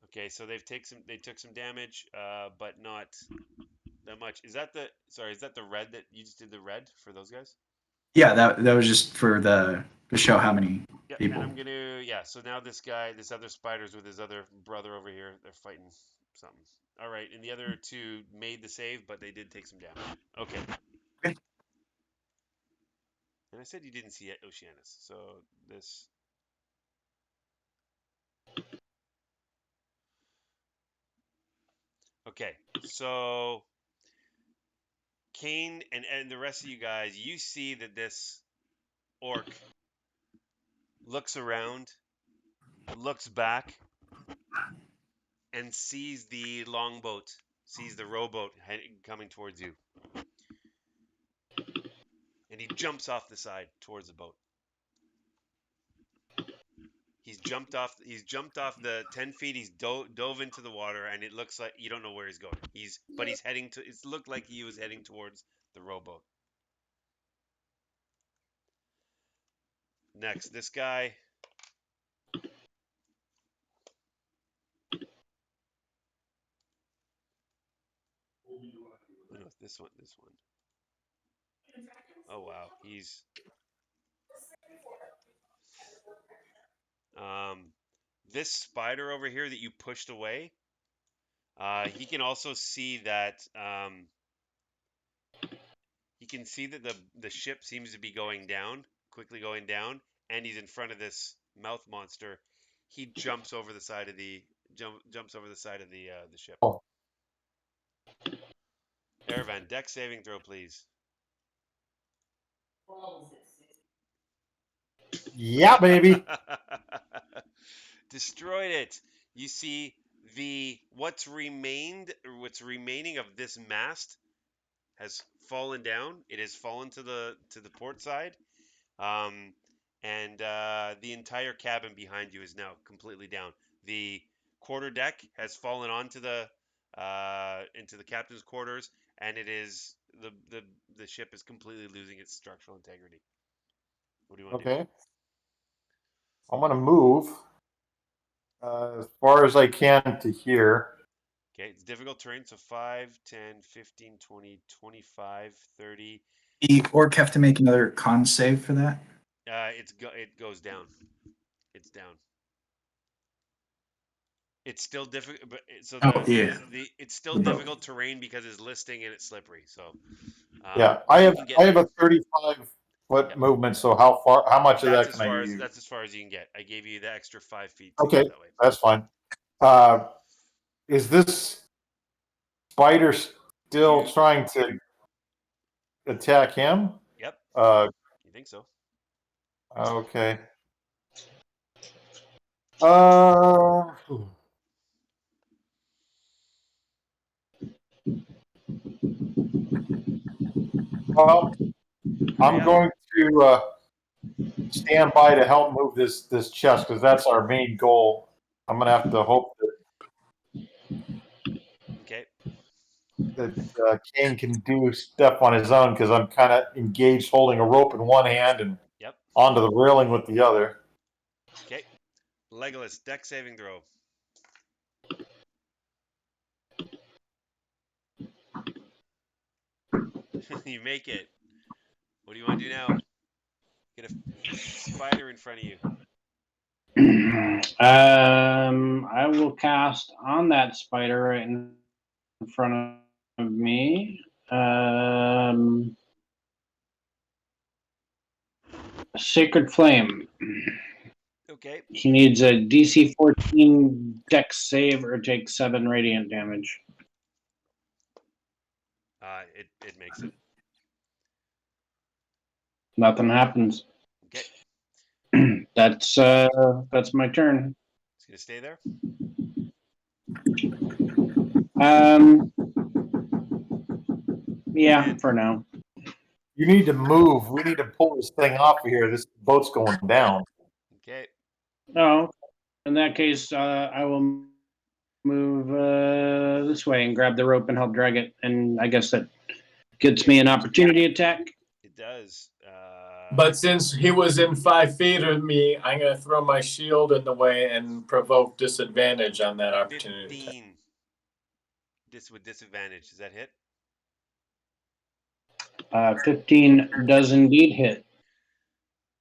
Okay, so they took some damage, but not that much. Is that the red that you just did the red for those guys?
Yeah, that was just for to show how many
Yeah,
people.
and so now this other spider's with his other brother over here. They're fighting something. All right, and the other 2 made the save, but they did take some damage. Okay.
Okay.
And I said you didn't see it, Oceanus. So this. Okay, so Kane and the rest of you guys, you see that this orc looks around, looks back, and sees the longboat, sees the rowboat coming towards you. And he jumps off the side towards the boat. He's jumped off the 10 feet. He's dove into the water, and it looks like you don't know where he's going. He's heading to. It looked like he was heading towards the rowboat. Next, this guy. No, this one. Oh wow, he's this spider over here that you pushed away. He can also see that the ship seems to be quickly going down, and he's in front of this mouth monster. He jumps over the side of the ship.
Oh.
Erevan, deck saving throw, please.
Yeah, baby.
Destroyed it. You see what's remaining of this mast has fallen down. It has fallen to the port side, and the entire cabin behind you is now completely down. The quarter deck has fallen onto into the captain's quarters, and it is the ship is completely losing its structural integrity. What do you want to do?
Okay. I'm going to move as far as I can to here.
Okay, it's difficult terrain, so 5, 10, 15, 20, 25, 30.
The orc have to make another con save for that?
It goes down. It's down. It's still difficult, but it's still difficult terrain because it's listing and it's slippery. So
Yeah, I have a 35-foot movement. So how much of that can I use?
That's as far as you can get. I gave you the extra 5 feet.
Okay,
that way.
that's fine. Is this spider still trying to attack him?
Yep. You think so?
Okay. Well, I'm going to stand by to help move this chest because that's our main goal. I'm gonna have to hope that Kane can do stuff on his own because I'm kind of engaged, holding a rope in one hand and onto the railing with the other.
Okay, Legolas, deck saving throw. You make it. What do you want to do now? Get a spider in front of you.
I will cast on that spider right in front of me. Sacred Flame.
Okay.
He needs a DC 14 dex save or take 7 radiant damage.
It makes it.
Nothing happens.
Okay.
That's my turn.
This gonna stay there.
Yeah,
And
for now.
You need to move. We need to pull this thing off of here. This boat's going down.
okay,
Oh, in that case, I will move this way and grab the rope and help drag it. And I guess that gets me an opportunity attack.
it does.
But since he was in 5 feet of me, I'm going to throw my shield in the way and provoke disadvantage on that opportunity.
15. This with disadvantage. Does that hit?
15 does indeed hit.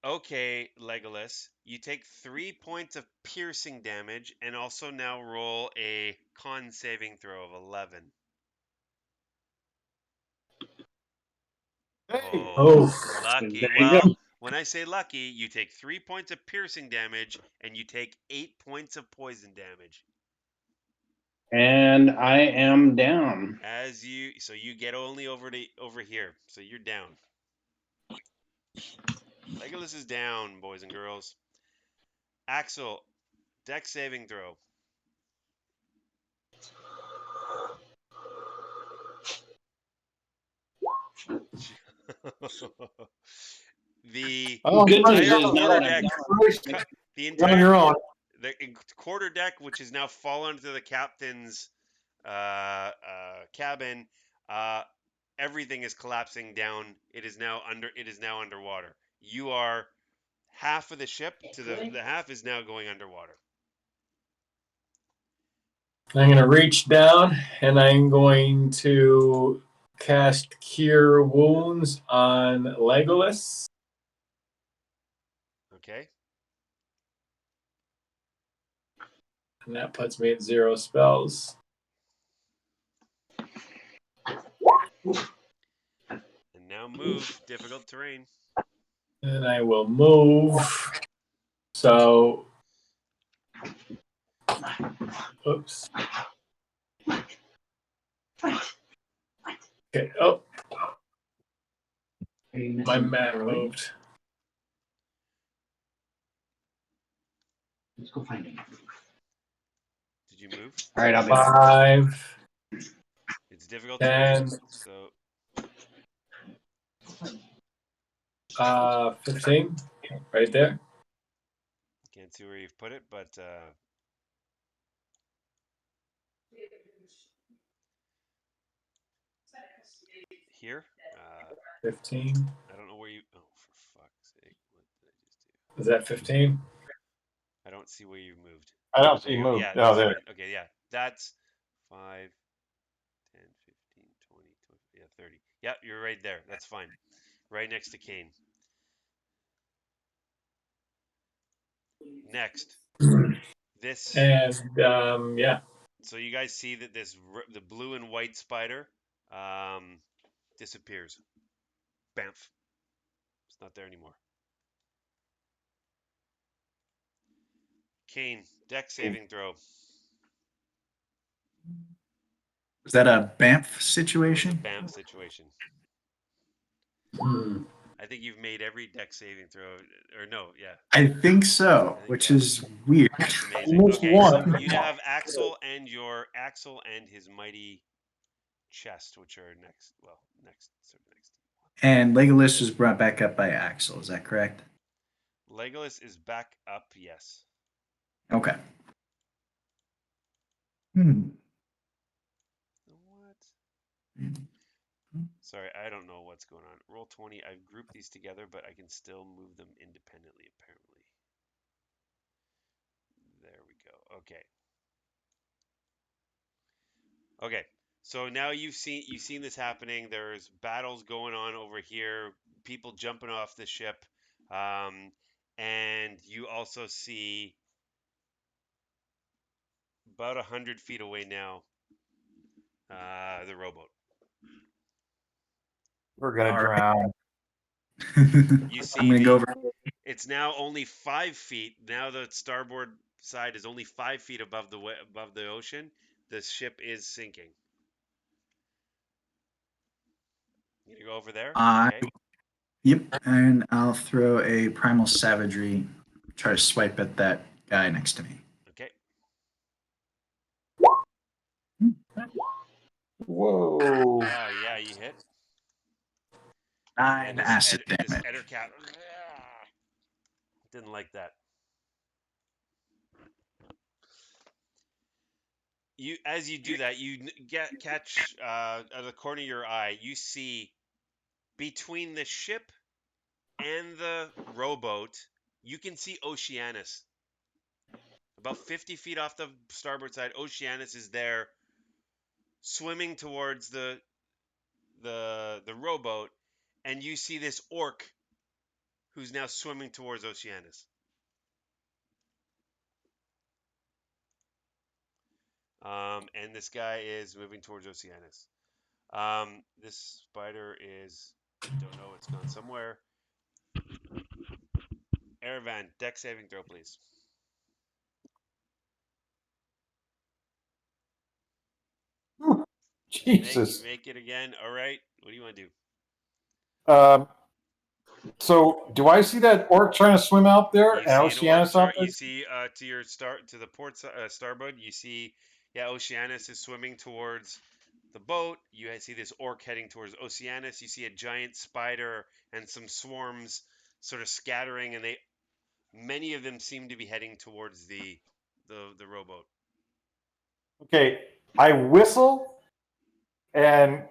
Okay, Legolas. You take 3 points of piercing damage and also now roll a con saving throw of 11.
Hey,
Oh.
Lucky.
There you
Well,
go.
when I say lucky, you take 3 points of piercing damage and you take 8 points of poison damage.
And I am down.
So you get only over here. So you're down. Legolas is down, boys and girls. Axel, dex saving throw. The
oh,
Good news
entire
is now
quarter
that I'm
deck,
down,
the
you're on
entire
your own.
the quarter deck, which has now fallen to the captain's cabin, everything is collapsing down. It is now underwater. You are half of the ship to the half is now going underwater.
I'm going to reach down and I'm going to cast Cure Wounds on Legolas.
Okay.
And that puts me at 0 spells.
And now move. Difficult terrain.
And I will move. So, oops. Okay. Oh, my map moved.
Let's go find him.
Did you move?
All right, I'll be back.
5,
It's difficult
10,
terrain. So
15, right there.
can't see where you've put it, but here.
15.
I don't know where you. Oh, for fuck's sake! What did I just do?
Is that 15?
I don't see where you moved.
I don't
There
see
you go.
move.
Yeah,
Oh,
this is
there.
fine. Okay, yeah, that's 5, 10, 15, 20, 20, yeah, 30. Yeah, you're right there. That's fine. Right next to Kane. Next, this.
And yeah.
So you guys see that the blue and white spider disappears. Bamf. It's not there anymore. Kane, deck saving throw.
Was that a Banff
It was a
situation?
Bamf situation.
Hmm.
I think you've made every deck saving throw, or no, yeah.
I think so,
I think
which
you have.
is weird.
That's amazing.
Missed
Okay, so
one.
you have Axel and his mighty chest, which are next. Well, next.
And Legolas was brought back up by Axel. Is that correct?
Legolas is back up. Yes.
Okay. Hmm.
What? Sorry, I don't know what's going on. Roll 20. I've grouped these together, but I can still move them independently, apparently. There we go. Okay. Okay. So now you've seen this happening. There's battles going on over here, people jumping off the ship, and you also see about 100 feet away now the rowboat.
We're gonna
All right.
drown.
You
I'm
see
gonna go over.
it's now only 5 feet. Now the starboard side is only 5 feet above the ocean. The ship is sinking. You gonna go over there? Okay.
Yep, and I'll throw a primal savagery. Try to swipe at that guy next to me.
Okay.
Whoa.
Yeah, you hit.
9 acid
This
damage.
Ettercat didn't like that. As you do that, you catch out of the corner of your eye, you see between the ship and the rowboat, you can see Oceanus. About 50 feet off the starboard side, Oceanus is there, swimming towards the rowboat, and you see this orc who's now swimming towards Oceanus. And this guy is moving towards Oceanus. This spider is, don't know, it's gone somewhere. Erevan, deck saving throw, please.
Jesus.
Make it again. All right. What do you want to do?
So do I see that orc trying to swim out there
You
and
see an orc
Oceanus out there?
You see to your to the port starboard. You see, yeah, Oceanus is swimming towards the boat. You see this orc heading towards Oceanus. You see a giant spider and some swarms sort of scattering, and many of them seem to be heading towards the rowboat.
Okay, I whistle and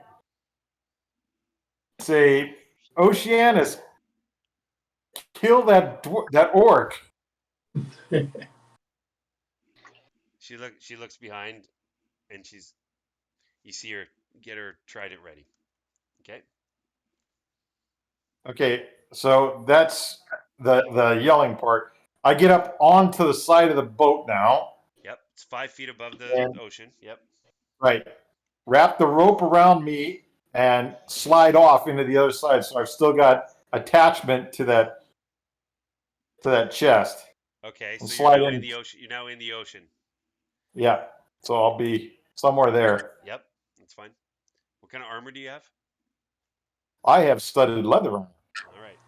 say, Oceanus, kill that orc.
She looks behind, and you see her get her trident ready. Okay.
Okay, so that's the yelling part. I get up onto the side of the boat now.
Yep. It's 5 feet above the
And
ocean. Yep.
right, wrap the rope around me and slide off into the other side. So I've still got attachment to that chest.
Okay.
And
So you're
slide
now
in.
in the ocean. You're now in the ocean.
Yeah, so I'll be somewhere there.
Yep. That's fine. What kind of armor do you have?
I have studded leather on.
All right.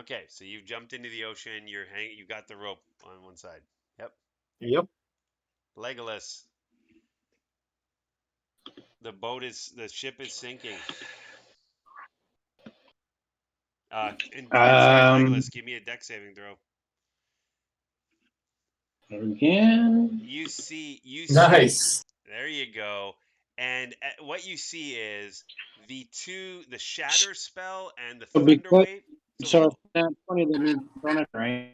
Okay, so you've jumped into the ocean. You got the rope on one side. Yep.
Yep.
Legolas. The ship is sinking. And sorry, Legolas, give me a deck saving throw.
Again.
You see.
Nice.
There you go. And what you see is the shatter spell and the
So
thunder
because
wave.
so it's not 20 that means thrown it, right?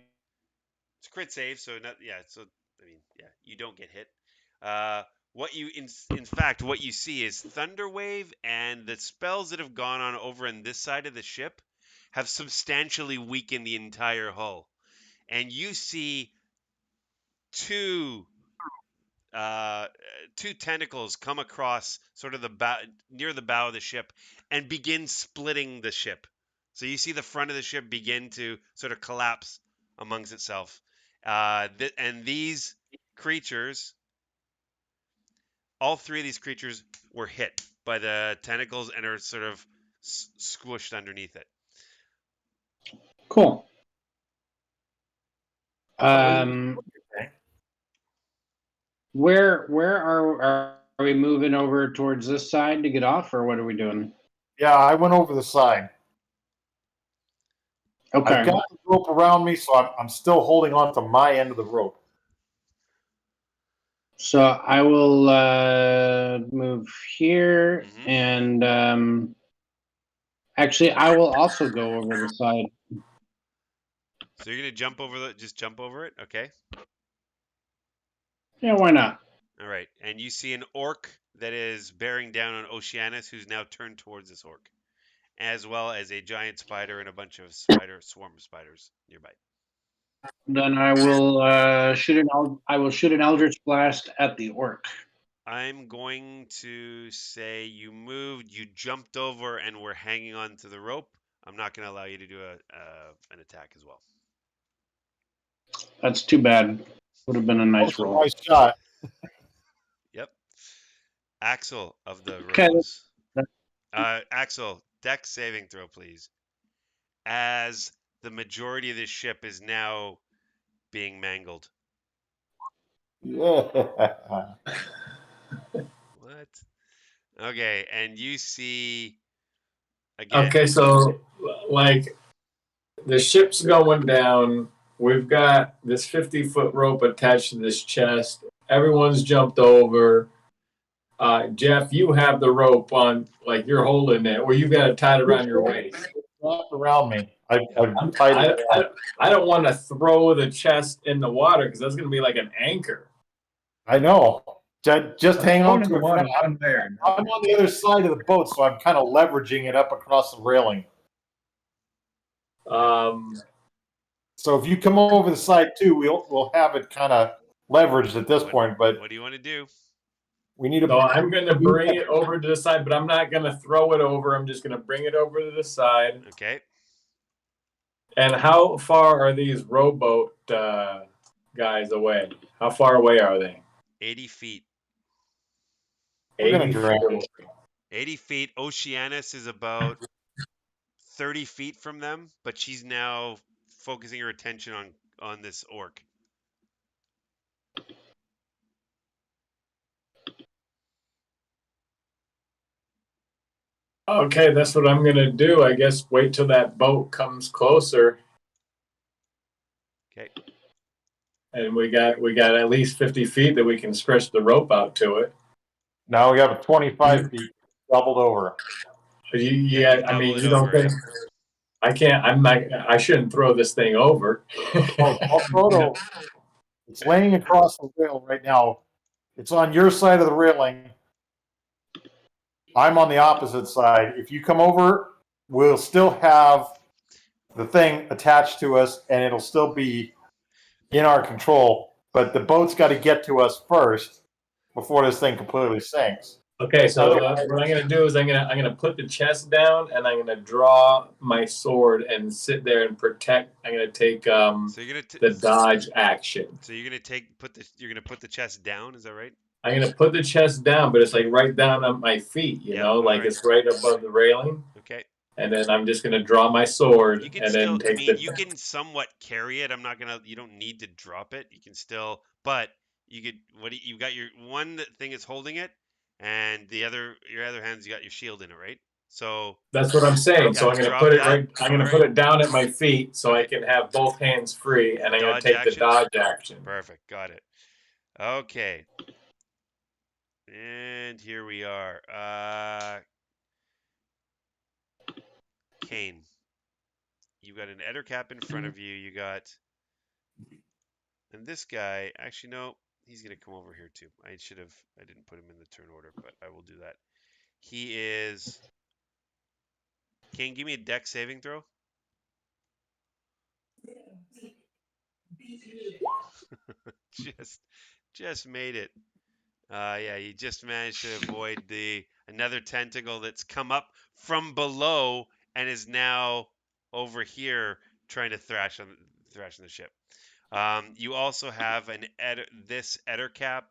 It's crit save, so not yeah. So I mean, yeah, you don't get hit. What you in fact what you see is thunder wave and the spells that have gone on over on this side of the ship have substantially weakened the entire hull, and you see two two tentacles come across sort of the bow, near the bow of the ship and begin splitting the ship. So you see the front of the ship begin to sort of collapse amongst itself. And these creatures, all three of these creatures were hit by the tentacles and are sort of squished underneath it.
Cool. Where are we moving over towards this side to get off, or what are we doing?
Yeah, I went over the side.
Okay.
I've got the rope around me, so I'm still holding on to my end of the rope.
So I will move here, and actually, I will also go over the side.
So you're gonna just jump over it, okay?
Yeah, why not?
All right, and you see an orc that is bearing down on Oceanus, who's now turned towards this orc, as well as a giant spider and a bunch of swarm of spiders nearby.
Then I will shoot an Eldritch Blast at the orc.
I'm going to say you moved, you jumped over, and were hanging on to the rope. I'm not going to allow you to do an attack as well.
That's too bad. Would have been a nice roll.
Nice shot.
Yep. Axel of the
Okay.
Rose. Axel, deck saving throw, please. As the majority of this ship is now being mangled.
Yeah.
What? Okay, and you see again.
Okay, so like the ship's going down. We've got this 50-foot rope attached to this chest. Everyone's jumped over. Jeff, you have the rope on, like you're holding it, or you've got it tied around your waist.
Wrapped around me. I've tied it.
I don't want to throw the chest in the water because that's going to be like an anchor.
I know. Just hang on
Going in
to
the
it.
water
I'm
one way or another.
on the other side of the boat, so I'm kind of leveraging it up across the railing. So if you come over the side too, we'll have it kind of leveraged at this point. But
What do you want to do?
we need to.
So I'm going to bring it over to the side, but I'm not going to throw it over. I'm just going to bring it over to the side.
Okay.
And how far are these rowboat guys away? How far away are they?
80 feet.
We're gonna
80
drown.
feet away.
80 feet. Oceanus is about 30 feet from them, but she's now focusing her attention on this orc.
Okay, that's what I'm going to do. I guess wait till that boat comes closer.
Okay.
And we got at least 50 feet that we can stretch the rope out to it.
Now we have 25 feet doubled over.
Yeah, you
I mean,
doubled it
you don't
over.
think I can't? I shouldn't throw this thing over.
I'll throw it over. It's laying across the rail right now. It's on your side of the railing. I'm on the opposite side. If you come over, we'll still have the thing attached to us, and it'll still be in our control. But the boat's got to get to us first before this thing completely sinks.
Okay, so what I'm going to do is I'm going to put the chest down, and I'm going to draw my sword and sit there and protect. I'm going to take
So you're gonna
the dodge action.
So you're gonna you're gonna put the chest down. Is that right?
I'm going to put the chest down, but it's like right down on my feet. You
Yep,
know, like
alright.
it's right above the railing.
Okay.
And then I'm just going to draw my sword
You can
and
still.
then take
you can somewhat carry it. I'm not gonna. You don't need to drop it. You can still. But you could. You got your one thing is holding it, and your other hand's you got your shield in it, right? So
That's what I'm saying. So
Yeah,
I'm going to
drop
put it
that.
right. I'm going to put it down at my feet so I can have both hands free, and I'm going to
Dodge
take
action?
the dodge action.
Perfect. Got it. Okay. And here we are. Kane. You got an Ettercap in front of you. You got. And this guy, actually, no, he's going to come over here too. I didn't put him in the turn order, but I will do that. He is. Kane, give me a deck saving throw. just made it. Yeah, you just managed to avoid another tentacle that's come up from below and is now over here trying to thrash on the ship. You also have this Ettercap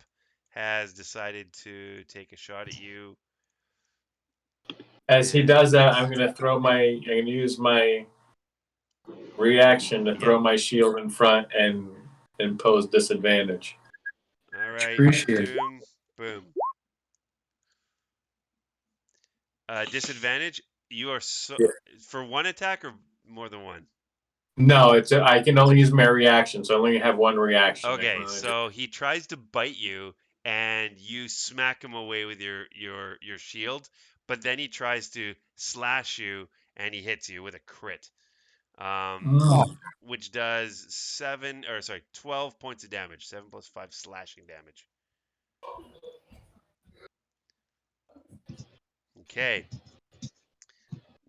has decided to take a shot at you.
As he does that, I'm going to use my reaction to throw my shield in front and impose disadvantage.
All right.
Appreciate it.
Boom. Boom. Disadvantage. You are for one attack or more than one.
No, I can only use my reaction, so I only have one reaction.
Okay, so he tries to bite you, and you smack him away with your shield, but then he tries to slash you, and he hits you with a crit, which does 12 points of damage. 7 plus 5 slashing damage. Okay.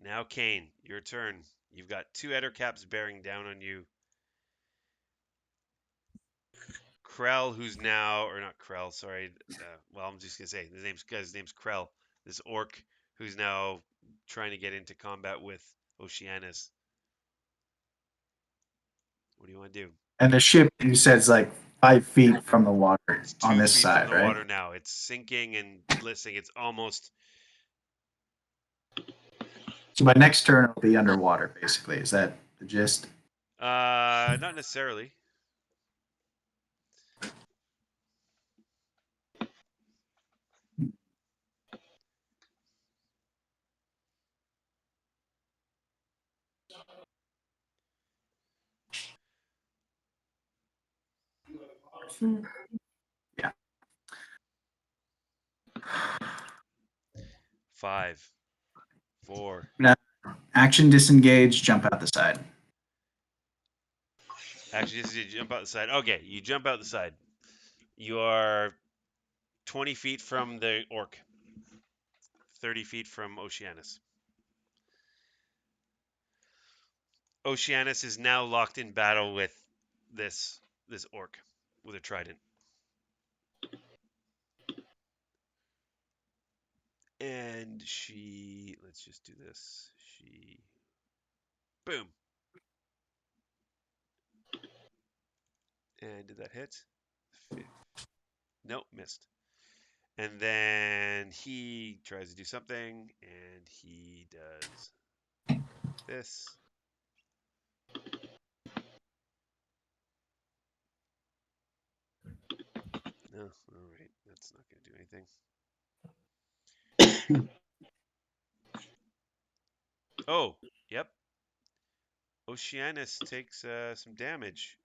Now, Kane, your turn. You've got two Ettercaps bearing down on you. Krell, who's now, or not Krell, sorry. Well, I'm just gonna say his name's Krell. This orc who's now trying to get into combat with Oceanus. What do you want to do?
And the ship, you said, is like 5 feet from the water
It's 2
on this
feet
side,
from the
right?
water now. It's sinking and blitzing. It's almost.
So my next turn will be underwater, basically. Is that the gist?
Not necessarily.
Yeah.
5, 4.
Action disengage, jump out the side.
Actually, this is you jump out the side. Okay, you jump out the side. You are 20 feet from the orc, 30 feet from Oceanus. Oceanus is now locked in battle with this orc with a trident. And she, let's just do this. She, boom. And did that hit? Nope, missed. And then he tries to do something, and he does this. No, all right, that's not going to do anything. Oh, yep. Oceanus takes some damage.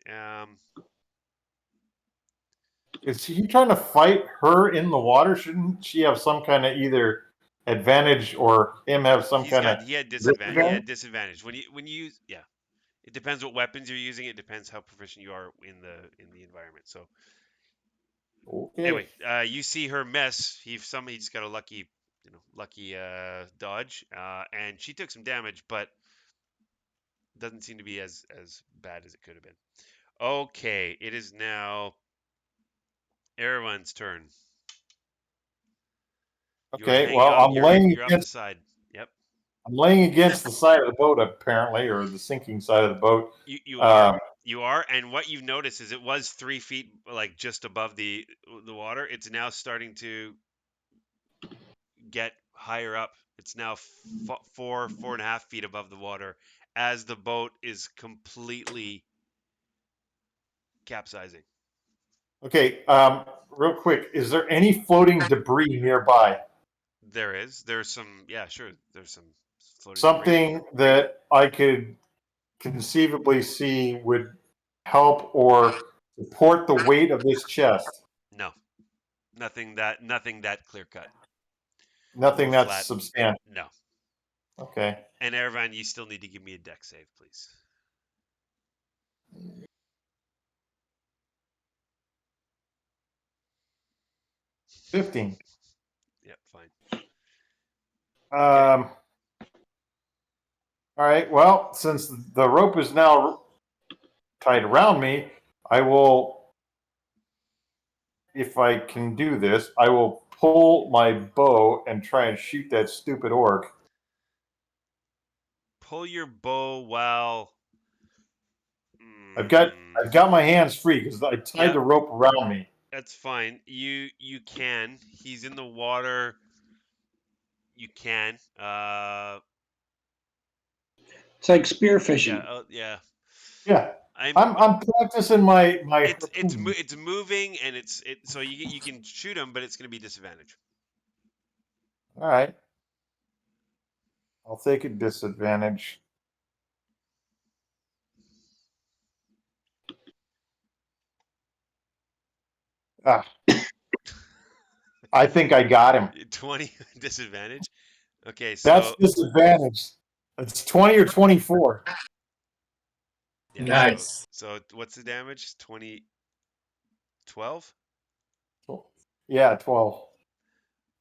Is he trying to fight her in the water? Shouldn't she have some kind of either advantage or him have some kind of
He had disadvantage.
disadvantage?
He had disadvantage when you use. Yeah, it depends what weapons you're using. It depends how proficient you are in the environment. So
Okay.
anyway, you see her miss. He just got a lucky dodge, and she took some damage, but doesn't seem to be as bad as it could have been. Okay, it is now Erwan's turn.
Okay. Well, I'm laying
You're off the
against.
side. Yep.
I'm laying against the side of the boat, apparently, or the sinking side of the boat.
You are. You are, and what you've noticed is it was 3 feet, like just above the water. It's now starting to get higher up. It's now 4.5 feet above the water as the boat is completely capsizing.
Okay. Real quick, is there any floating debris nearby?
There's some, yeah, sure. There's some floating debris.
Something that I could conceivably see would help or support the weight of this chest.
No, nothing that clear cut
Nothing
or
that's
flat.
substantial.
No.
Okay.
And Ervan, you still need to give me a deck save, please.
15.
Yep, fine.
All right. Well, since the rope is now tied around me, I will, if I can do this, I will pull my bow and try and shoot that stupid orc.
Pull your bow while.
I've got my hands free because I tied
Yep.
the rope around me.
That's fine. You can. He's in the water. You can.
It's like spearfishing.
Yeah.
Yeah. I'm practicing my harpoon.
It's moving and so you can shoot him, but it's going to be disadvantage.
All right. I'll take a disadvantage. Ah. I think I got him.
20 disadvantage. Okay,
That's
so
disadvantage. It's 20 or 24.
yeah,
Nice.
So what's the damage? 20, 12?
Yeah, 12.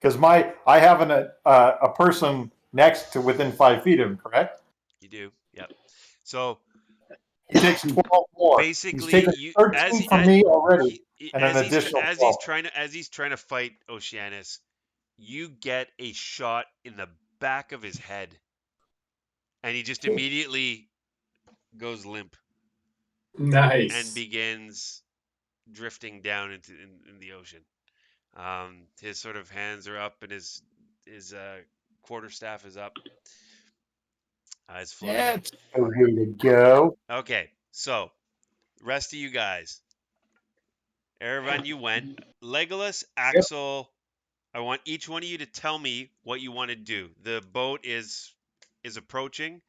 Because I have a person next to within 5 feet of him, correct?
You do. Yep. So
He takes 12 more.
basically,
he's taken
you
13 from me already, and an additional 12.
as he's trying to fight Oceanus, you get a shot in the back of his head, and he just immediately goes limp
Nice.
and begins drifting down into in the ocean. His sort of hands are up, and his quarterstaff is up. It's floating.
Yeah, it's ready to go.
Okay, so rest of you guys. Erevan, you went. Legolas, Axel, I want each one of you to tell me what you want to do. The boat is approaching.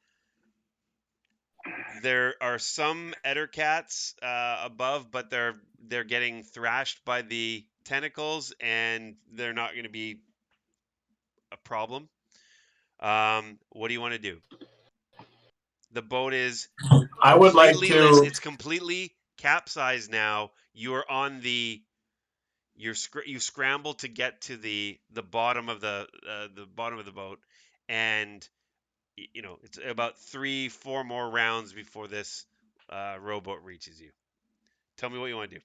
There are some ettercats above, but they're getting thrashed by the tentacles, and they're not going to be a problem. What do you want to do? The boat is
I would like
completely
to.
it's completely capsized now. You're on the you scramble to get to the bottom of the bottom of the boat, and it's about 3-4 more rounds before this rowboat reaches you. Tell me what you want to do.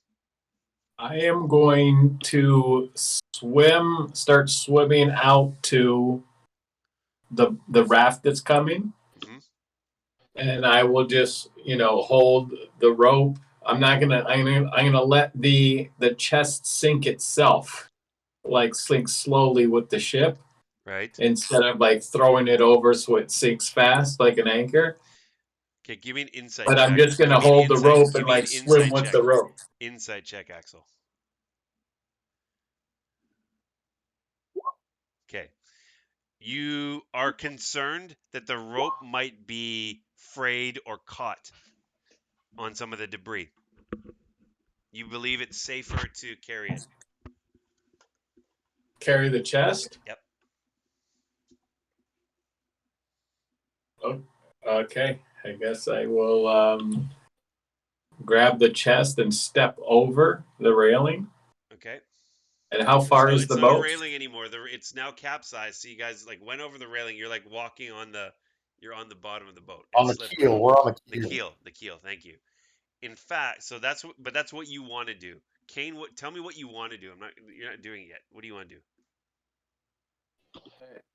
I am going to start swimming out to the raft that's coming,
Hmm.
and I will just hold the rope. I'm gonna let the chest sink itself, like sink slowly with the ship
Right.
instead of like throwing it over so it sinks fast like an anchor.
Okay, give me an insight
But I'm
check.
just
Give
gonna
me an
hold the
insight.
rope
Give
and
me an
like swim
insight
with
check.
the rope.
Insight check, Axel. Okay. You are concerned that the rope might be frayed or caught on some of the debris. You believe it's safer to carry it.
Carry the chest.
Yep.
Oh, okay. I guess I will grab the chest and step over the railing.
Okay.
And how far is
It's
the
not a
boat?
railing anymore. It's now capsized. So you guys like went over the railing. You're like walking on you're on the bottom of the boat.
On
It's
the
slippery.
keel. We're on
The
the keel.
keel. The keel. Thank you. In fact, that's what you want to do. Kane, tell me what you want to do. You're not doing it yet. What do you want to do?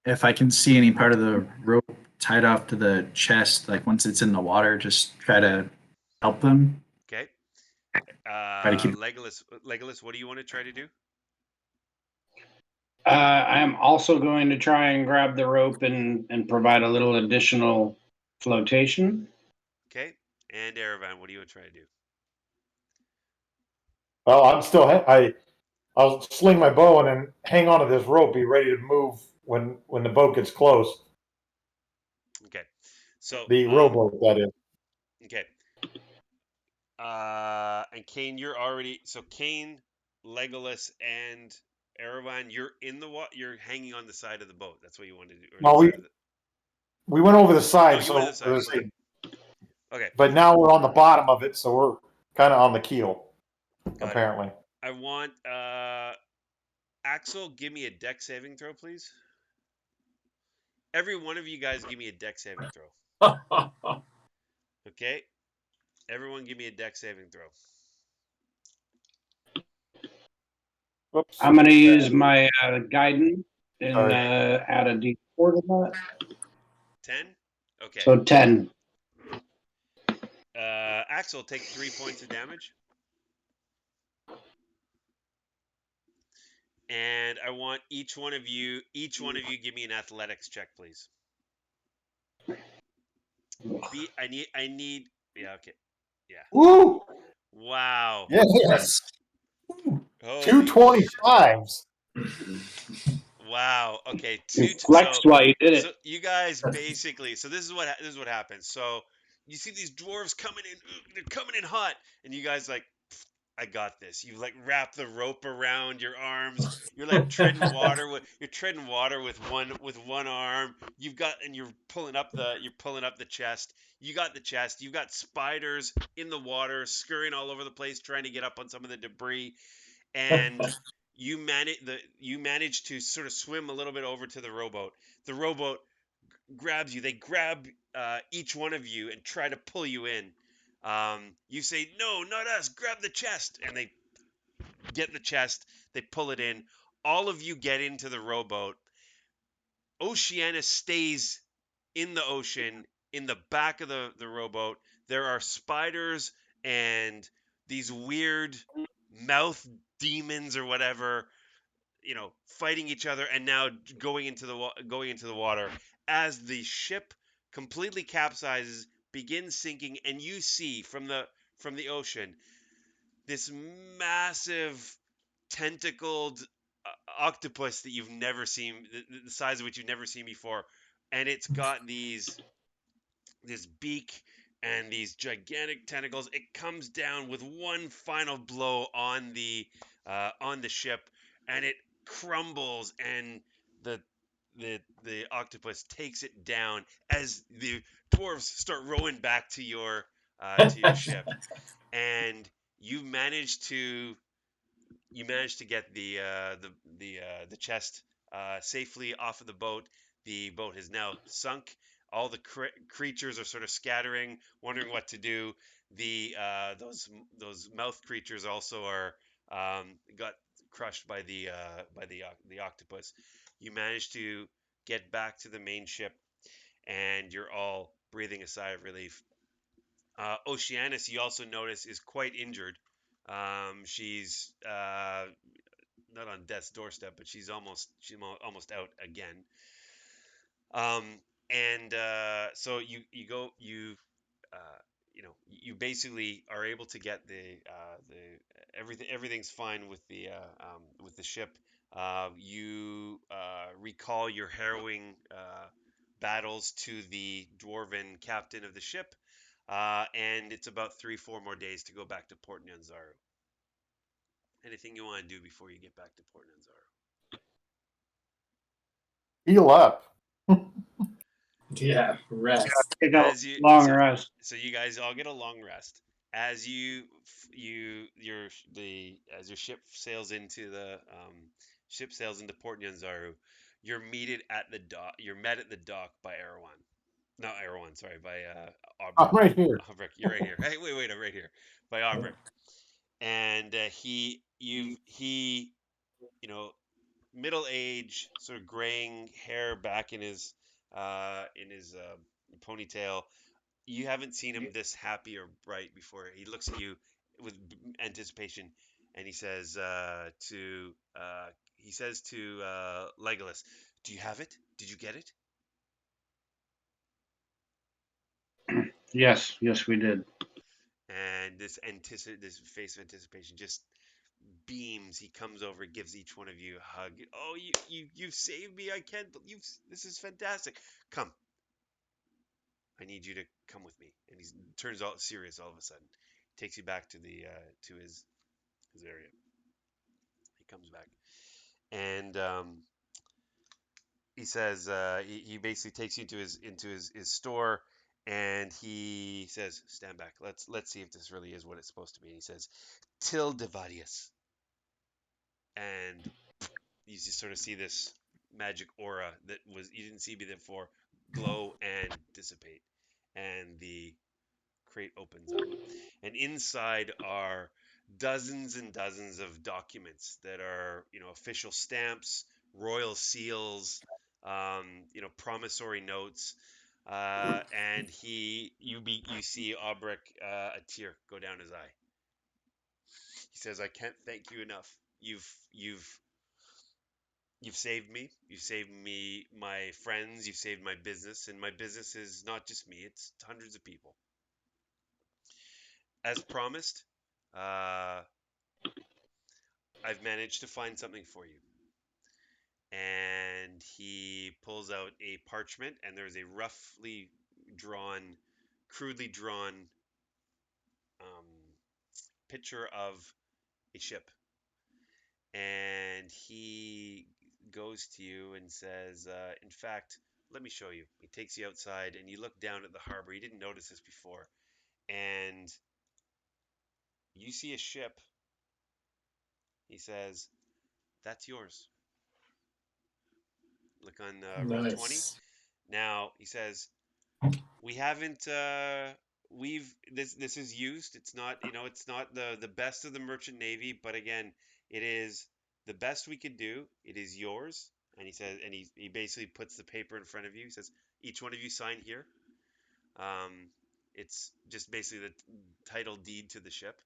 If I can see any part of the rope tied off to the chest, like once it's in the water, just try to help them.
Okay.
Try to keep.
Legolas, what do you want to try to do?
I am also going to try and grab the rope and provide a little additional flotation.
Okay. And Erevan, what do you want to try to do?
Well, I'm still. I'll sling my bow and then hang onto this rope, be ready to move when the boat gets close.
Okay. So
The rowboat, that is.
okay. And Kane, Kane, Legolas, and Erevan, you're in the water. You're hanging on the side of the boat. That's what you want to do. Or
No,
the side of the.
we went over the side,
Oh, you went to the
so
side. Okay. Okay.
but now we're on the bottom of it, so we're kind of on the keel,
Got
apparently.
it. I want Axel, give me a deck saving throw, please. Every one of you guys, give me a deck saving throw. Okay. Everyone, give me a deck saving throw.
Whoops.
I'm going to use my guidance and
Sorry.
add a D4 to that.
10. Okay.
So 10.
Axel, take 3 points of damage. And I want each one of you give me an athletics check, please. I need yeah, okay. Yeah.
Woo!
Wow.
Yes.
Holy
225s.
wow. Okay.
You flexed while you did it.
So you guys basically, so this is what happens. So you see these dwarves coming in, they're coming in hot, and you guys like, I got this. You like wrap the rope around your arms. You're like treading water with one arm. You're pulling up the chest. You got the chest. You've got spiders in the water scurrying all over the place trying to get up on some of the debris, and you manage to sort of swim a little bit over to the rowboat. The rowboat grabs you. They grab each one of you and try to pull you in. You say, "No, not us. Grab the chest," and they get the chest. They pull it in. All of you get into the rowboat. Oceana stays in the ocean in the back of the rowboat. There are spiders and these weird mouth demons or whatever, fighting each other and now going into the water as the ship completely capsizes, begins sinking, and you see from the ocean this massive tentacled octopus that you've never seen, the size of which you've never seen before, and it's got this beak and these gigantic tentacles. It comes down with one final blow on the ship, and it crumbles, and the the octopus takes it down as the dwarves start rowing back to your ship, and you manage to get the chest safely off of the boat. The boat has now sunk. All the creatures are sort of scattering, wondering what to do. The those mouth creatures also are got crushed by the octopus. You manage to get back to the main ship, and you're all breathing a sigh of relief. Oceanus, you also notice, is quite injured. She's not on death's doorstep, but she's almost out again. Um, and so uh, you basically are able to get the everything's fine with the ship. You recall your harrowing battles to the dwarven captain of the ship, and it's about 3-4 more days to go back to Port Nyanzaru. Anything you want to do before you get back to Port Nyanzaru?
Heal up.
Yeah, rest.
Take a
As you
long rest.
so you guys all get a long rest as you your the as your ship sails into Port Nyanzaru. You're met at the dock by Erewhon. Not Erewhon, sorry, by
I'm
Aubric.
right here.
Aubric, you're right here. Hey, wait, I'm right here. By Aubric, and he you know middle age, sort of graying hair back in his ponytail. You haven't seen him this happy or bright before. He looks at you with anticipation, and he says to Legolas, "Do you have it? Did you get it?"
Yes, we did.
And this face of anticipation just beams. He comes over, gives each one of you a hug. Oh, you saved me! I can't believe this is fantastic. Come, I need you to come with me. And he turns all serious all of a sudden. Takes you back to the to his area. He comes back, and he says he basically takes you into his store, and he says, "Stand back. Let's see if this really is what it's supposed to be." And he says, "Till Devadius," and you just sort of see this magic aura that was you didn't see before glow and dissipate, and the crate opens up, and inside are dozens and dozens of documents that are, official stamps, royal seals, promissory notes, and you see Aubric, a tear go down his eye. He says, "I can't thank you enough. You've You've saved me. You've saved me, my friends. You've saved my business, and my business is not just me; it's hundreds of people." As promised, uh, I've managed to find something for you. And he pulls out a parchment, and there's a drawn, crudely drawn um, picture of a ship. And he goes to you and says, "In fact, let me show you." He takes you outside, and you look down at the harbor. You didn't notice this before, and you see a ship. He says, "That's yours. Look on roll 20."
Nice.
Now he says, "We haven't. We've this is used. It's not. It's not the best of the merchant navy, but again, it is the best we could do. It is yours." And he says, and he basically puts the paper in front of you. He says, "Each one of you sign here." Um, it's just basically the title deed to the ship.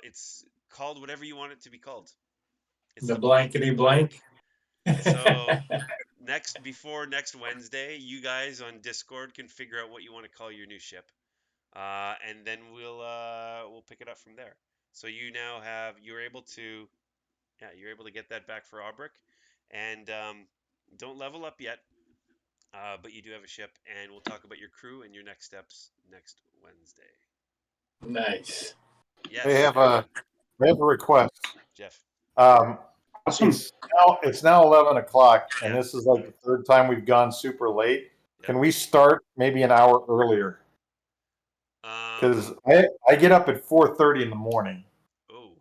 It's called whatever you want it to be called. It's
The
the
blankety
blankety blank.
blank.
So before next Wednesday, you guys on Discord can figure out what you want to call your new ship, and then we'll pick it up from there. So you're able to get that back for Aubric, and don't level up yet. but you do have a ship, and we'll talk about your crew and your next steps next Wednesday.
Nice.
Yes,
They have
very good.
they have a request.
Jeff.
Um,
Awesome.
it's now 11 o'clock, and
Yeah.
this is like the third time we've gone super late.
Yeah.
Can we start maybe an hour earlier? Because I get up at 4:30 in the morning.
Oh,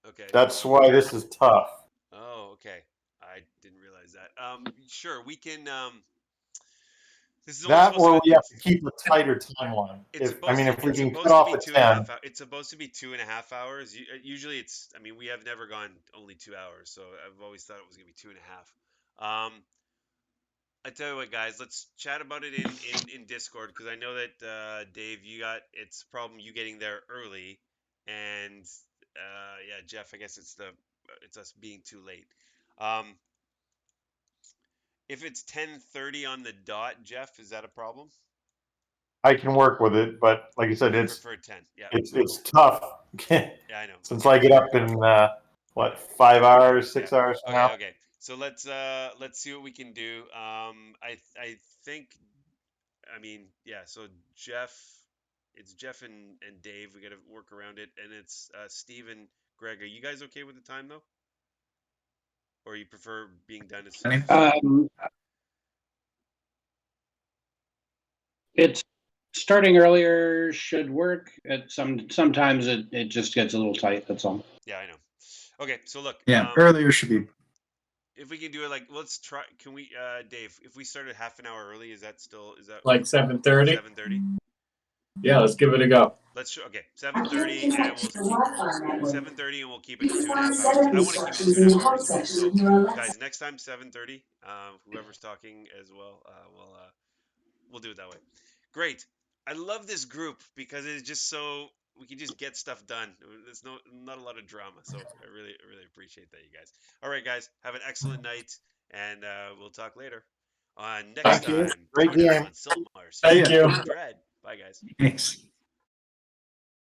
okay.
That's why this is tough.
Oh, okay. I didn't realize that. Sure, we can. This is only
That
supposed to
or
be.
we have to keep a tighter timeline.
It's
If
supposed to.
if we
It's
can
supposed
cut
to
off
be
at
2.5
10,
hours. It's supposed to be 2.5 hours. Usually, it's. I mean, we have never gone only 2 hours, so I've always thought it was gonna be 2.5. I tell you what, guys, let's chat about it in Discord because I know that Dave, it's a problem you getting there early, and yeah, Jeff, I guess it's us being too late. Um, if it's 10:30 on the dot, Jeff, is that a problem?
I can work with it. But like I said,
You prefer 10? Yeah,
it's tough
yeah, I know.
since
Okay,
I get up in what 5 hours,
yeah.
6 hours from
Okay,
now.
okay. So let's see what we can do. I think I mean, yeah, so Jeff, it's Jeff and Dave. We got to work around it, and it's Steve and Greg. Are you guys okay with the time though, or you prefer being done as soon as you start?
It's starting earlier should work. Sometimes it just gets a little tight. That's all.
Yeah, I know. Okay, so look,
Yeah, earlier should be.
if we can do it, like, let's try. Can we, Dave? If we started half an hour early, is that
Like 7:30?
7:30?
Yeah, let's give it a go.
Let's okay, 7:30, and we'll 7:30, and we'll keep it to 2.5 hours because I want to keep it to 2.5 hours as well. So, guys, next time 7:30. Whoever's talking as well, we'll do it that way. Great. I love this group because it's just so we can just get stuff done. There's not a lot of drama, so I really appreciate that, you guys. All right, guys, have an excellent night, and we'll talk later on next
Thank you.
time.
Great
Join us
game.
on Saltmarsh
Thank
Seas
you.
of Dread. Bye, guys.
Thanks.